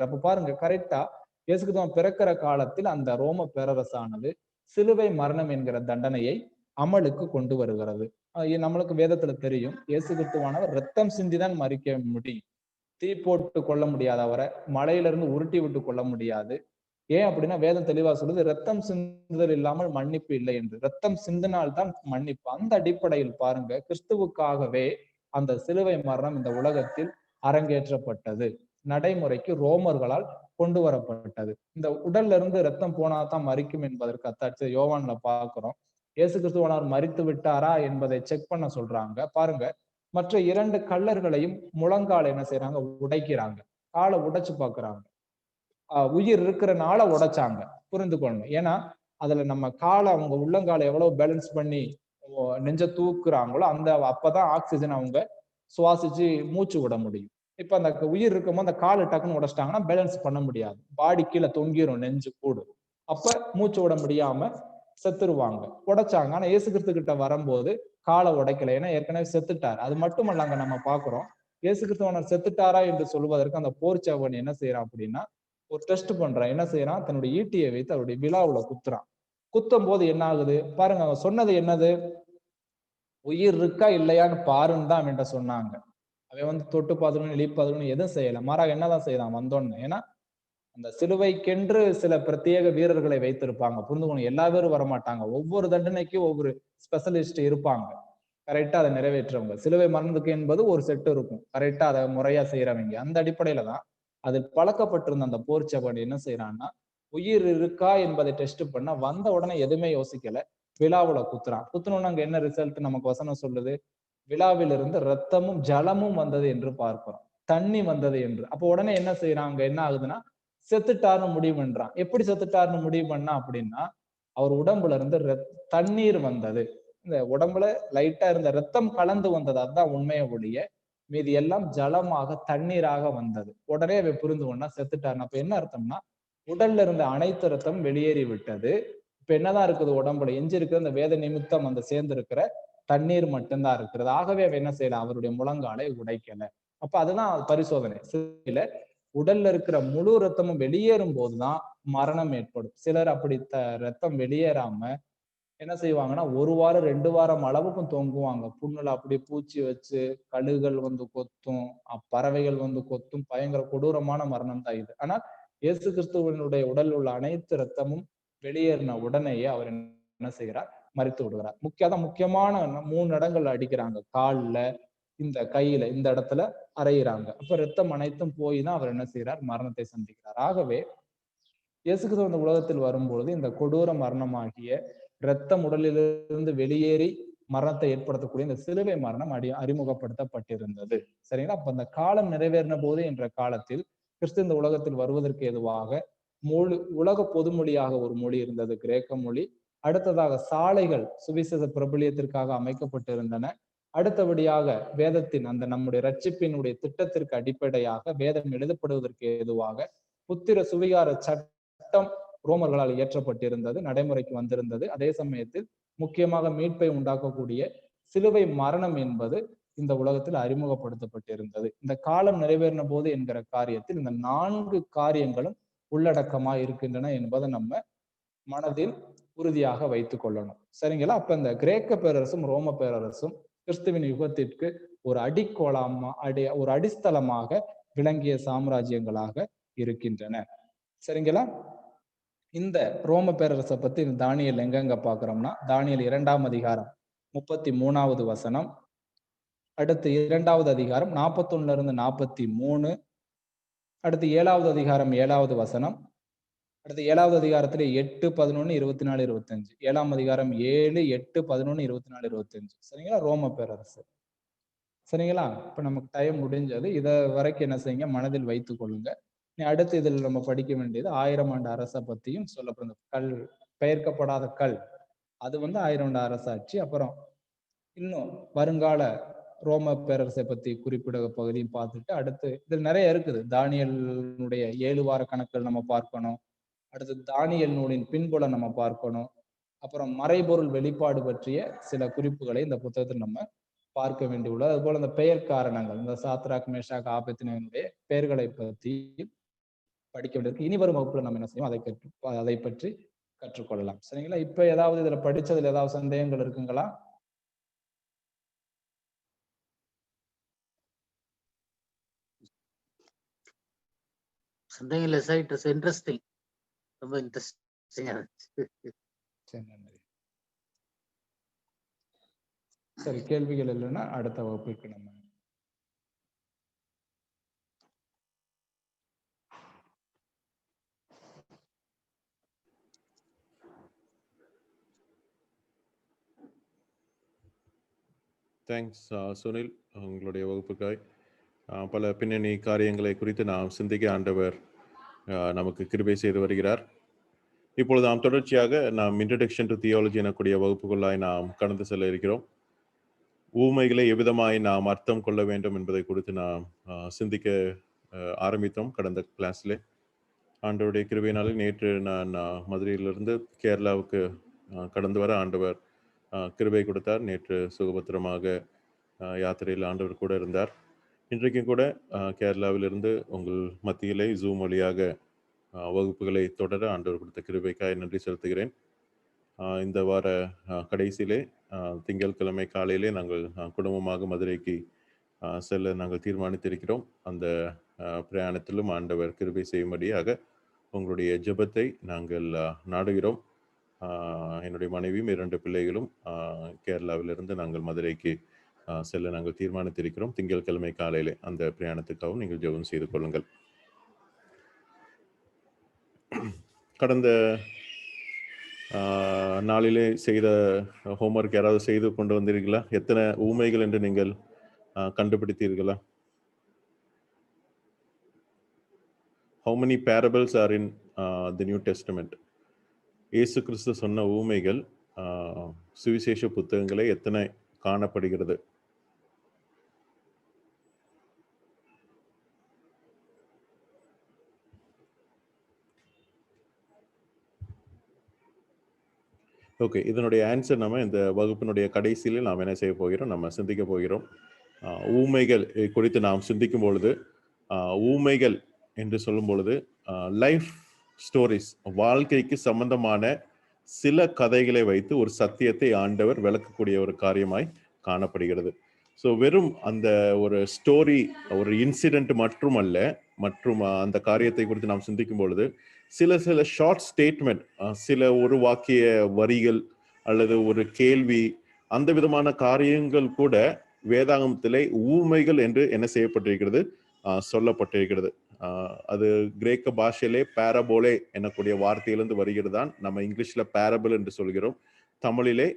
அப்ப பாருங்க, கரெக்டா இயேசு கிறிஸ்து பிறக்கிற காலத்தில் அந்த ரோம பேரரசானது சிலுவை மரணம் என்கிற தண்டனையை அமலுக்கு கொண்டு வருகிறது. நம்மளுக்கு வேதத்துல தெரியும், இயேசு கிறிஸ்துவானவர் ரத்தம் சிந்திதான் மறிக்க முடியும். தீ போட்டு கொள்ள முடியாது, அவரை மலையிலிருந்து உருட்டி விட்டு கொள்ள முடியாது. ஏன் அப்படின்னா வேதம் தெளிவா சொல்லுது, ரத்தம் சிந்துதல் இல்லாமல் மன்னிப்பு இல்லை என்று. ரத்தம் சிந்தினால்தான் மன்னிப்பு. அந்த அடிப்படையில் பாருங்க, கிறிஸ்துவுக்காகவே அந்த சிலுவை மரணம் இந்த உலகத்தில் அரங்கேற்றப்பட்டது. நடைமுறைக்கு ரோமர்களால் கொண்டு வரப்பட்டது. இந்த உடல்ல இருந்து ரத்தம் போனாதான் மறிக்கும் என்பதற்கு அத்தாட்சி யோவான்ல பாக்குறோம். இயேசு கிறிஸ்துவானவர் மரித்து விட்டாரா என்பதை செக் பண்ண சொல்றாங்க. பாருங்க, மற்ற 2 கள்ளர்களையும் முழங்கால என்ன செய்யறாங்க, உடைக்கிறாங்க. காலை உடைச்சு பாக்குறாங்க. உயிர் இருக்கிறனால உடைச்சாங்க, புரிந்துக்கொள்ளணும். ஏன்னா அதுல நம்ம காலை, அவங்க உள்ளங்காலை எவ்வளவு பேலன்ஸ் பண்ணி நெஞ்ச தூக்குறாங்களோ அந்த அப்பதான் ஆக்சிஜன் அவங்க சுவாசிச்சு மூச்சு விட முடியும். இப்ப அந்த உயிர் இருக்கும்போது அந்த காலை டக்குன்னு உடைச்சிட்டாங்கன்னா பேலன்ஸ் பண்ண முடியாது, பாடி கீழே தொங்கிரும், நெஞ்சு கூடு. அப்ப மூச்சு விட முடியாம செத்துருவாங்க. உடைச்சாங்க. ஆனா இயேசு கிறிஸ்து கிட்ட வரும்போது காலை உடைக்கல, ஏன்னா ஏற்கனவே செத்துட்டார். அது மட்டுமல்ல, அங்க நம்ம பாக்குறோம், இயேசு கிறிஸ்துவனர் செத்துட்டாரா என்று சொல்வதற்கு அந்த போர்ச்சவன் என்ன செய்யறான் அப்படின்னா, ஒரு டெஸ்ட் பண்றான். என்ன செய்யறான், தன்னுடைய ஈட்டியை வைத்து அவருடைய விழாவுல குத்துறான். குத்தும் போது என்ன ஆகுது பாருங்க, அவங்க சொன்னது என்னது, உயிர் இருக்கா இல்லையான்னு பாருன்னு தான் அவன்கிட்ட சொன்னாங்க. அவன் தொட்டு பார்த்துக்கணும், இழி பார்த்துக்கணும், எதுவும் செய்யல. மாறாக என்னதான் செய்யலாம் வந்தோன்னு, ஏன்னா அந்த சிலுவைக்கென்று சில பிரத்யேக வீரர்களை வைத்திருப்பாங்க. புரிந்துக்கணும், எல்லா பேரும் வரமாட்டாங்க. ஒவ்வொரு தண்டனைக்கும் ஒவ்வொரு ஸ்பெஷலிஸ்ட் இருப்பாங்க, கரெக்டா அதை நிறைவேற்றவங்க. சிலுவை மரணத்துக்கு என்பது ஒரு செட்டு இருக்கும், கரெக்டா அதை முறையா செய்யறவங்க. அந்த அடிப்படையில தான் அதில் பழக்கப்பட்டிருந்த அந்த போர்ச்சவன் என்ன செய்யறான்னா, உயிர் இருக்கா என்பதை டெஸ்ட் பண்ண வந்த உடனே எதுவுமே யோசிக்கல, விழாவுல குத்துறான். குத்துனோன்னு அங்க என்ன ரிசல்ட் நமக்கு வசனம் சொல்லுது, விழாவில் இருந்து ரத்தமும் ஜலமும் வந்தது என்று பார்க்கிறோம், தண்ணி வந்தது என்று. அப்ப உடனே என்ன செய்யறாங்க, என்ன ஆகுதுன்னா செத்துட்டாருன்னு முடிவு பண்றான். எப்படி செத்துட்டாருன்னு முடிவு பண்ணா அப்படின்னா, அவர் உடம்புல இருந்து தண்ணீர் வந்தது. இந்த உடம்புல லைட்டா இருந்த ரத்தம் கலந்து வந்தது, அதுதான் உண்மையை ஒழிய மீதி எல்லாம் ஜலமாக தண்ணீராக வந்தது. உடனே அவை புரிந்து கொண்டா செத்துட்டாருன்னு. அப்ப என்ன அர்த்தம்னா, உடல்ல இருந்த அனைத்து ரத்தம் வெளியேறி விட்டது. இப்ப என்னதான் இருக்குது உடம்புல, எஞ்சி இருக்கிற அந்த வேத நிமித்தம் அந்த சேர்ந்து இருக்கிற தண்ணீர் மட்டும்தான் இருக்கிறது. ஆகவே அவ என்ன செய்யல, அவருடைய முழங்காலை உடைக்கல. அப்ப அதுதான் பரிசோதனை. உடல்ல இருக்கிற முழு ரத்தமும் வெளியேறும் போதுதான் மரணம் ஏற்படும். சிலர் அப்படி ரத்தம் வெளியேறாம என்ன செய்வாங்கன்னா 1 வாரம் 2 வாரம் அளவுக்கும் தொங்குவாங்க. புண்ணுல அப்படியே பூச்சி வச்சு, கழுகுகள் கொத்தும், பறவைகள் கொத்தும், பயங்கர கொடூரமான மரணம் தான் இது. ஆனா இயேசு கிறிஸ்துவனுடைய உடல் உள்ள அனைத்து ரத்தமும் வெளியேறின உடனேயே அவர் என்ன செய்கிறார், மரித்து விடுகிறார். முக்கியமான 3 இடங்கள்ல அடிக்கிறாங்க, கால்ல, இந்த கையில, இந்த இடத்துல அறையிறாங்க. அப்ப ரத்தம் அனைத்தும் போய் தான் அவர் என்ன செய்யறார், மரணத்தை சந்திக்கிறார். ஆகவே இயேசு கிறிஸ்து இந்த உலகத்தில் வரும்பொழுது இந்த கொடூர மரணமாகிய இரத்தம் உடலிலிருந்து வெளியேறி மரணத்தை ஏற்படுத்தக்கூடிய இந்த சிலுவை மரணம் அறிமுகப்படுத்தப்பட்டிருந்தது. சரிங்களா? அப்ப அந்த காலம் நிறைவேறின போது என்ற காலத்தில் கிறிஸ்து இந்த உலகத்தில் வருவதற்கு ஏதுவாக உலக பொதுமொழியாக ஒரு மொழி இருந்தது, கிரேக்க மொழி. அடுத்ததாக சாலைகள் சுவிசேஷ பிரபலியத்திற்காக அமைக்கப்பட்டிருந்தன. அடுத்தபடியாக வேதத்தின் அந்த நம்முடைய ரட்சிப்பினுடைய திட்டத்திற்கு அடிப்படையாக வேதம் எழுதப்படுவதற்கு ஏதுவாக புத்திர சுவிகார சட்டம் ரோமர்களால் இயற்றப்பட்டிருந்தது, நடைமுறைக்கு வந்திருந்தது. அதே சமயத்தில் முக்கியமாக மீட்பை உண்டாக்கக்கூடிய சிலுவை மரணம் என்பது இந்த உலகத்தில் அறிமுகப்படுத்தப்பட்டிருந்தது. இந்த காலம் நிறைவேறின போது என்கிற காரியத்தில் இந்த 4 காரியங்களும் உள்ளடக்கமாக இருக்கின்றன என்பதை நம்ம மனதில் உறுதியாக வைத்துக் கொள்ளணும். சரிங்களா? அப்ப இந்த கிரேக்க பேரரசும் ரோம பேரரசும் கிறிஸ்துவின் யுகத்திற்கு ஒரு அடிஸ்தலமாக விளங்கிய சாம்ராஜ்யங்களாக இருக்கின்றன. சரிங்களா? இந்த ரோம பேரரசை பத்தி தானியல் எங்கெங்க பாக்குறோம்னா, தானியல் 2ஆம் அதிகாரம் 33வது வசனம், அடுத்து 2வது அதிகாரம் 41 இருந்து 43, அடுத்து 7வது அதிகாரம் 7வது வசனம், அடுத்து 7வது அதிகாரத்துல 8, 11, 24, 25, 7ஆம் அதிகாரம் 7, 8, 11, 24, 25. சரிங்களா? ரோம பேரரசு. சரிங்களா? இப்ப நமக்கு டைம் முடிஞ்சது. இதை வரைக்கும் என்ன செய்யுங்க, மனதில் வைத்துக் கொள்ளுங்க. அடுத்து இதில் நம்ம படிக்க வேண்டியது 1000 ஆண்டு அரசை பத்தியும் சொல்லப்படுது. கல், பெயர்க்கப்படாத கல், அது 1000 ஆண்டு அரசாட்சி. அப்புறம் இன்னும் வருங்கால ரோம பேரரசை பத்தி குறிப்பிட பகுதியும் பார்த்துட்டு, அடுத்து இதில் நிறைய இருக்குது. தானியேலுடைய 7 வார கணக்குகள் நம்ம பார்க்கணும். அடுத்து தானியேல் நூலின் பின்புலம் நம்ம பார்க்கணும். அப்புறம் மறைபொருள் வெளிப்பாடு பற்றிய சில குறிப்புகளை இந்த புத்தகத்தில் நம்ம பார்க்க வேண்டியுள்ளது. அதுபோல இந்த பெயர் காரணங்கள், இந்த சாத்ராக், மேஷாக், ஆபேத்நேகோவுடைய பெயர்களை பற்றி படிக்க வேண்டியிருக்கு. இனி வரும் வகுப்புல நம்ம என்ன செய்வோம், அதை பற்றி கற்றுக்கொள்ளலாம். சரிங்களா? இப்ப ஏதாவது இதுல படிச்சதுல ஏதாவது சந்தேகங்கள் இருக்குங்களா? சந்தேகம் இல்லை சார். It is interesting. ரொம்ப இன்ட்ரெஸ்டிங்கா இருந்துச்சு. சரி, நன்றி. சரி, கேள்விகள் இல்லைன்னா அடுத்த வகுப்புக்கு நம்ம தேங்க்ஸ் சுனில், உங்களுடைய வகுப்புக்காய் பல பின்னணி காரியங்களை குறித்து நாம் சிந்திக்க ஆண்டவர் நமக்கு கிருபை செய்து வருகிறார். இப்பொழுது நாம் தொடர்ச்சியாக நாம் இன்ட்ரடக்ஷன் டு தியாலஜி எனக்கூடிய வகுப்புக்குள்ளாய் நாம் கடந்து செல்ல இருக்கிறோம். ஊமைகளை எவ்விதமாய் நாம் அர்த்தம் கொள்ள வேண்டும் என்பதை குறித்து நாம் சிந்திக்க ஆரம்பித்தோம் கடந்த கிளாஸ்ல. ஆண்டவருடைய கிருபையினாலே நேற்று நான் மதுரையிலிருந்து கேரளாவுக்கு கடந்து வர ஆண்டவர் கிருபை கொடுத்தார். நேற்று சுகபத்திரமாக யாத்திரையில் ஆண்டவர் கூட இருந்தார். இன்றைக்கும் கூட கேரளாவிலிருந்து உங்கள் மத்தியிலே ஜூம் வழியாக வகுப்புகளை தொடர ஆண்டவர் கொடுத்த கிருபைக்காய் நன்றி செலுத்துகிறேன். இந்த வார கடைசியிலே திங்கட்கிழமை காலையிலே நாங்கள் குடும்பமாக மதுரைக்கு செல்ல நாங்கள் தீர்மானித்திருக்கிறோம். அந்த பிரயாணத்திலும் ஆண்டவர் கிருபை செய்யும்படியாக உங்களுடைய ஜெபத்தை நாங்கள் நாடுகிறோம். என்னுடைய மனைவியும் 2 பிள்ளைகளும் கேரளாவிலிருந்து நாங்கள் மதுரைக்கு செல்ல நாங்கள் தீர்மானித்திருக்கிறோம். திங்கட்கிழமை காலையிலே அந்த பிரயாணத்துக்காகவும் நீங்கள் ஜெபம் செய்து கொள்ளுங்கள். கடந்த நாளிலே செய்த ஹோம்ஒர்க் யாராவது செய்து கொண்டு வந்தீர்களா? எத்தனை ஊமைகள் என்று நீங்கள் கண்டுபிடித்தீர்களா? How many parables are in the New Testament? இயேசு கிறிஸ்து சொன்ன ஊமைகள் சுவிசேஷ புத்தகங்களே எத்தனை காணப்படுகிறது? ஓகே, இதனுடைய ஆன்சர் நம்ம இந்த வகுப்பினுடைய கடைசியில் நாம் என்ன செய்ய போகிறோம், நம்ம சிந்திக்க போகிறோம். ஊமைகள் குறித்து நாம் சிந்திக்கும் பொழுது, ஊமைகள் என்று சொல்லும் பொழுது லைஃப் ஸ்டோரிஸ், வாழ்க்கைக்கு சம்பந்தமான சில கதைகளை வைத்து ஒரு சத்தியத்தை ஆண்டவர் விளக்கக்கூடிய ஒரு காரியமாய் காணப்படுகிறது. ஸோ வெறும் அந்த ஒரு ஸ்டோரி, ஒரு இன்சிடென்ட் மட்டுமல்ல, மற்றும் அந்த காரியத்தை குறித்து நாம் சிந்திக்கும் பொழுது சில ஷார்ட் ஸ்டேட்மெண்ட், சில ஒரு வாக்கிய வரிகள் அல்லது ஒரு கேள்வி, அந்த விதமான காரியங்கள் கூட வேதாகமத்திலே ஊமைகள் என்று என்ன செய்யப்பட்டிருக்கிறது, சொல்லப்பட்டிருக்கிறது. அது கிரேக்க பாஷையிலே பேரபோலே எனக்கூடிய வார்த்தையிலிருந்து வருகிறது தான். நம்ம இங்கிலீஷ்ல பேரபிள் என்று சொல்கிறோம், தமிழிலே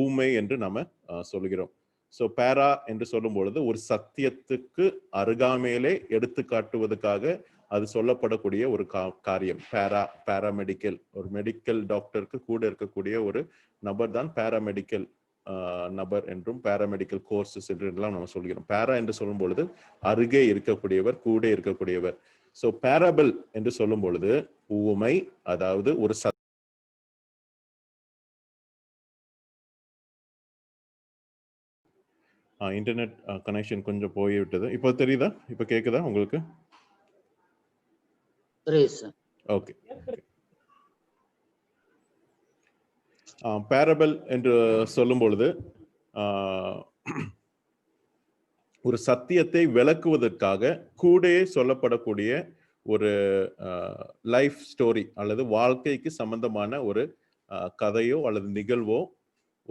ஊமை என்று நம்ம சொல்கிறோம். ஸோ பேரா என்று சொல்லும் பொழுது ஒரு சத்தியத்துக்கு அருகாமையிலே எடுத்து காட்டுவதற்காக அது சொல்லப்படக்கூடிய ஒரு காரியம். பேராமெடிக்கல், ஒரு மெடிக்கல் டாக்டருக்கு கூட இருக்கக்கூடிய ஒரு நபர் தான் பேராமெடிக்கல் நபர் என்றும் பேராமெடிக்கல் கோர்சஸ் என்றெல்லாம் நம்ம சொல்கிறோம். பேரா என்று சொல்லும் பொழுது அருகே இருக்கக்கூடியவர், கூட இருக்கக்கூடியவர். ஸோ பேரபிள் என்று சொல்லும் பொழுது ஊமை, அதாவது ஒரு இன்டர்நெட் கனெக்ஷன் கொஞ்சம் போய்விட்டது. இப்போ தெரியுதா? இப்போ கேக்குதா உங்களுக்கு? ஓகே. பேரபிள் என்று சொல்லும் பொழுது ஒரு சத்தியத்தை விளக்குவதற்காக கூட சொல்லப்படக்கூடிய ஒரு லைஃப் ஸ்டோரி அல்லது வாழ்க்கைக்கு சம்பந்தமான ஒரு கதையோ அல்லது நிகழ்வோ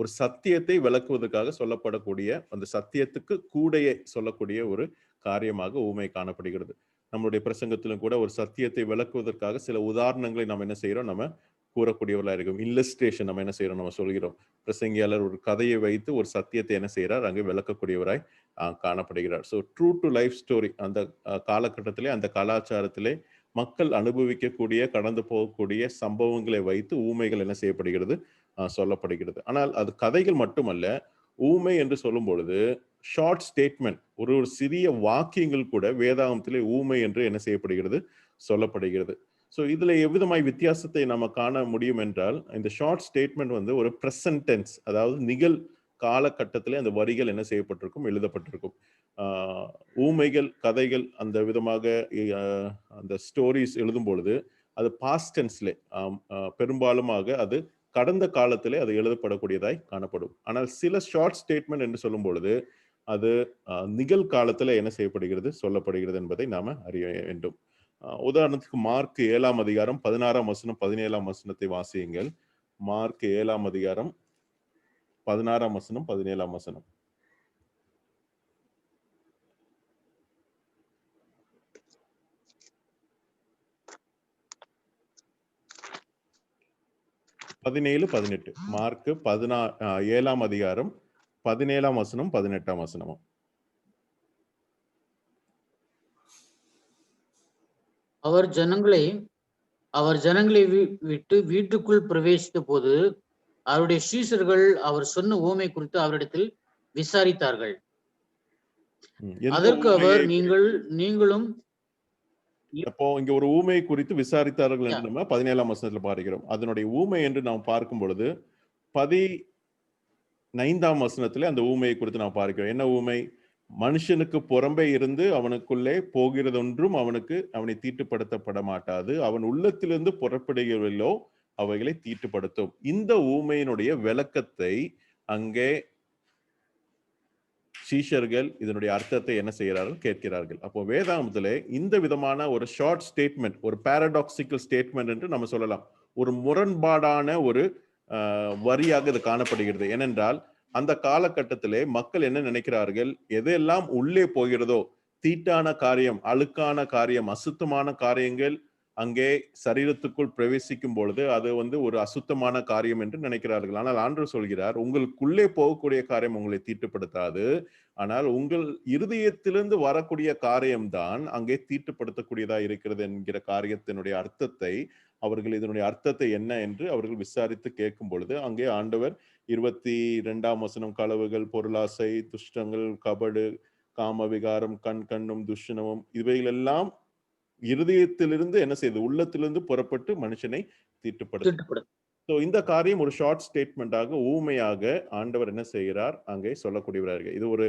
ஒரு சத்தியத்தை விளக்குவதற்காக சொல்லப்படக்கூடிய அந்த சத்தியத்துக்கு கூடையே சொல்லக்கூடிய ஒரு காரியமாக ஊமை காணப்படுகிறது. நம்மளுடைய பிரசங்கத்திலும் கூட ஒரு சத்தியத்தை விளக்குவதற்காக சில உதாரணங்களை நம்ம என்ன செய்யறோம், நம்ம கூறக்கூடியவர்களா இருக்கும். இல்லஸ்ட்ரேஷன் நம்ம என்ன செய்யறோம், நம்ம சொல்கிறோம். பிரசங்கியாளர் ஒரு கதையை வைத்து ஒரு சத்தியத்தை என்ன செய்யறார், அங்கே விளக்கக்கூடியவராய் காணப்படுகிறார். So true to life story அந்த காலகட்டத்திலே, அந்த கலாச்சாரத்திலே மக்கள் அனுபவிக்கக்கூடிய கடந்து போகக்கூடிய சம்பவங்களை வைத்து ஊமைகள் என்ன செய்யப்படுகிறது, சொல்லப்படுகிறது. ஆனால் அது கதைகள் மட்டுமல்ல. ஊமை என்று சொல்லும் பொழுது ஷார்ட் ஸ்டேட்மெண்ட், ஒரு சிறிய வாக்கியங்கள் கூட வேதாகமத்திலே ஊமை என்று என்ன செய்யப்படுகிறது, சொல்லப்படுகிறது. ஸோ இதுல எவ்விதமாய் வித்தியாசத்தை நம்ம காண முடியும் என்றால், இந்த ஷார்ட் ஸ்டேட்மெண்ட் வந்து ஒரு பிரசன்ட் டென்ஸ், அதாவது நிகழ் காலகட்டத்திலே அந்த வரிகள் என்ன செய்யப்பட்டிருக்கும், எழுதப்பட்டிருக்கும். ஊமைகள், கதைகள் அந்த விதமாக அந்த ஸ்டோரிஸ் எழுதும் பொழுது அது பாஸ்ட் டென்ஸ்ல பெரும்பாலுமாக அது கடந்த காலத்திலே அது எழுதப்படக்கூடியதாய் காணப்படும். ஆனால் சில ஷார்ட் ஸ்டேட்மெண்ட் என்று சொல்லும் பொழுது அது நிகழ்காலத்துல என்ன செய்யப்படுகிறது, சொல்லப்படுகிறது என்பதை நாம அறிய வேண்டும். உதாரணத்துக்கு மார்க் 7ஆம் அதிகாரம் 16ஆம் வசனம் 17ஆம் வசனத்தை வாசியுங்கள். மார்க் 7ஆம் அதிகாரம் 16ஆம் வசனம் 17ஆம் வசனம். மார்க் 7ஆம் அதிகாரம் 17ஆம் வசனம் 18ஆம் வசனம். அவர் ஜனங்களை விட்டு வீட்டுக்குள் பிரவேசித்த போது அவருடைய சீஷர்கள் அவர் சொன்ன ஊமை குறித்து அவரிடத்தில் விசாரித்தார்கள். அதற்கு அவர் நீங்களும் அப்போ இங்க ஒரு ஊமை குறித்து விசாரித்தார்கள் என்று நம்ம 17ஆம் வசனத்துல பார்க்கிறோம். அதனுடைய ஊமை என்று நாம் பார்க்கும் பொழுது 15ஆம் வசனத்திலே அந்த ஊமையை குறித்து நாம் பார்க்கிறோம். என்ன ஊமை? மனுஷனுக்கு புறம்பே இருந்து அவனுக்குள்ளே போகிறதொன்றும் அவனை தீட்டுப்படுத்தப்பட மாட்டாது. அவன் உள்ளத்திலிருந்து புறப்படுகிறவர்களோ அவைகளை தீட்டுப்படுத்தும். இந்த ஊமையினுடைய விளக்கத்தை அங்கே சீஷர்கள் இதனுடைய அர்த்தத்தை என்ன செய்கிறார்கள், கேட்கிறார்கள். அப்போ வேதாகமத்திலே இந்த விதமான ஒரு ஷார்ட் ஸ்டேட்மெண்ட், ஒரு பாராடாக்சிக்கல் ஸ்டேட்மெண்ட் என்று நம்ம சொல்லலாம். ஒரு முரண்பாடான ஒரு வரியாக இது காணப்படுகிறது. ஏனென்றால் அந்த காலகட்டத்திலே மக்கள் என்ன நினைக்கிறார்கள், எதெல்லாம் உள்ளே போகிறதோ, தீட்டான காரியம், அழுக்கான காரியம், அசுத்தமான காரியங்கள் அங்கே சரீரத்துக்குள் பிரவேசிக்கும் பொழுது அது ஒரு அசுத்தமான காரியம் என்று நினைக்கிறார்கள். ஆனால் ஆண்டவர் சொல்கிறார், உங்களுக்குள்ளே போகக்கூடிய காரியம் உங்களை தீட்டுப்படுத்தாது. ஆனால் உங்கள் இருதயத்திலிருந்து வரக்கூடிய காரியம்தான் அங்கே தீட்டுப்படுத்தக்கூடியதா இருக்கிறது என்கிற காரியத்தினுடைய அர்த்தத்தை அவர்கள், இதனுடைய அர்த்தத்தை என்ன என்று அவர்கள் விசாரித்து கேட்கும் பொழுது அங்கே ஆண்டவர் 22ஆம் வசனம், களவுகள், பொருளாசை, துஷ்டங்கள், கபடு, காம விகாரம், கண்ணும் துஷணமும் இவைகளெல்லாம் இருதயத்திலிருந்து என்ன செய்யுது, உள்ளத்திலிருந்து புறப்பட்டு மனுஷனை தீட்டுப்படுத்தும். ஸோ இந்த காரியம் ஒரு ஷார்ட் ஸ்டேட்மெண்டாக, ஊமையாக ஆண்டவர் என்ன செய்கிறார் அங்கே சொல்லக்கூடியவராக. இது ஒரு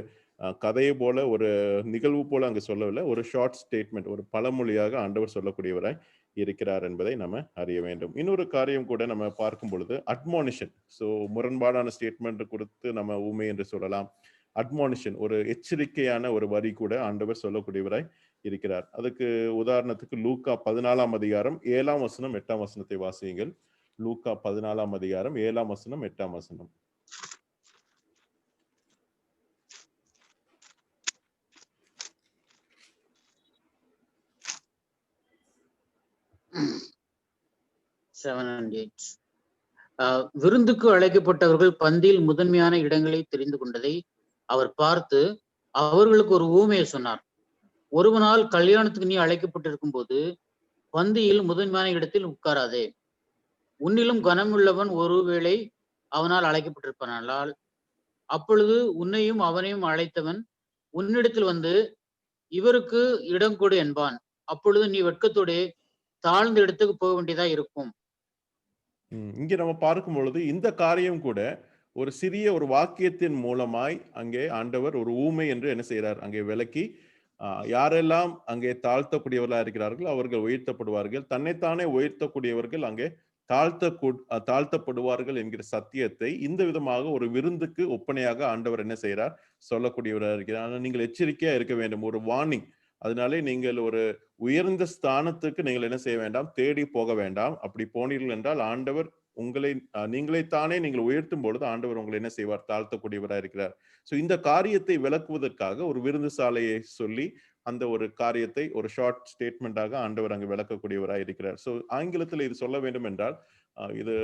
கதையை போல, ஒரு நிகழ்வு போல அங்கே சொல்லவில்லை. ஒரு ஷார்ட் ஸ்டேட்மெண்ட், ஒரு பழமொழியாக ஆண்டவர் சொல்லக்கூடியவராய் இருக்கிறார் என்பதை நம்ம அறிய வேண்டும். இன்னொரு காரியம் கூட நம்ம பார்க்கும் பொழுது அட்மானிஷன். ஸோ முரண்பாடான ஸ்டேட்மெண்ட் கொடுத்து நம்ம ஊமை என்று சொல்லலாம். அட்மானிஷன், ஒரு எச்சரிக்கையான ஒரு வரி கூட ஆண்டவர் சொல்லக்கூடியவராய் இருக்கிறார். அதுக்கு உதாரணத்துக்கு லூக்கா 14ஆம் அதிகாரம் 7ஆம் வசனம் 8ஆம் வசனத்தை வாசியுங்கள். லூக்கா 14ஆம் அதிகாரம் 7ஆம் வசனம் 8ஆம் வசனம். விருந்துக்கு அழைக்கப்பட்டவர்கள் பந்தியில் முதன்மையான இடங்களை தெரிந்து கொண்டதை அவர் பார்த்து அவர்களுக்கு ஒரு ஊமையை சொன்னார். ஒருவனால் கல்யாணத்துக்கு நீ அழைக்கப்பட்டிருக்கும் போது பந்தியில் முதன்மையான இடத்தில் உட்காராதே. உன்னிலும் கனமுள்ளவன் ஒருவேளை அவனால் அழைக்கப்பட்டிருப்பானால் அப்பொழுது உன்னையும் அவனையும் அழைத்தவன் உன்னிடத்தில் வந்து இவருக்கு இடம் கொடு என்பான். அப்பொழுது நீ வெட்கத்தோடு தாழ்ந்த இடத்துக்கு போக வேண்டியதா இருக்கும். இங்க நம்ம பார்க்கும் பொழுது இந்த காரியம் கூட ஒரு சிறிய ஒரு வாக்கியத்தின் மூலமாய் அங்கே ஆண்டவர் ஒரு ஊமை என்று என்ன செய்யறார் அங்கே விளக்கி, யாரெல்லாம் அங்கே தாழ்த்தக்கூடியவர்களா இருக்கிறார்கள் அவர்கள் உயர்த்தப்படுவார்கள், தன்னைத்தானே உயர்த்தக்கூடியவர்கள் அங்கே தாழ்த்தப்படுவார்கள் என்கிற சத்தியத்தை இந்த விதமாக ஒரு விருந்துக்கு ஒப்பனையாக ஆண்டவர் என்ன செய்யறார் சொல்லக்கூடியவராக இருக்கிறார். ஆனால் நீங்கள் எச்சரிக்கையா இருக்க வேண்டும், ஒரு வார்னிங். அதனாலே நீங்கள் ஒரு உயர்ந்த ஸ்தானத்துக்கு நீங்கள் என்ன செய்ய வேண்டாம், தேடி போக வேண்டாம். அப்படி போனீர்கள் என்றால் ஆண்டவர் நீங்களைத்தானே நீங்கள் உயர்த்தும் பொழுது ஆண்டவர் உங்களை என்ன செய்வார்? தாழ்த்தக்கூடியவராக இருக்கிறார். ஸோ இந்த காரியத்தை விளக்குவதற்காக ஒரு விருந்து சாலையை சொல்லி அந்த ஒரு காரியத்தை ஒரு ஷார்ட் ஸ்டேட்மெண்டாக ஆண்டவர் அங்கு விளக்கக்கூடியவராக இருக்கிறார். ஸோ ஆங்கிலத்தில் இது சொல்ல வேண்டும் என்றால் இது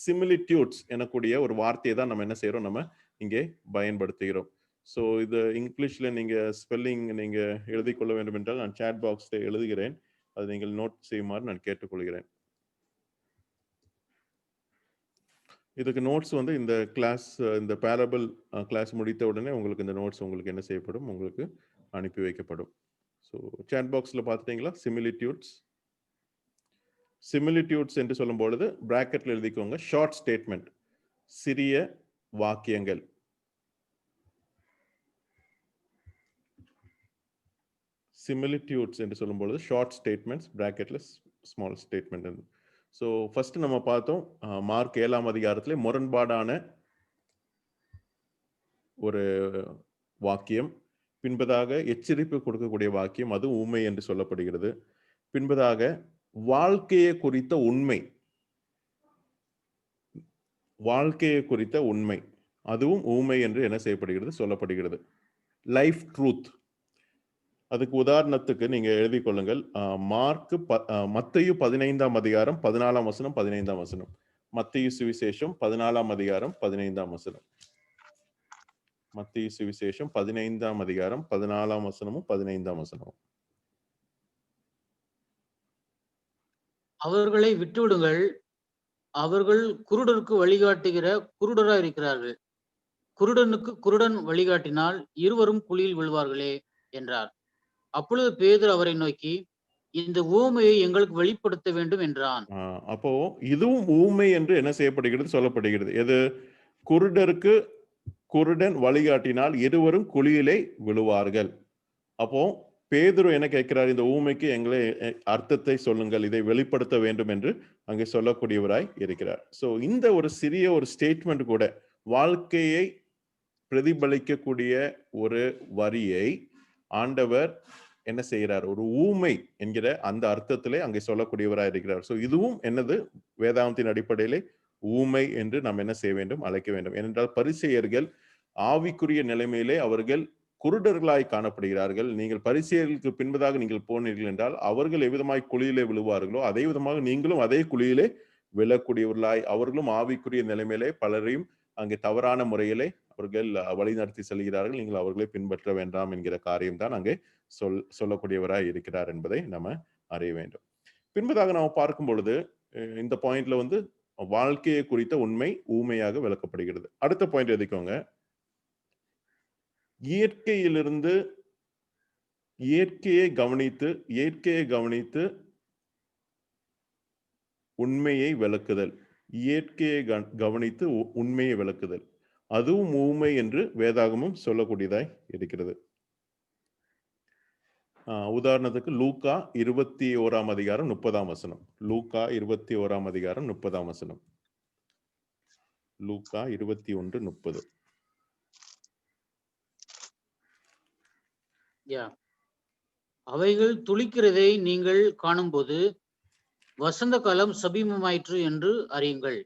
சிமிலிட்யூட்ஸ் எனக்கூடிய ஒரு வார்த்தையை தான் நம்ம என்ன செய்யறோம்? நம்ம இங்கே பயன்படுத்துகிறோம். ஸோ இது இங்கிலீஷ்ல நீங்க ஸ்பெல்லிங் நீங்க எழுதி கொள்ள வேண்டும் என்றால் நான் சாட் பாக்ஸ்ல எழுதுகிறேன். அதை நீங்கள் நோட் செய்யுமாறு நான் கேட்டுக்கொள்கிறேன். இதுக்கு நோட்ஸ் வந்து இந்த கிளாஸ், இந்த பேரபிள் கிளாஸ் முடித்த உடனே உங்களுக்கு இந்த நோட்ஸ் உங்களுக்கு என்ன செய்யப்படும்? உங்களுக்கு அனுப்பி வைக்கப்படும். ஸோ சாட் பாக்ஸ்ல பார்த்துட்டீங்களா? சிமிலிட்யூட்ஸ் என்று சொல்லும் பொழுது பிராக்கெட்ல எழுதிக்கோங்க, ஷார்ட் ஸ்டேட்மெண்ட், சிறிய வாக்கியங்கள். சிமிலிட்யூட்ஸ் என்று சொல்லும் பொழுது ஷார்ட் ஸ்டேட்மெண்ட்ஸ், பிராக்கெட்ல ஸ்மால் ஸ்டேட்மெண்ட். ஸோ ஃபர்ஸ்ட் நம்ம பார்த்தோம் மார்க் 7ஆம் அதிகாரத்திலே முரண்பாடான ஒரு வாக்கியம், பின்பதாக எச்சரிப்பு கொடுக்கக்கூடிய வாக்கியம், அது ஊமை என்று சொல்லப்படுகிறது. பின்பதாக வாழ்க்கையை குறித்த உண்மை, அதுவும் ஊமை என்று என்ன செய்யப்படுகிறது? சொல்லப்படுகிறது. லைஃப் ட்ரூத், அதுக்கு உதாரணத்துக்கு நீங்க எழுதி கொள்ளுங்கள். மத்தேயு 15ஆம் அதிகாரம் 14ஆம் வசனம் 15ஆம் வசனம். மத்தேயு சுவிசேஷம் 14ஆம் அதிகாரம் 15ஆம் வசனம். மத்தேயு சுவிசேஷம் 15ஆம் அதிகாரம் 14ஆம் வசனமும் 15ஆம் வசனமும். அவர்களை விட்டுவிடுங்கள், அவர்கள் குருடருக்கு வழிகாட்டுகிற குருடரா இருக்கிறார்கள். குருடனுக்கு குருடன் வழிகாட்டினால் இருவரும் குழியில் விழுவார்களே என்றார். அப்பொழுது பேதுரு அவரை நோக்கி, இந்த ஊமையை எங்களுக்கு வெளிப்படுத்த வேண்டும் என்றான். அப்போ இதுவும் ஊமை என்று என்ன செய்யப்படுகிறது? சொல்லப்படுகிறது. எது? குருடருக்கு குருடன் வழிகாட்டினால் இருவரும் குழியிலே விழுவார்கள். அப்போ பேதுரு என்ன கேட்கிறார்? இந்த ஊமைக்கு எங்களை அர்த்தத்தை சொல்லுங்கள், இதை வெளிப்படுத்த வேண்டும் என்று அங்கே சொல்லக்கூடியவராய் இருக்கிறார். சோ இந்த ஒரு சிறிய ஒரு ஸ்டேட்மெண்ட் கூட வாழ்க்கையை பிரதிபலிக்கக்கூடிய ஒரு வரியை ஆண்டவர் என்ன செய்கிறார்? ஒரு ஊமை என்கிற அந்த அர்த்தத்திலே அங்கே சொல்லக்கூடியவராய் இருக்கிறார். சோ இதுவும் என்னது? வேதாந்தத்தின் அடிப்படையிலே ஊமை என்று நாம் என்ன செய்ய வேண்டும்? அழைக்க வேண்டும். ஏனென்றால் பரிசேயர்கள் ஆவிக்குரிய நிலைமையிலே அவர்கள் குருடர்களாய் காணப்படுகிறார்கள். நீங்கள் பரிசேயர்களுக்கு பின்பதாக நீங்கள் போனீர்கள் என்றால் அவர்கள் எவ்விதமாய் குழியிலே விழுவார்களோ அதே விதமாக நீங்களும் அதே குழியிலே விழக்கூடியவர்களாய், அவர்களும் ஆவிக்குரிய நிலைமையிலே பலரையும் அங்கே தவறான முறையிலே அவர்கள் வழிநடத்தி செல்கிறார்கள். நீங்கள் அவர்களை பின்பற்ற வேண்டாம் என்கிற காரியம் தான் அங்கே சொல்லக்கூடியவராய் இருக்கிறார் என்பதை நம்ம அறிய வேண்டும். பின்பதாக நாம் பார்க்கும் பொழுது இந்த பாயிண்ட்ல வந்து வாழ்க்கையை குறித்த உண்மை ஊமையாக விளக்கப்படுகிறது. அடுத்த பாயிண்ட் எதுக்கோங்க? இயற்கையை கவனித்து உண்மையை விளக்குதல். இயற்கையை கவனித்து உண்மையை விளக்குதல், அதுவும் ஊமை என்று வேதாகமும் சொல்லக்கூடியதாய் இருக்கிறது. உதாரணத்துக்கு லூக்கா 21ஆம் அதிகாரம் 30ஆம் வசனம். லூக்கா 21ஆம் அதிகாரம் 30ஆம் வசனம். லூக்கா 21:30. அவைகள் துளிக்கிறதை நீங்கள் காணும்போது வசந்த காலம் சமீபமாயிற்று என்று அறியுங்கள்.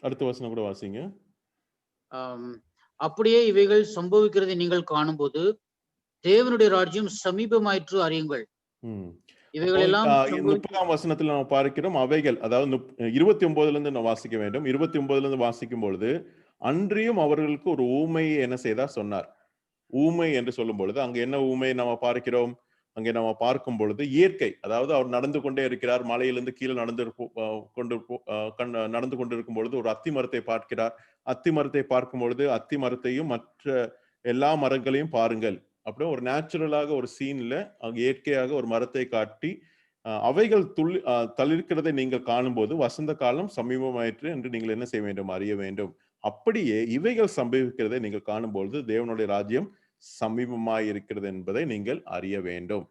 அடுத்த வசனம் கூட வாசிங்க. அப்படியே இவைகள் சம்பவிக்கிறதை நீங்கள் காணும்போது தேவனுடைய ராஜ்யம் சமீபமாயிற்று அறியுங்கள். இவைகள் எல்லாம் 30ஆம் வசனத்தில் நாம் பார்க்கிறோம் அவைகள், அதாவது 29ல இருந்து நான் வாசிக்க வேண்டும். 29ல இருந்து வாசிக்கும் பொழுது அன்றியும் அவர்களுக்கு ஒரு ஊமையை என்ன செய்தார்? சொன்னார். ஊமை என்று சொல்லும் பொழுது அங்க என்ன ஊமை நம்ம பார்க்கிறோம்? அங்கே நம்ம பார்க்கும் பொழுது இயற்கை, அதாவது அவர் நடந்து கொண்டே இருக்கிறார், மலையிலிருந்து கீழே நடந்து கொண்டிருக்கும் பொழுது ஒரு அத்தி மரத்தை பார்க்கிறார். அத்தி மரத்தை பார்க்கும் பொழுது அத்தி மரத்தையும் மற்ற எல்லா மரங்களையும் பாருங்கள். அப்படியே ஒரு நேச்சுரலாக ஒரு சீன்ல அங்க இயற்கையாக ஒரு மரத்தை காட்டி அவைகள் தளிர்க்கிறதை நீங்கள் காணும்போது வசந்த காலம் சமீபமாயிற்று என்று நீங்கள் என்ன செய்ய வேண்டும்? அறிய வேண்டும். அப்படியே இவைகள் சம்பவிக்கிறதை நீங்கள் காணும்பொழுது தேவனுடைய ராஜ்யம் சமீபமாய் இருக்கிறது என்பதை நீங்கள் அறிய வேண்டும்.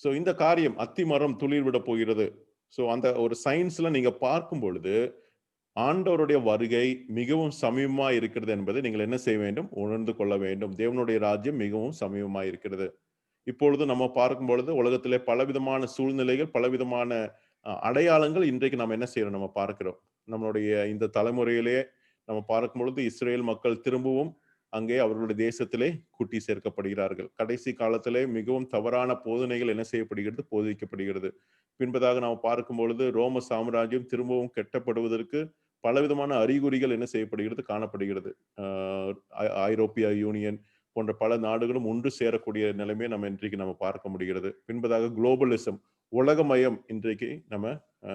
சோ இந்த காரியம் அத்தி மரம் துளிர் விட போகிறது. சோ அந்த ஒரு சயின்ஸ்ல நீங்க பார்க்கும் பொழுது ஆண்டவருடைய வருகை மிகவும் சமீபமா இருக்கிறது என்பதை நீங்கள் என்ன செய்ய வேண்டும்? உணர்ந்து கொள்ள வேண்டும். தேவனுடைய ராஜ்யம் மிகவும் சமீபமா இருக்கிறது. இப்பொழுது நம்ம பார்க்கும் பொழுது உலகத்திலே பலவிதமான சூழ்நிலைகள், பலவிதமான அடையாளங்கள் இன்றைக்கு நம்ம என்ன செய்யறோம், நம்ம பார்க்கிறோம். நம்மளுடைய இந்த தலைமுறையிலேயே நம்ம பார்க்கும் பொழுது இஸ்ரேல் மக்கள் திரும்பவும் அங்கே அவர்களுடைய தேசத்திலே கூட்டி சேர்க்கப்படுகிறார்கள். கடைசி காலத்திலே மிகவும் தவறான போதனைகள் என்ன செய்யப்படுகிறது, போதிக்கப்படுகிறது. பின்பதாக நாம் பார்க்கும் பொழுது ரோம சாம்ராஜ்யம் திரும்பவும் கெட்டப்படுவதற்கு பலவிதமான அறிகுறிகள் என்ன செய்யப்படுகிறது, காணப்படுகிறது. ஐரோப்பிய யூனியன் போன்ற பல நாடுகளும் ஒன்று சேரக்கூடிய நிலைமையை நம்ம இன்றைக்கு நம்ம பார்க்க முடிகிறது. பின்பதாக குளோபலிசம், உலகமயம் இன்றைக்கு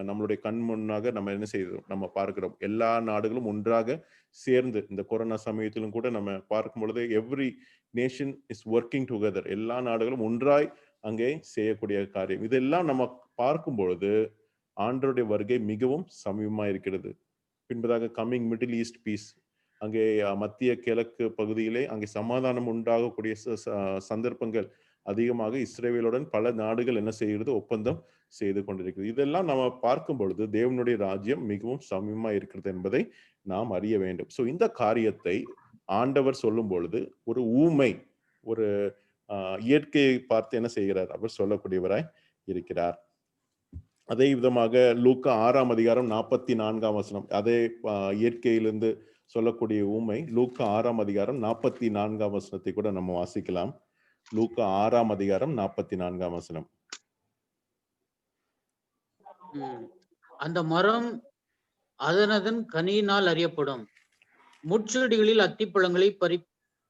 நம்மளுடைய கண் முன்னாக நம்ம என்ன செய்கிறோம், நம்ம பார்க்கிறோம். எல்லா நாடுகளும் ஒன்றாக சேர்ந்து இந்த கொரோனா சமயத்திலும் கூட நம்ம பார்க்கும் பொழுது every nation is working together, எல்லா நாடுகளும் ஒன்றாய் அங்கே செய்யக்கூடிய காரியம். இதெல்லாம் நம்ம பார்க்கும் பொழுது ஆண்டவருடைய வருகை மிகவும் சமீபமா இருக்கிறது. பின்பதாக கம்மிங் மிடில் ஈஸ்ட் பீஸ், அங்கே மத்திய கிழக்கு பகுதியிலே அங்கே சமாதானம் உண்டாகக்கூடிய சந்தர்ப்பங்கள் அதிகமாக இஸ்ரேலுடன் பல நாடுகள் என்ன செய்கிறது, ஒப்பந்தம் செய்து கொண்டிருக்கிறது. இதெல்லாம் நம்ம பார்க்கும் பொழுது தேவனுடைய ராஜ்யம் மிகவும் சமீபமா இருக்கிறது என்பதை நாம் அறிய வேண்டும். ஸோ இந்த காரியத்தை ஆண்டவர் சொல்லும் பொழுது ஒரு ஊமை, ஒரு இயற்கையை பார்த்து என்ன செய்கிறார், அவர் சொல்லக்கூடியவராய் இருக்கிறார். அதே விதமாக லூக்கா 6ஆம் அதிகாரம் 44ஆம் வசனம், அதே இயற்கையிலிருந்து சொல்லக்கூடிய ஊமை லூக்கா 6ஆம் அதிகாரம் 44ஆம் வசனத்தை கூட நம்ம வாசிக்கலாம். லூக்கா 6ஆம் அதிகாரம் 44ஆம் வசனம். அந்த மரம் அதனதன் கனியினால் அறியப்படும். முட்செடிகளில் அத்திப்பழங்களை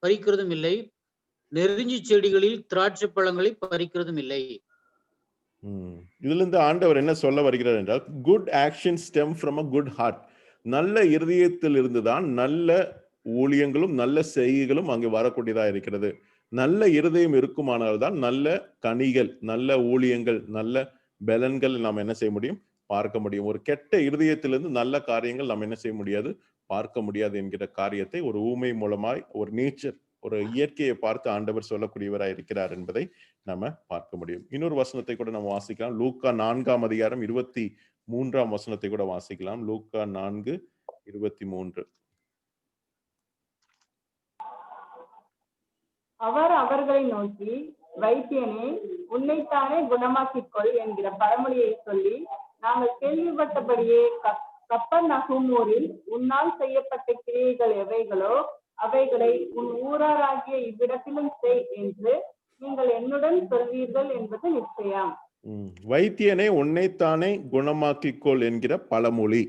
பறிக்கிறதும் இல்லை, நெருஞ்சி செடிகளில் திராட்சை பழங்களை பறிக்கிறதும் இல்லை. இதுல இருந்து ஆண்டவர் என்ன சொல்ல வருகிறார் என்றால், good action stem from a good heart. நல்ல இருதயத்தில் இருந்துதான் நல்ல ஊழியங்களும் நல்ல செய்கைகளும் அங்கே வரக்கூடியதா இருக்கிறது. நல்ல இருதயம் இருக்குமானால் தான் நல்ல கனிகள், நல்ல ஊழியங்கள், நல்ல பலன்கள் நாம் என்ன செய்ய முடியும், பார்க்க முடியும். ஒரு கெட்ட இருதயத்திலிருந்து நல்ல காரியங்கள் நாம் என்ன செய்ய முடியாது, பார்க்க முடியாது என்கிற காரியத்தை ஒரு ஊமை மூலமாய், ஒரு நேச்சர், ஒரு இயற்கையை பார்த்து ஆண்டவர் சொல்லக்கூடியவராய் இருக்கிறார் என்பதை நம்ம பார்க்க முடியும். இன்னொரு வசனத்தை கூட நம்ம வாசிக்கலாம். லூக்கா 4ஆம் அதிகாரம் 23ஆம் வசனத்தை கூட வாசிக்கலாம். லூக்கா 4:23. அவர் அவர்களை நோக்கி, வைத்தியனே, உன்னைத்தானே குணமாக்கிக்கொள் என்கிற பழமொழியை சொல்லி, நாங்கள் கேள்விப்பட்டபடியே கப்பர்நகூமில் உன்னால் செய்யப்பட்ட கிரியைகள் எவைகளோ அவைகளை உன் ஊராராகிய இவ்விடத்திலும் செய் என்று நீங்கள் என்னுடன் சொல்வீர்கள் என்பது நிச்சயம். வைத்தியனே, உன்னைத்தானே குணமாக்கிக்கொள் என்கிற பழமொழி,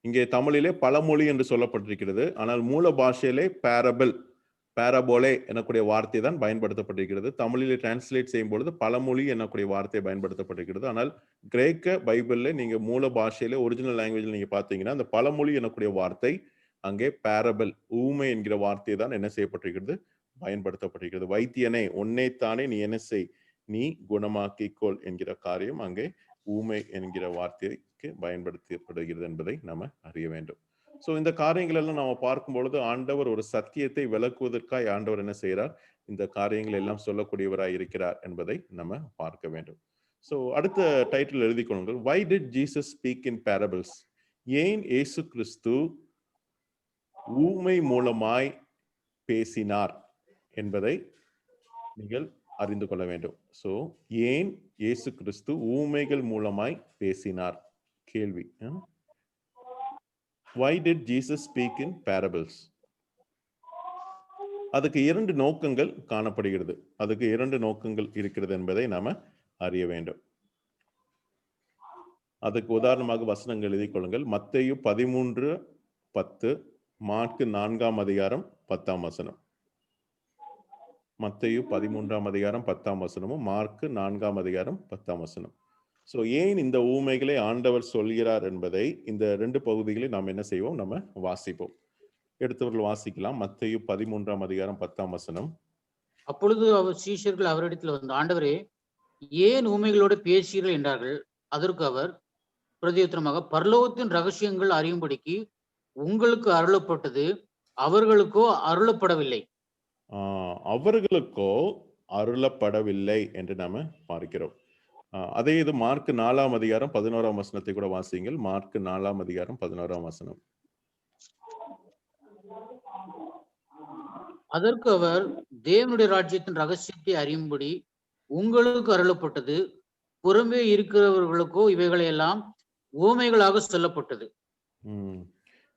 இங்கே தமிழிலே பழமொழி என்று சொல்லப்பட்டிருக்கிறது. ஆனால் மூல பாஷையிலே பேரபோலே எனக்கூடிய வார்த்தை தான் பயன்படுத்தப்பட்டிருக்கிறது. தமிழிலே டிரான்ஸ்லேட் செய்யும் பொழுது பழமொழி எனக்கூடிய வார்த்தை பயன்படுத்தப்பட்டிருக்கிறது. ஆனால் கிரேக்க பைபிள்ல நீங்க மூல பாஷையில ஒரிஜினல் லாங்குவேஜ்ல நீங்க பாத்தீங்கன்னா அந்த பழமொழி எனக்கூடிய வார்த்தை அங்கே பேரபல், ஊமை என்கிற வார்த்தை தான் என்ன செய்யப்பட்டிருக்கிறது, பயன்படுத்தப்பட்டிருக்கிறது. வைத்தியனே, உன்னைத்தானே நீ என்ன செய், நீ குணமாக்கிக்கொள் என்கிற காரியம் அங்கே ஊமை என்கிற வார்த்தைக்கு பயன்படுத்தப்படுகிறது என்பதை நம்ம அறிய வேண்டும். ஸோ இந்த காரியங்கள் எல்லாம் நம்ம பார்க்கும் பொழுது ஆண்டவர் ஒரு சத்தியத்தை விளக்குவதற்காக ஆண்டவர் என்ன செய்கிறார், இந்த காரியங்கள் எல்லாம் சொல்லக்கூடியவராய் இருக்கிறார் என்பதை நம்ம பார்க்க வேண்டும். ஸோ அடுத்த டைட்டில் எழுதி கொள்ளுங்கள். Why did Jesus speak in parables? ஏன் இயேசு கிறிஸ்து ஊமை மூலமாய் பேசினார் என்பதை நீங்கள் அறிந்து கொள்ள வேண்டும். ஸோ ஏன் இயேசு கிறிஸ்து ஊமைகள் மூலமாய் பேசினார்? கேள்வி. Why did Jesus speak in parables? அதுக்கு 2 நோக்கங்கள் காணப்படுகிறது. அதுக்கு 2 நோக்கங்கள் இருக்கிறது என்பதை நாம அறிய வேண்டும். அதுக்கு உதாரணமாக வசனங்கள் எழுதிக் கொள்ளுங்கள். மத்தேயு 13:10, மார்க்கு 4ஆம் அதிகாரம் 10ஆம் வசனம். மத்தேயு 13ஆம் அதிகாரம் 10ஆம் வசனமும் மார்க்கு 4ஆம் அதிகாரம் 10ஆம் வசனம். ஸோ ஏன் இந்த ஊமைகளை ஆண்டவர் சொல்கிறார் என்பதை இந்த 2 பகுதிகளை நாம் என்ன செய்வோம், நம்ம வாசிப்போம். எடுத்தவர்கள் வாசிக்கலாம். மத்தேயு 13ஆம் அதிகாரம் 10ஆம் வசனம். அப்பொழுது அவர் சீஷர்கள் அவரிடத்தில் வந்து, ஆண்டவரே, ஏன் ஊமைகளோடு பேசுகிறீர்கள் என்றார்கள். அதற்கு அவர் பிரதியுத்தரமாக, பரலோகத்தின் ரகசியங்கள் அறியும்படிக்கு உங்களுக்கு அருளப்பட்டது, அவர்களுக்கோ அருளப்படவில்லை. அவர்களுக்கோ அருளப்படவில்லை என்று நாம பார்க்கிறோம். அதே இது மார்க் 4ஆம் அதிகாரம் 11ஆம் வசனத்தை கூட வாசிங்கள். மார்க் 4ஆம் அதிகாரம் 11ஆம் வசனம். அதற்கு அவர், தேவனுடைய ராஜ்யத்தின் ரகசியத்தை அறியும்படி உங்களுக்கு அருளப்பட்டது, புறம்பே இருக்கிறவர்களுக்கோ இவைகளை எல்லாம் ஊமைகளாக சொல்லப்பட்டது.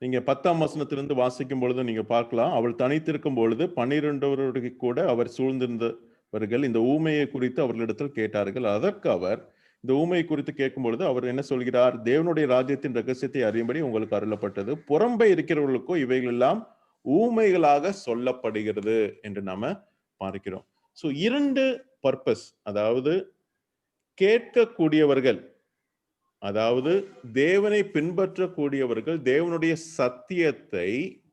நீங்க 10ஆம் வசனத்திலிருந்து வாசிக்கும் பொழுது நீங்க பார்க்கலாம், அவள் தனித்திருக்கும் பொழுது 12 கூட அவர் சூழ்ந்திருந்தவர்கள் இந்த ஊமையை குறித்து அவர்களிடத்தில் கேட்டார்கள். அதற்கு அவர் இந்த ஊமையை குறித்து கேட்கும் பொழுது அவர் என்ன சொல்கிறார்? தேவனுடைய ராஜ்யத்தின் ரகசியத்தை அறியும்படி உங்களுக்கு அருளப்பட்டது, புறம்பே இருக்கிறவர்களுக்கோ இவைகள் எல்லாம் ஊமைகளாக சொல்லப்படுகிறது என்று நாம பார்க்கிறோம். சோ 2 பர்பஸ், அதாவது கேட்கக்கூடியவர்கள், அதாவது தேவனை பின்பற்றக்கூடியவர்கள் தேவனுடைய சத்தியத்தை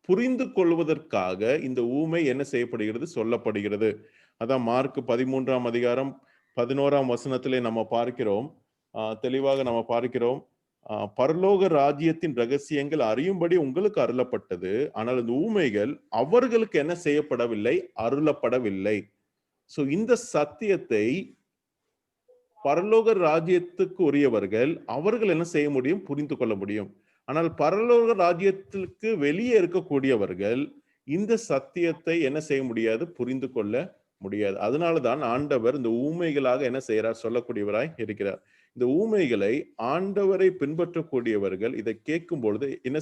புரிந்து கொள்வதற்காக இந்த ஊமை என்ன செய்யப்படுகிறது, சொல்லப்படுகிறது. அதான் மார்க் 13ஆம் அதிகாரம் 11ஆம் வசனத்திலே நம்ம பார்க்கிறோம், தெளிவாக நம்ம பார்க்கிறோம், பரலோக ராஜ்யத்தின் ரகசியங்கள் அறியும்படி உங்களுக்கு அருளப்பட்டது, ஆனால் இந்த ஊமைகள் அவர்களுக்கு என்ன செய்யப்படவில்லை, அருளப்படவில்லை. சோ இந்த சத்தியத்தை பரலோக ராஜ்யத்துக்கு உரியவர்கள் அவர்கள் என்ன செய்ய முடியும், புரிந்து கொள்ள முடியும். ஆனால் பரலோக ராஜ்யத்திற்கு வெளியே இருக்கக்கூடியவர்கள் இந்த சத்தியத்தை என்ன செய்ய முடியாது, புரிந்து கொள்ள முடியாது. அதனாலதான் ஆண்டவர் இந்த ஊமைகளாக என்ன செய்யறார், சொல்லக்கூடியவராய் இருக்கிறார். இந்த ஊமைகளை ஆண்டவரை பின்பற்றக்கூடியவர்கள் இதை கேட்கும் பொழுது என்ன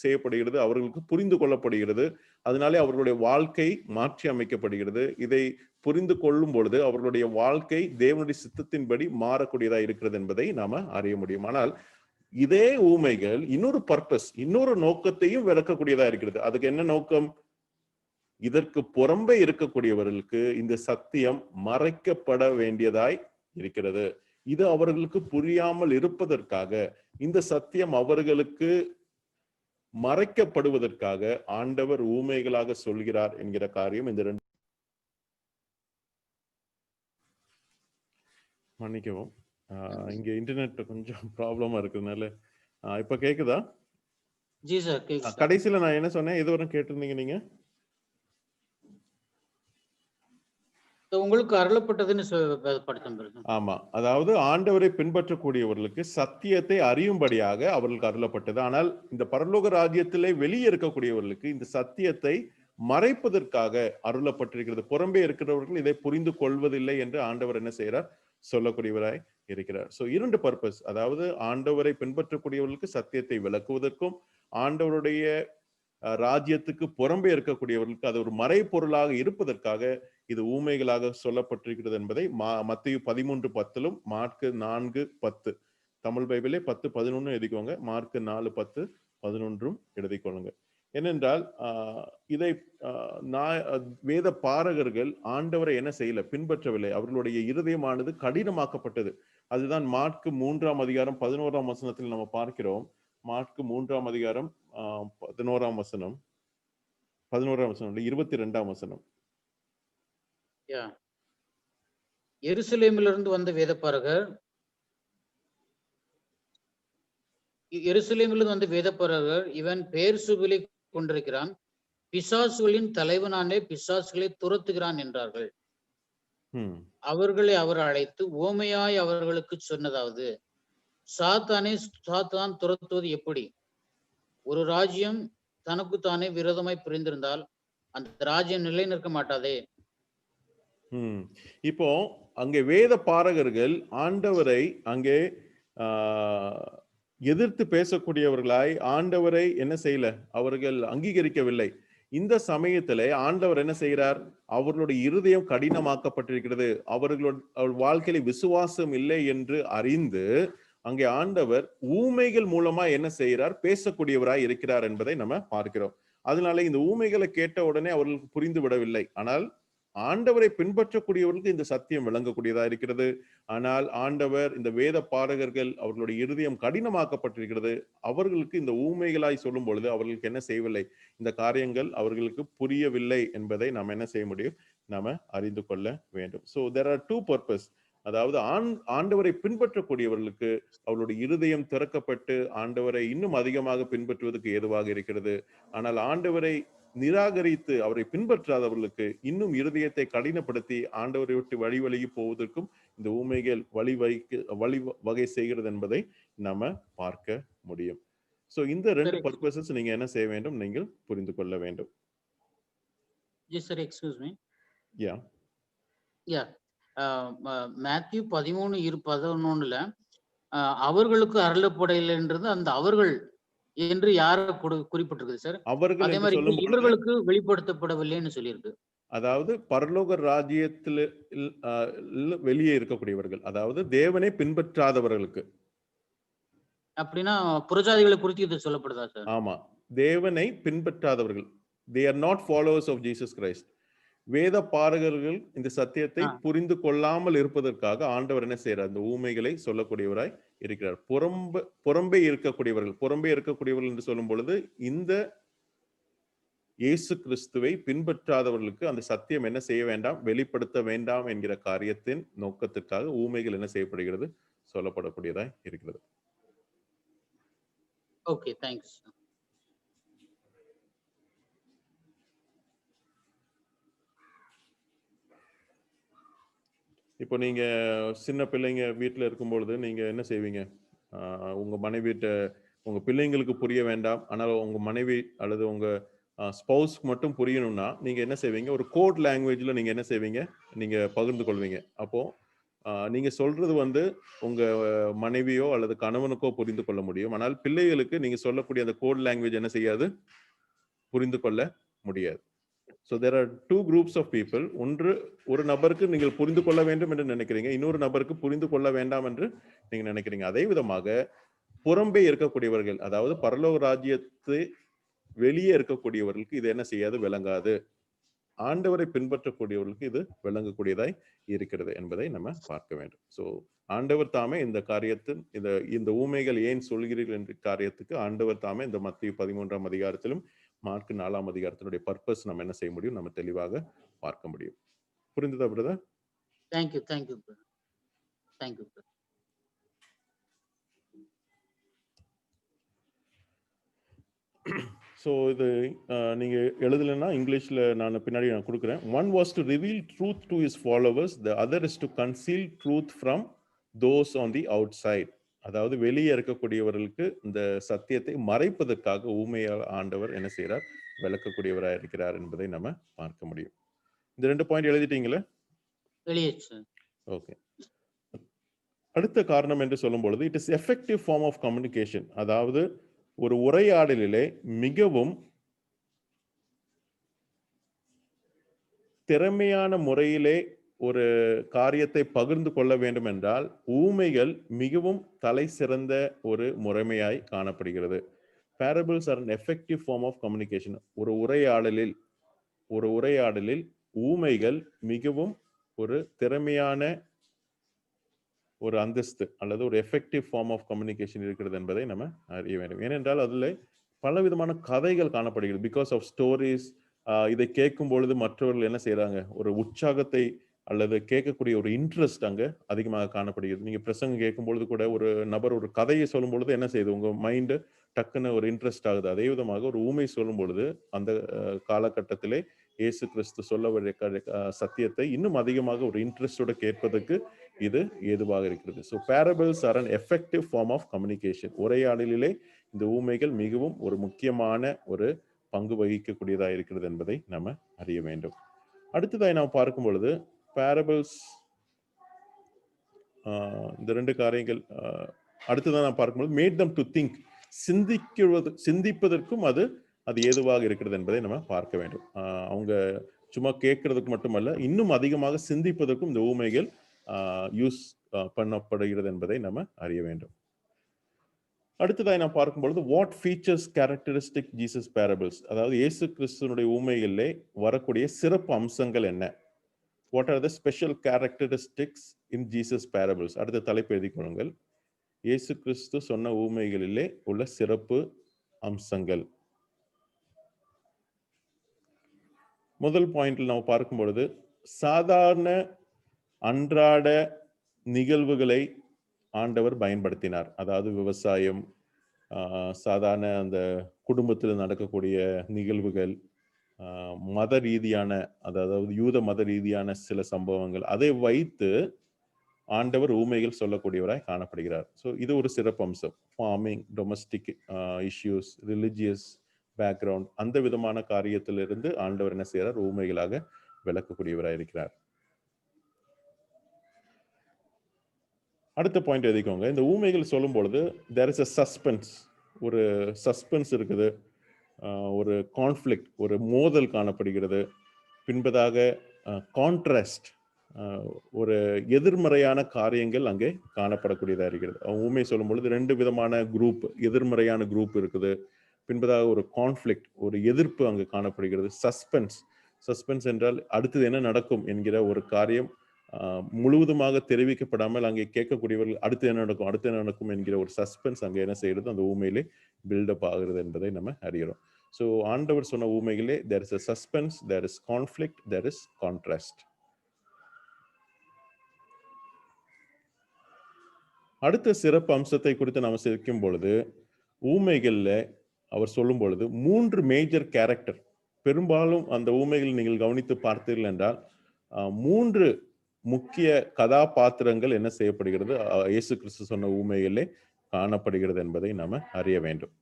செய்யப்படுகிறது, அவர்களுக்கு புரிந்து கொள்ளப்படுகிறது. அதனாலே அவர்களுடைய வாழ்க்கை மாற்றி அமைக்கப்படுகிறது. இதை புரிந்து கொள்ளும் பொழுது அவர்களுடைய வாழ்க்கை தேவனுடைய சித்தத்தின்படி மாறக்கூடியதா இருக்கிறது என்பதை நாம அறிய முடியும். ஆனால் இதே ஊமைகள் இன்னொரு பர்பஸ், இன்னொரு நோக்கத்தையும் விளக்கக்கூடியதா இருக்கிறது. அதுக்கு என்ன நோக்கம்? இதற்கு புறம்பே இருக்கக்கூடியவர்களுக்கு இந்த சத்தியம் மறைக்கப்பட வேண்டியதாய் இருக்கிறது. இது அவர்களுக்கு புரியாமல் இருப்பதற்காக, இந்த சத்தியம் அவர்களுக்கு மறைக்கப்படுவதற்காக ஆண்டவர் ஊமைகளாக சொல்கிறார் என்கிற காரியம் இந்த 2. மன்னிக்கவும், இங்க இன்டர்நெட் கொஞ்சம் ப்ராப்ளமா இருக்கிறதுனால. இப்ப கேக்குதா? ஜி சார், கேக்குது. கடைசியில நான் என்ன சொன்னேன், எதுவரை கேட்டிருந்தீங்க நீங்க? உங்களுக்கு அருளப்பட்டதுன்னு படித்தேன். ஆமா, அதாவது ஆண்டவரை பின்பற்றக்கூடியவர்களுக்கு சத்தியத்தை அறியும்படியாக அவர்களுக்கு அருளப்பட்டது. ஆனால் இந்த பரலோக ராஜ்யத்திலே வெளியே இருக்கக்கூடியவர்களுக்கு இந்த சத்தியத்தை மறைப்பதற்காக அருளப்பட்டிருக்கிறது. புறம்பே இருக்கிறவர்கள் இதை புரிந்து கொள்வதில்லை என்று ஆண்டவர் என்ன செய்யறார், சொல்லக்கூடியவராய் இருக்கிறார். சோ 2 பர்பஸ், அதாவது ஆண்டவரை பின்பற்றக்கூடியவர்களுக்கு சத்தியத்தை விளக்குவதற்கும், ஆண்டவருடைய ராஜ்யத்துக்கு புறம்பே இருக்கக்கூடியவர்களுக்கு அது ஒரு மறைப்பொருளாக இருப்பதற்காக இது ஊமைகளாக சொல்லப்பட்டிருக்கிறது என்பதை மத்தேயு 13:10 மார்க் 4:10, தமிழ் பைபிளே 10:11 எழுதிக்கோங்க, மார்க் 4:10-11 எழுதிக்கொள்ளுங்க. ஏனென்றால் இதை வேத பாரகர்கள் ஆண்டவரை என்ன செய்யல, பின்பற்றவில்லை. அவர்களுடைய இருதயமானது கடினமாக்கப்பட்டது. அதுதான் மார்க் 3ஆம் அதிகாரம் 11ஆம் வசனத்தில் நம்ம பார்க்கிறோம். மார்க் 3ஆம் அதிகாரம் 11ஆம் வசனம், 22ஆம் வசனம். எருசலேமிலிருந்து வந்த வேதப்பாரகர் இவன் பெயர்சூபிலை கொண்டிருக்கிறான், பிசாசுகளின் தலைவனானே பிசாசுகளை துரத்துகிறான் என்றார்கள். அவர்களை அவர் அழைத்து ஓமையாய் அவர்களுக்கு சொன்னதாவது, சாத்தான் துரத்துவது எப்படி? ஒரு ராஜ்யம் தனக்குத்தானே விரோதமாய் பிரிந்திருந்தால் அந்த ராஜ்யம் நிலை நிற்க மாட்டாதே. இப்போ அங்கே வேத பாரகர்கள் ஆண்டவரை அங்கே எதிர்த்து பேசக்கூடியவர்களாய் அவரை என்ன செய்யல, அவர்கள் அங்கீகரிக்கவில்லை. இந்த சமயத்திலே ஆண்டவர் என்ன செய்கிறார், அவர்களுடைய இருதயம் கடினமாக்கப்பட்டிருக்கிறது, அவர்களுடைய வாழ்க்கையில விசுவாசம் இல்லை என்று அறிந்து அங்கே ஆண்டவர் ஊமைகள் மூலமா என்ன செய்கிறார், பேசக்கூடியவராய் இருக்கிறார் என்பதை நம்ம பார்க்கிறோம். அதனால இந்த ஊமைகளை கேட்ட உடனே அவர்களுக்கு புரிந்து விடவில்லை. ஆனால் ஆண்டவரை பின்பற்றக்கூடியவர்களுக்கு இந்த சத்தியம் விளங்கக்கூடியதா இருக்கிறது. ஆனால் ஆண்டவர் இந்த வேத பாரகர்கள் அவர்களுடைய இருதயம் கடினமாக்கப்பட்டிருக்கிறது, அவர்களுக்கு இந்த ஊமைகளாய் சொல்லும் பொழுது அவர்களுக்கு என்ன செய்யவில்லை, இந்த காரியங்கள் அவர்களுக்கு புரியவில்லை என்பதை நாம் என்ன செய்ய முடியும், நாம அறிந்து கொள்ள வேண்டும். So there are 2 purpose. அதாவது ஆண்டவரை பின்பற்றக்கூடியவர்களுக்கு அவர்களுடைய இருதயம் திறக்கப்பட்டு ஆண்டவரை இன்னும் அதிகமாக பின்பற்றுவதற்கு ஏதுவாக இருக்கிறது. ஆனால் ஆண்டவரை நிராகரித்து அவரை பின்பற்றாதவர்களுக்கு இன்னும் இருதயத்தை கடினப்படுத்தி ஆண்டவரை விட்டு வழி போவதற்கும் இந்த ஊமைகள் வகை செய்கிறது என்பதை நாம பார்க்க முடியும். சோ இந்த 2 பர்பசஸ் நீங்க என்ன செய்ய வேண்டும், நீங்கள் புரிந்து கொள்ள வேண்டும். Yes sir, excuse me. Yeah. Matthew 13:11 அவர்களுக்கு அருளப்படையில்ன்றது அந்த அவர்கள் என்று யார குறிப்பிட்டிருக்குது சார்? அவர்கள் அதே என்று மாதிரி சொல்லும் பொழுது, இவர்களுக்கு வெளிப்படுத்தப்படவில்லைன்னு சொல்லியிருக்கு. அதாவது பரலோக ராஜ்யத்தில் வெளியே இருக்கக்கூடியவர்கள், அதாவது தேவனை பின்பற்றாதவர்களுக்கு. அப்படின்னா புறஜாதிகளை குறித்து இது சொல்லப்படுதா சார்? ஆமா, தேவனை பின்பற்றாதவர்கள், they are not followers of Jesus Christ. வேத பாரகர்கள் இந்த சத்தியத்தை புரிந்து கொள்ளாமல் இருப்பதற்காக ஆண்டவர் என்ன செய்யறார்? அந்த ஊமைகளை சொல்லக்கூடியவராய் இருக்கிறார். புறம்பே இருக்கக்கூடியவர்கள் என்று சொல்லும் பொழுது இந்த இயேசு கிறிஸ்துவை பின்பற்றாதவர்களுக்கு அந்த சத்தியம் என்ன செய்ய வேண்டாம், வெளிப்படுத்த வேண்டாம் என்கிற காரியத்தின் நோக்கத்திற்காக ஊமைகள் என்ன செய்யப்படுகிறது, சொல்லப்படக்கூடியதாய் இருக்கிறது. Okay, thanks. இப்போ நீங்க சின்ன பிள்ளைங்க வீட்டுல இருக்கும்பொழுது நீங்க என்ன செய்வீங்க? உங்க மனைவிட்ட உங்க பிள்ளைங்களுக்கு புரிய வேண்டாம், ஆனால் உங்க மனைவி அல்லது உங்க ஸ்பௌஸ்க்கு மட்டும் புரியணும்னா நீங்க என்ன செய்வீங்க? ஒரு கோட் லாங்குவேஜ்ல நீங்க என்ன செய்வீங்க? நீங்க பகிர்ந்து கொள்வீங்க. அப்போ நீங்க சொல்றது உங்க மனைவியோ அல்லது கணவனுக்கோ புரிந்து கொள்ள முடியும். ஆனால் பிள்ளைகளுக்கு நீங்க சொல்லக்கூடிய அந்த கோட் லாங்குவேஜ் என்ன செய்யாது, புரிந்து கொள்ள முடியாது. So there are two groups of people. ஒரு நபருக்கு நீங்கள் புரிந்து கொள்ள வேண்டும் என்று நினைக்கிறீங்க, இன்னொரு நபருக்கு புரிந்து கொள்ள வேண்டாம் என்று நீங்க நினைக்கிறீங்க. அதே விதமாக புறம்பே இருக்கக்கூடியவர்கள், அதாவது பரலோக ராஜ்யத்தை வெளியே இருக்கக்கூடியவர்களுக்கு இது என்ன செய்யாது, விளங்காது. ஆண்டவரை பின்பற்றக்கூடியவர்களுக்கு இது விளங்கக்கூடியதாய் இருக்கிறது என்பதை நம்ம பார்க்க வேண்டும். ஸோ ஆண்டவர் தாமே இந்த காரியத்தின் இந்த ஊமைகள் ஏன் சொல்கிறீர்கள் என்ற காரியத்துக்கு ஆண்டவர் தாமே இந்த மத்திய 13ஆம் அதிகாரத்திலும் மார்க் 4ஆம் அதிகாரத்தினுடைய பர்பஸ் நம்ம என்ன செய்ய முடியும், நம்ம தெளிவாக பார்க்க முடியும். புரிந்ததா brother? Thank you thank you thank you. So இது நீங்க எழுதலைன்னா இங்கிலீஷ்ல நான் பின்னாடி நான் கொடுக்குறேன். One was to reveal truth to his followers, the other is to conceal truth from those on the outside. அதாவது வெளியே இருக்கக்கூடியவர்களுக்கு இந்த சத்தியத்தை மறைப்பதற்காக ஊமையால் ஆண்டவர் என்ன செய்யறார், விளக்கக்கூடியவராக இருக்கிறார் என்பதை நம்ம பார்க்க முடியும். இந்த 2 பாயிண்ட் எழுதிட்டீங்களா? ஓகே. அடுத்த காரணம் என்று சொல்லும் பொழுது it is effective form of communication. அதாவது ஒரு உரையாடலிலே மிகவும் திறமையான முறையிலே ஒரு காரியத்தை பகிர்ந்து கொள்ள வேண்டும் என்றால் ஊமைகள் மிகவும் தலை சிறந்த ஒரு முறைமையாய் காணப்படுகிறது. parables are an effective form of communication. ஒரு உரையாடலில் ஊமைகள் மிகவும் ஒரு திறமையான ஒரு அந்தஸ்து அல்லது ஒரு எஃபெக்டிவ் ஃபார்ம் ஆஃப் கம்யூனிகேஷன் இருக்கிறது என்பதை நம்ம அறிய வேண்டும். ஏனென்றால் அதில் பல விதமான கதைகள் காணப்படுகிறது. Because of stories. இதை கேட்கும் பொழுது மற்றவர்கள் என்ன செய்யறாங்க, ஒரு உற்சாகத்தை அல்லது கேட்கக்கூடிய ஒரு இன்ட்ரெஸ்ட் அங்க அதிகமாக காணப்படுகிறது. நீங்க பிரசங்கம் கேட்கும் பொழுது கூட ஒரு நபர் ஒரு கதையை சொல்லும் பொழுது என்ன செய்யுது, உங்க மைண்டு டக்குன்னு ஒரு இன்ட்ரெஸ்ட் ஆகுது. அதே விதமாக ஒரு ஊமை சொல்லும் பொழுது அந்த காலகட்டத்திலே இயேசு கிறிஸ்து சொல்ல சத்தியத்தை இன்னும் அதிகமாக ஒரு இன்ட்ரெஸ்டோட கேட்பதற்கு இது ஏதுவாக இருக்கிறது. So parables are an effective form of communication. உரையாடலிலே இந்த ஊமைகள் மிகவும் ஒரு முக்கியமான ஒரு பங்கு வகிக்கக்கூடியதாக இருக்கிறது என்பதை நம்ம அறிய வேண்டும். அடுத்ததாய் நாம் பார்க்கும் பொழுது parables, இந்த 2 காரியங்கள் அடுத்ததான் நாம் பார்க்கும்போது made them to think, சிந்திப்பதற்கும் அது ஏதுவாக இருக்கிறது என்பதை நம்ம பார்க்க வேண்டும். அவங்க சும்மா கேட்கறதுக்கு மட்டுமல்ல, இன்னும் அதிகமாக சிந்திப்பதற்கும் இந்த ஊமைகள் யூஸ் பண்ணப்படுகிறது என்பதை நம்ம அறிய வேண்டும். அடுத்ததாய் நாம் பார்க்கும்பொழுது what features characteristic Jesus parables, அதாவது இயேசு கிறிஸ்துவனுடைய ஊமைகளிலே வரக்கூடிய சிறப்பு அம்சங்கள் என்ன? What are the special characteristics in Jesus parables? அடுத்த தலைப்பு எழுதிக் கொள்ளுங்கள். இயேசு கிறிஸ்து சொன்ன ஊமைகளிலே உள்ள சிறப்பு அம்சங்கள். முதல் பாயிண்ட்ல நம்ம பார்க்கும் பொழுது சாதாரண அன்றாட நிகழ்வுகளை ஆண்டவர் பயன்படுத்தினார். அதாவது விவசாயம், சாதாரண அந்த குடும்பத்தில் நடக்கக்கூடிய நிகழ்வுகள், மத ரீதியான அதாவது யூத மத ரீதியான சில சம்பவங்கள், அதை வைத்து ஆண்டவர் ஊமைகள் சொல்லக்கூடியவராய் காணப்படுகிறார். ஸோ இது ஒரு சிறப்பு அம்சம். Farming, domestic issues, religious background, அந்த விதமான காரியத்திலிருந்து ஆண்டவர் என்ன செய்கிறார், ஊமைகளாக விளக்கக்கூடியவராக இருக்கிறார். அடுத்த பாயிண்ட் எழுதிக்கோங்க. இந்த ஊமைகள் சொல்லும் பொழுது தேர் இஸ் அ சஸ்பென்ஸ், ஒரு சஸ்பென்ஸ் இருக்குது, ஒரு கான்ஃப்ளிக்ட், ஒரு மோதல் காணப்படுகிறது. பின்பதாக கான்ட்ராஸ்ட், ஒரு எதிர்மறையான காரியங்கள் அங்கே காணப்படக்கூடியதாக இருக்கிறது. ஊமை சொல்லும் பொழுது ரெண்டு விதமான குரூப், எதிர்மறையான குரூப் இருக்குது. பின்பதாக ஒரு கான்ஃப்ளிக்ட், ஒரு எதிர்ப்பு அங்கு காணப்படுகிறது. சஸ்பென்ஸ், சஸ்பென்ஸ் என்றால் அடுத்தது என்ன நடக்கும் என்கிற ஒரு காரியம் முழுவதுமாக தெரிவிக்கப்படாமல் அங்கே கேட்கக்கூடியவர்கள் அடுத்து என்ன நடக்கும், அடுத்து என்ன நடக்கும் என்கிற ஒரு சஸ்பென்ஸ் அங்கே என்ன செய்யறது, அந்த ஊமையிலே பில்டப் ஆகுறது என்பதை நம்ம அறிகிறோம். ஸோ ஆண்டவர் சொன்ன ஊமைகளே there is a suspense, there is conflict, there is contrast. அடுத்த சிறப்பு அம்சத்தை குறித்து நாம் சிரிக்கும் பொழுது ஊமைகள்ல அவர் சொல்லும் பொழுது 3 மேஜர் கேரக்டர், பெரும்பாலும் அந்த ஊமைகள் நீங்கள் கவனித்து பார்த்தீர்கள் என்றால் 3 முக்கிய கதாபாத்திரங்கள் என்ன செய்யப்படுகிறது, இயேசு கிறிஸ்து சொன்ன ஊமைகளிலே காணப்படுகிறது என்பதை நாம அறிய வேண்டும்.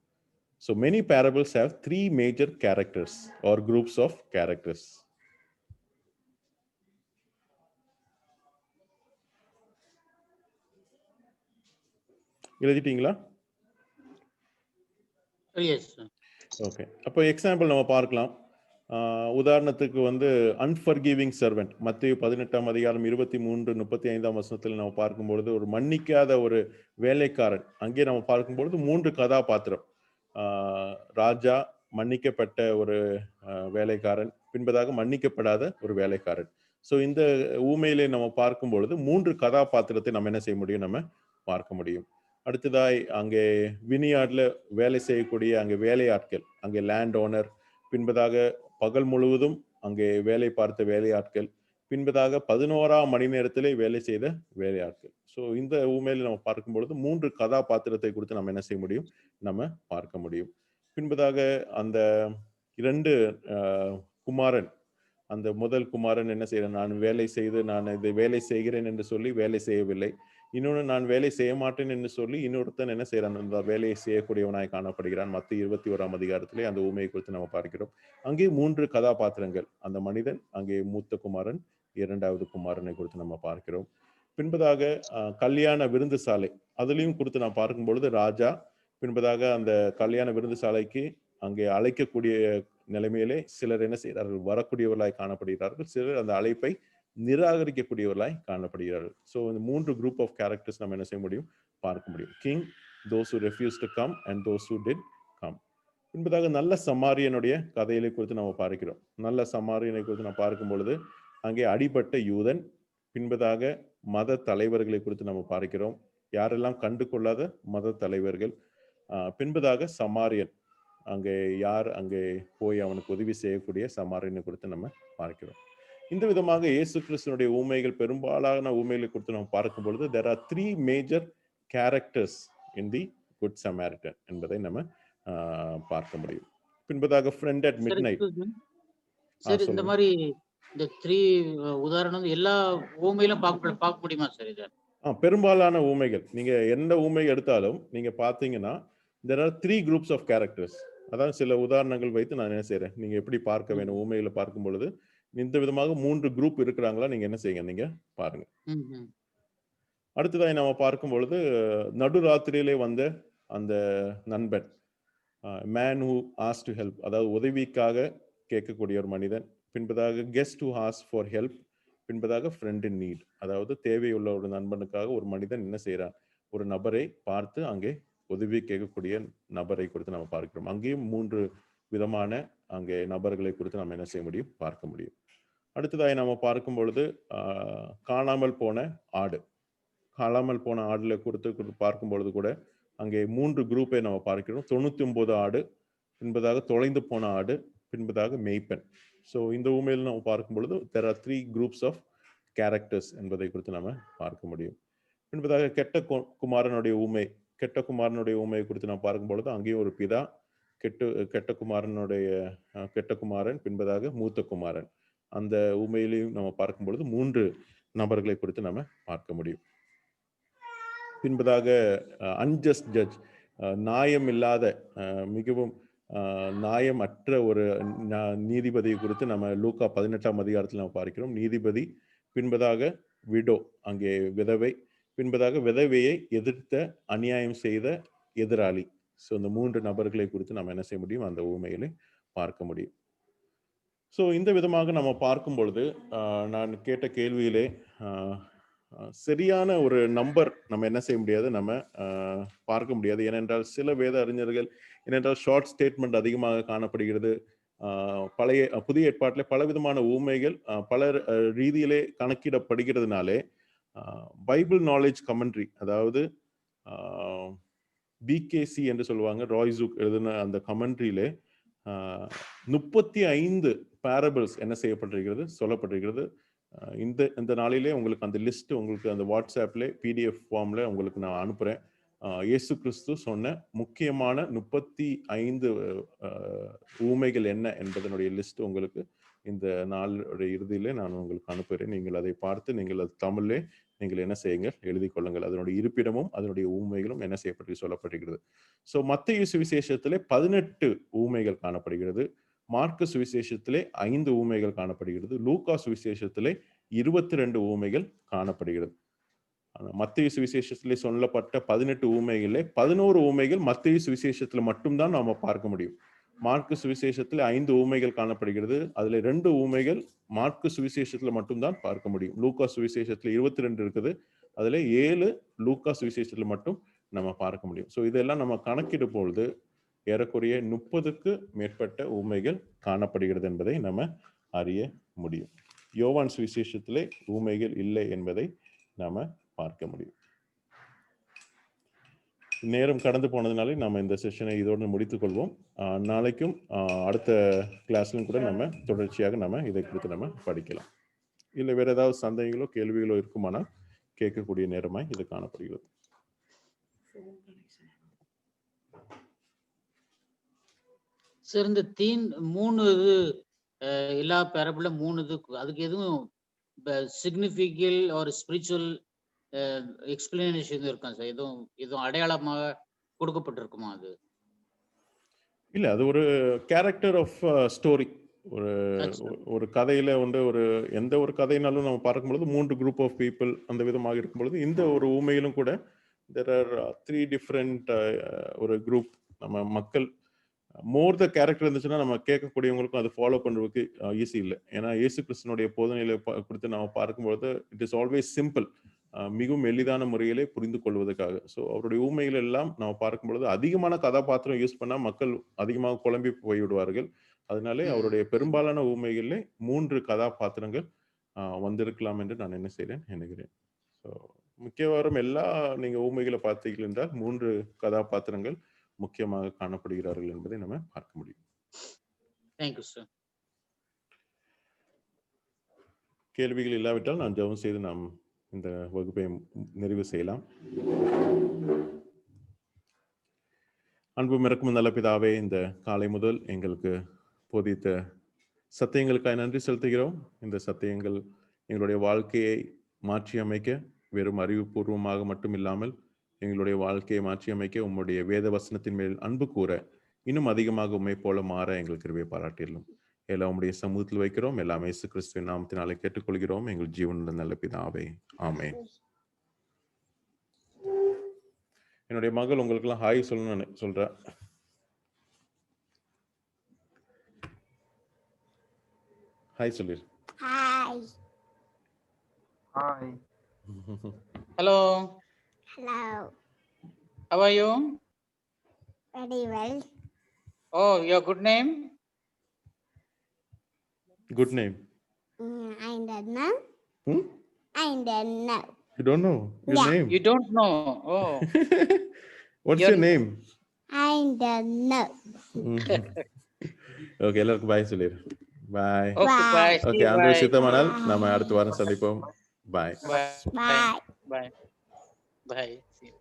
So many parables have 3 major characters or groups of characters. எழுதிட்டீங்களா? ஓகே. அப்போ எக்ஸாம்பிள் நம்ம பார்க்கலாம். உதாரணத்துக்கு அன்ஃபர்கிவிங் சர்வெண்ட், மத்தேயு 18ஆம் அதிகாரம் 23, 35ஆம் வசனத்தில் நம்ம பார்க்கும்பொழுது ஒரு மன்னிக்காத ஒரு வேலைக்காரன். அங்கே நம்ம பார்க்கும்பொழுது 3 கதாபாத்திரம், ராஜா, மன்னிக்கப்பட்ட ஒரு வேலைக்காரன், பின்பதாக மன்னிக்கப்படாத ஒரு வேலைக்காரன். ஸோ இந்த ஊமையிலே நம்ம பார்க்கும் பொழுது 3 கதாபாத்திரத்தை நம்ம என்ன செய்ய முடியும், நம்ம பார்க்க முடியும். அடுத்ததாய் அங்கே வினியார்ட்ல வேலை செய்யக்கூடிய அங்கே வேலையாட்கள், அங்கே லேண்ட் ஓனர், பின்பதாக பகல் முழுவதும் அங்கே வேலை பார்த்த வேலையாட்கள், பின்பதாக 11ஆம் மணி நேரத்திலே வேலை செய்த வேலையாட்கள். ஸோ இந்த ஊமையில நம்ம பார்க்கும் பொழுது 3 கதாபாத்திரத்தை குறித்து நம்ம என்ன செய்ய முடியும், நம்ம பார்க்க முடியும். பின்பதாக அந்த 2 குமாரன், அந்த முதல் குமாரன் என்ன செய்யறான், நான் வேலை செய்து நான் இதை வேலை செய்கிறேன் என்று சொல்லி வேலை செய்யவில்லை. இன்னொன்று, நான் வேலை செய்ய மாட்டேன் என்று சொல்லி இன்னொருத்தன் என்ன செய்யறான், அந்த வேலையை செய்யக்கூடியவனாய் காணப்படுகிறான். மத்திய 21ஆம் அதிகாரத்திலே அந்த ஊமையை குறித்து நம்ம பார்க்கிறோம். அங்கே 3 கதாபாத்திரங்கள், அந்த மனிதன், அங்கே மூத்த குமாரன், 2வது குமாரனை குறித்து நம்ம பார்க்கிறோம். பின்பதாக கல்யாண விருந்து சாலை, அதுலயும் குறித்து நான் பார்க்கும் பொழுது ராஜா, பின்பதாக அந்த கல்யாண விருந்து சாலைக்கு அங்கே அழைக்கக்கூடிய நிலைமையிலே சிலர் என்ன செய்கிறார்கள், வரக்கூடியவர்களாய் காணப்படுகிறார்கள். சிலர் அந்த அழைப்பை நிராகரிக்கக்கூடியவர்களாய் காணப்படுகிறார்கள். ஸோ இந்த 3 குரூப் ஆஃப் கேரக்டர்ஸ் நம்ம என்ன செய்ய முடியும், பார்க்க முடியும். King, those who refused to come and those who did come. பின்பதாக நல்ல சமாரியனுடைய கதைகளை குறித்து நம்ம பார்க்கிறோம். நல்ல சமாரியனை குறித்து நம்ம பார்க்கும் பொழுது அங்கே அடிபட்ட யூதன், பின்பதாக மத தலைவர்களை குறித்து நம்ம பார்க்கிறோம். யாரெல்லாம் கண்டு கொள்ளாத மத தலைவர்கள், பின்பதாக சமாரியன், அங்கே யார் அங்கே போய் அவனுக்கு உதவி செய்யக்கூடிய சமாரியனை குறித்து நம்ம பார்க்கிறோம். இந்த விதமாக இயேசு கிறிஸ்துனுடைய ஊமைகள், பெரும்பாலான ஊமைகளை குறித்து நம்ம பார்க்கும் பொழுது there are 3 major characters in the Good Samaritan என்பதை நம்ம பார்க்க முடியும். பின்பதாக friend at midnight. சரி, இந்த மாதிரி இந்த 3 உதாரணம் எல்லா ஊமையிலும் பார்க்க முடியுமா சார்? இது பெரும்பாலான ஊமைகள், நீங்க எந்த ஊமை எடுத்தாலும் நீங்க பார்த்தீங்கன்னா there are 3 groups of characters. அதான் சில உதாரணங்கள் வைத்து நான் என்ன செய்யறேன், நீங்க எப்படி பார்க்க வேணும் ஊமைகளை பார்க்கும் பொழுது இந்த விதமாக 3 குரூப் இருக்கிறாங்களா நீங்க என்ன செய்யுங்க, நீங்க பாருங்க. அடுத்ததாக நம்ம பார்க்கும் பொழுது நடுராத்திரியிலே வந்த அந்த நண்பன், man who ask to help, அதாவது உதவிக்காக கேட்கக்கூடிய ஒரு மனிதன். பின்பதாக guest who ask for help, பின்பதாக ஃப்ரெண்ட் இன் நீட், அதாவது தேவையுள்ள ஒரு நண்பனுக்காக ஒரு மனிதன் என்ன செய்யறான், ஒரு நபரை பார்த்து அங்கே உதவி கேட்கக்கூடிய நபரை குறித்து நம்ம பார்க்கிறோம். அங்கேயும் 3 விதமான அங்கே நபர்களை குறித்து நம்ம என்ன செய்ய முடியும், பார்க்க முடியும். அடுத்ததாக நம்ம பார்க்கும் பொழுது காணாமல் போன ஆடு, காணாமல் போன ஆடுல குறித்து பார்க்கும் பொழுது கூட அங்கே 3 குரூப்பை நம்ம பார்க்கிறோம். 99 ஆடு, பின்பதாக தொலைந்து போன ஆடு, பின்பதாக மெய்ப்பெண். ஸோ இந்த ஊமையில் நம்ம பார்க்கும் பொழுது there are 3 groups of characters என்பதை குறித்து நம்ம பார்க்க முடியும். பின்பதாக கெட்ட குமாரனுடைய ஊமை, கெட்ட குமாரனுடைய ஊமையை குறித்து நாம் பார்க்கும் பொழுது அங்கேயும் ஒரு பிதா, கெட்ட குமாரன், பின்பதாக மூத்த குமாரன். அந்த ஊமையிலையும் நம்ம பார்க்கும் பொழுது 3 நபர்களை குறித்து நம்ம பார்க்க முடியும். பின்பதாக அன்ஜஸ்ட் ஜட்ஜ், நியாயம் இல்லாத, மிகவும் நியாயமற்ற ஒரு நீதிபதியை குறித்து நம்ம லூக்கா 18ஆம் அதிகாரத்தில் நம்ம பார்க்கிறோம். நீதிபதி, பின்பதாக விடோ, அங்கே விதவை, பின்பதாக விதவையை எதிர்த்த அநியாயம் செய்த எதிராளி. ஸோ இந்த 3 நபர்களை குறித்து நம்ம என்ன செய்ய முடியும், அந்த ஊமையிலே பார்க்க முடியும். ஸோ இந்த விதமாக நம்ம பார்க்கும் பொழுது நான் கேட்ட கேள்வியிலே சரியான ஒரு நம்பர் நம்ம என்ன செய்ய முடியாது, நம்ம பார்க்க முடியாது. ஏனென்றால் சில வேத அறிஞர்கள் ஏனென்றால் ஷார்ட் ஸ்டேட்மெண்ட் அதிகமாக காணப்படுகிறது. புதிய ஏற்பாட்டில் பலவிதமான ஊமைகள் பல ரீதியிலே கணக்கிடப்படுகிறதுனாலே பைபிள் நாலேஜ் கமெண்ட்ரி, அதாவது பிகேசி என்று சொல்லுவாங்க, ராய்சூக் எழுதின அந்த கமெண்ட்ரியிலே 35 பேரபிள்ஸ் என்ன செய்யப்பட்டிருக்கிறது, சொல்லப்பட்டிருக்கிறது. இந்த நாளிலே உங்களுக்கு அந்த லிஸ்ட் உங்களுக்கு அந்த வாட்ஸ்அப்ல பிடிஎஃப் ஃபார்ம்ல உங்களுக்கு நான் அனுப்புறேன். இயேசு கிறிஸ்து சொன்ன முக்கியமான 35 ஊமைகள் என்ன என்பதனுடைய லிஸ்ட் உங்களுக்கு இந்த நாளுடைய இறுதியிலே நான் உங்களுக்கு அனுப்புகிறேன். நீங்கள் அதை பார்த்து நீங்கள் அது தமிழ்லே நீங்கள் என்ன செய்யுங்கள், எழுதி கொள்ளுங்கள். அதனுடைய இருப்பிடமும் அதனுடைய ஊமைகளும் என்ன செய்யப்பட்டு சொல்லப்படுகிறது. ஸோ மத்தேயு சுவிசேஷத்திலே 18 ஊமைகள் காணப்படுகிறது. மார்க்கு சுவிசேஷத்திலே 5 ஊமைகள் காணப்படுகிறது. லூக்கா சுவிசேஷத்திலே 22 ஊமைகள் காணப்படுகிறது. மத்தேயு சுவிசேஷத்திலே சொல்லப்பட்ட 18 ஊமைகளிலே 11 ஊமைகள் மத்தேயு சுவிசேஷத்துல மட்டும்தான் நாம பார்க்க முடியும். மார்க்கு சுவிசேஷத்துல 5 ஊமைகள் காணப்படுகிறது. அதுல 2 ஊமைகள் மார்க்கு சுவிசேஷத்துல மட்டும்தான் பார்க்க முடியும். லூக்கா சுவிசேஷத்துல 22 இருக்குது. அதுல 7 லூக்கா சுவிசேஷத்துல மட்டும் நம்ம பார்க்க முடியும். ஸோ இதெல்லாம் நம்ம கணக்கிடும் பொழுது ஏறக்குறைய 30க்கு மேற்பட்ட ஊமைகள் காணப்படுகிறது என்பதை நம்ம அறிய முடியும். யோவான் சுவிசேஷத்திலே ஊமைகள் இல்லை என்பதை நாம பார்க்க முடியும். நேரம் கடந்து போனதுனாலே நம்ம இந்த செஷனை இதோடு முடித்துக் கொள்வோம். நாளைக்கும் அடுத்த கிளாஸ்லையும் கூட நம்ம தொடர்ச்சியாக நம்ம இதை குறித்து நம்ம படிக்கலாம். இல்லை வேற ஏதாவது சந்தேகங்களோ கேள்விகளோ இருக்குமானால் கேட்கக்கூடிய நேரமாய் இது காணப்படுகிறது. சார், இந்த 3 இது எல்லா பேரபிள 3 இது அதுக்கு எதுவும் சிக்னிஃபிகல் ஒரு ஸ்பிரிச்சுவல் எக்ஸ்பிளனேஷன் இருக்கா சார்? எதுவும் அடையாளமாக கொடுக்கப்பட்டிருக்குமா அது? இல்ல, அது ஒரு கேரக்டர் ஆஃப் ஸ்டோரி. ஒரு கதையில ஒரு எந்த ஒரு கதைனாலும் நம்ம பார்க்கும்பொழுது 3 குரூப் ஆஃப் பீப்புள் அந்த விதமாக இருக்கும் பொழுது இந்த ஒரு ஊமையிலும் கூட there are 3 டிஃப்ரெண்ட் ஒரு குரூப் நம்ம மக்கள். மோர் த கேரக்டர் இருந்துச்சுன்னா நம்ம கேட்கக்கூடியவங்களுக்கும் அதை ஃபாலோ பண்றதுக்கு ஈஸி இல்லை. ஏன்னா இயேசு கிறிஸ்துனுடைய போதனைகளை குறித்து நம்ம பார்க்கும்போது இட் இஸ் ஆல்வேஸ் சிம்பிள், மிகவும் எளிதான முறையிலே புரிந்து கொள்வதற்காக. ஸோ அவருடைய ஊமைகள் எல்லாம் நம்ம பார்க்கும்பொழுது அதிகமான கதாபாத்திரம் யூஸ் பண்ணால் மக்கள் அதிகமாக குழம்பி போய்விடுவார்கள். அதனாலே அவருடைய பெரும்பாலான ஊமைகளிலே 3 கதாபாத்திரங்கள் வந்திருக்கலாம் என்று நான் என்ன செய்கிறேன் நினைக்கிறேன். ஸோ முக்கியவாரம் எல்லா நீங்க ஊமைகளை பார்த்தீர்கள் என்றால் 3 கதாபாத்திரங்கள் முக்கியமாக காணப்படுகிறார்கள் என்பதை நம்ம பார்க்க முடியும். Thank you sir. கேள்விகள் இல்லாவிட்டால் நான் ஜெபம் செய்து நாம் இந்த வகுப்பை நிறைவு செய்யலாம். அன்பும் இறக்கும் நல்ல பிதாவே, இந்த காலை முதல் எங்களுக்கு போதித்த சத்தியங்களுக்காக நன்றி செலுத்துகிறோம். இந்த சத்தியங்கள் எங்களுடைய வாழ்க்கையை மாற்றி அமைக்க வெறும் அறிவுபூர்வமாக மட்டும் இல்லாமல் எங்களுடைய வாழ்க்கையை மாற்றி அமைக்க உம்முடைய வேத வசனத்தின் மேல் அன்பு கூற இன்னும் அதிகமாக உம்மை போல மாற எங்களுக்கு கிருபை பாராட்டிடலும். எல்லாம் உம்முடைய சமூகத்தில் வைக்கிறோம். எல்லாம் இயேசு கிறிஸ்துவின் நாமத்தினாலே கேட்டுக்கொள்கிறோம் எங்கள் ஜீவனுள்ள நல்ல பிதாவே, ஆமென். என்னுடைய மகள் உங்களுக்கு எல்லாம் ஹாய் சொல்லணும்னு சொல்ற. ஹாய் சொல்லிரு. Hi. Hi. Hello. Hello. How are you? Very well. Oh, your good name? Good name. I don't know. I don't know. You don't know your name? You don't know. Oh. What's your name? I don't know. Okay, எல்லாருக்கும் பாய் சொல்லிரு. பாய். Okay, bye. Okay, ஆண்டவர் சித்தமானால் நாம அடுத்த வாரம் சந்திப்போம். பாய். Bye. Bye. Bye. See you.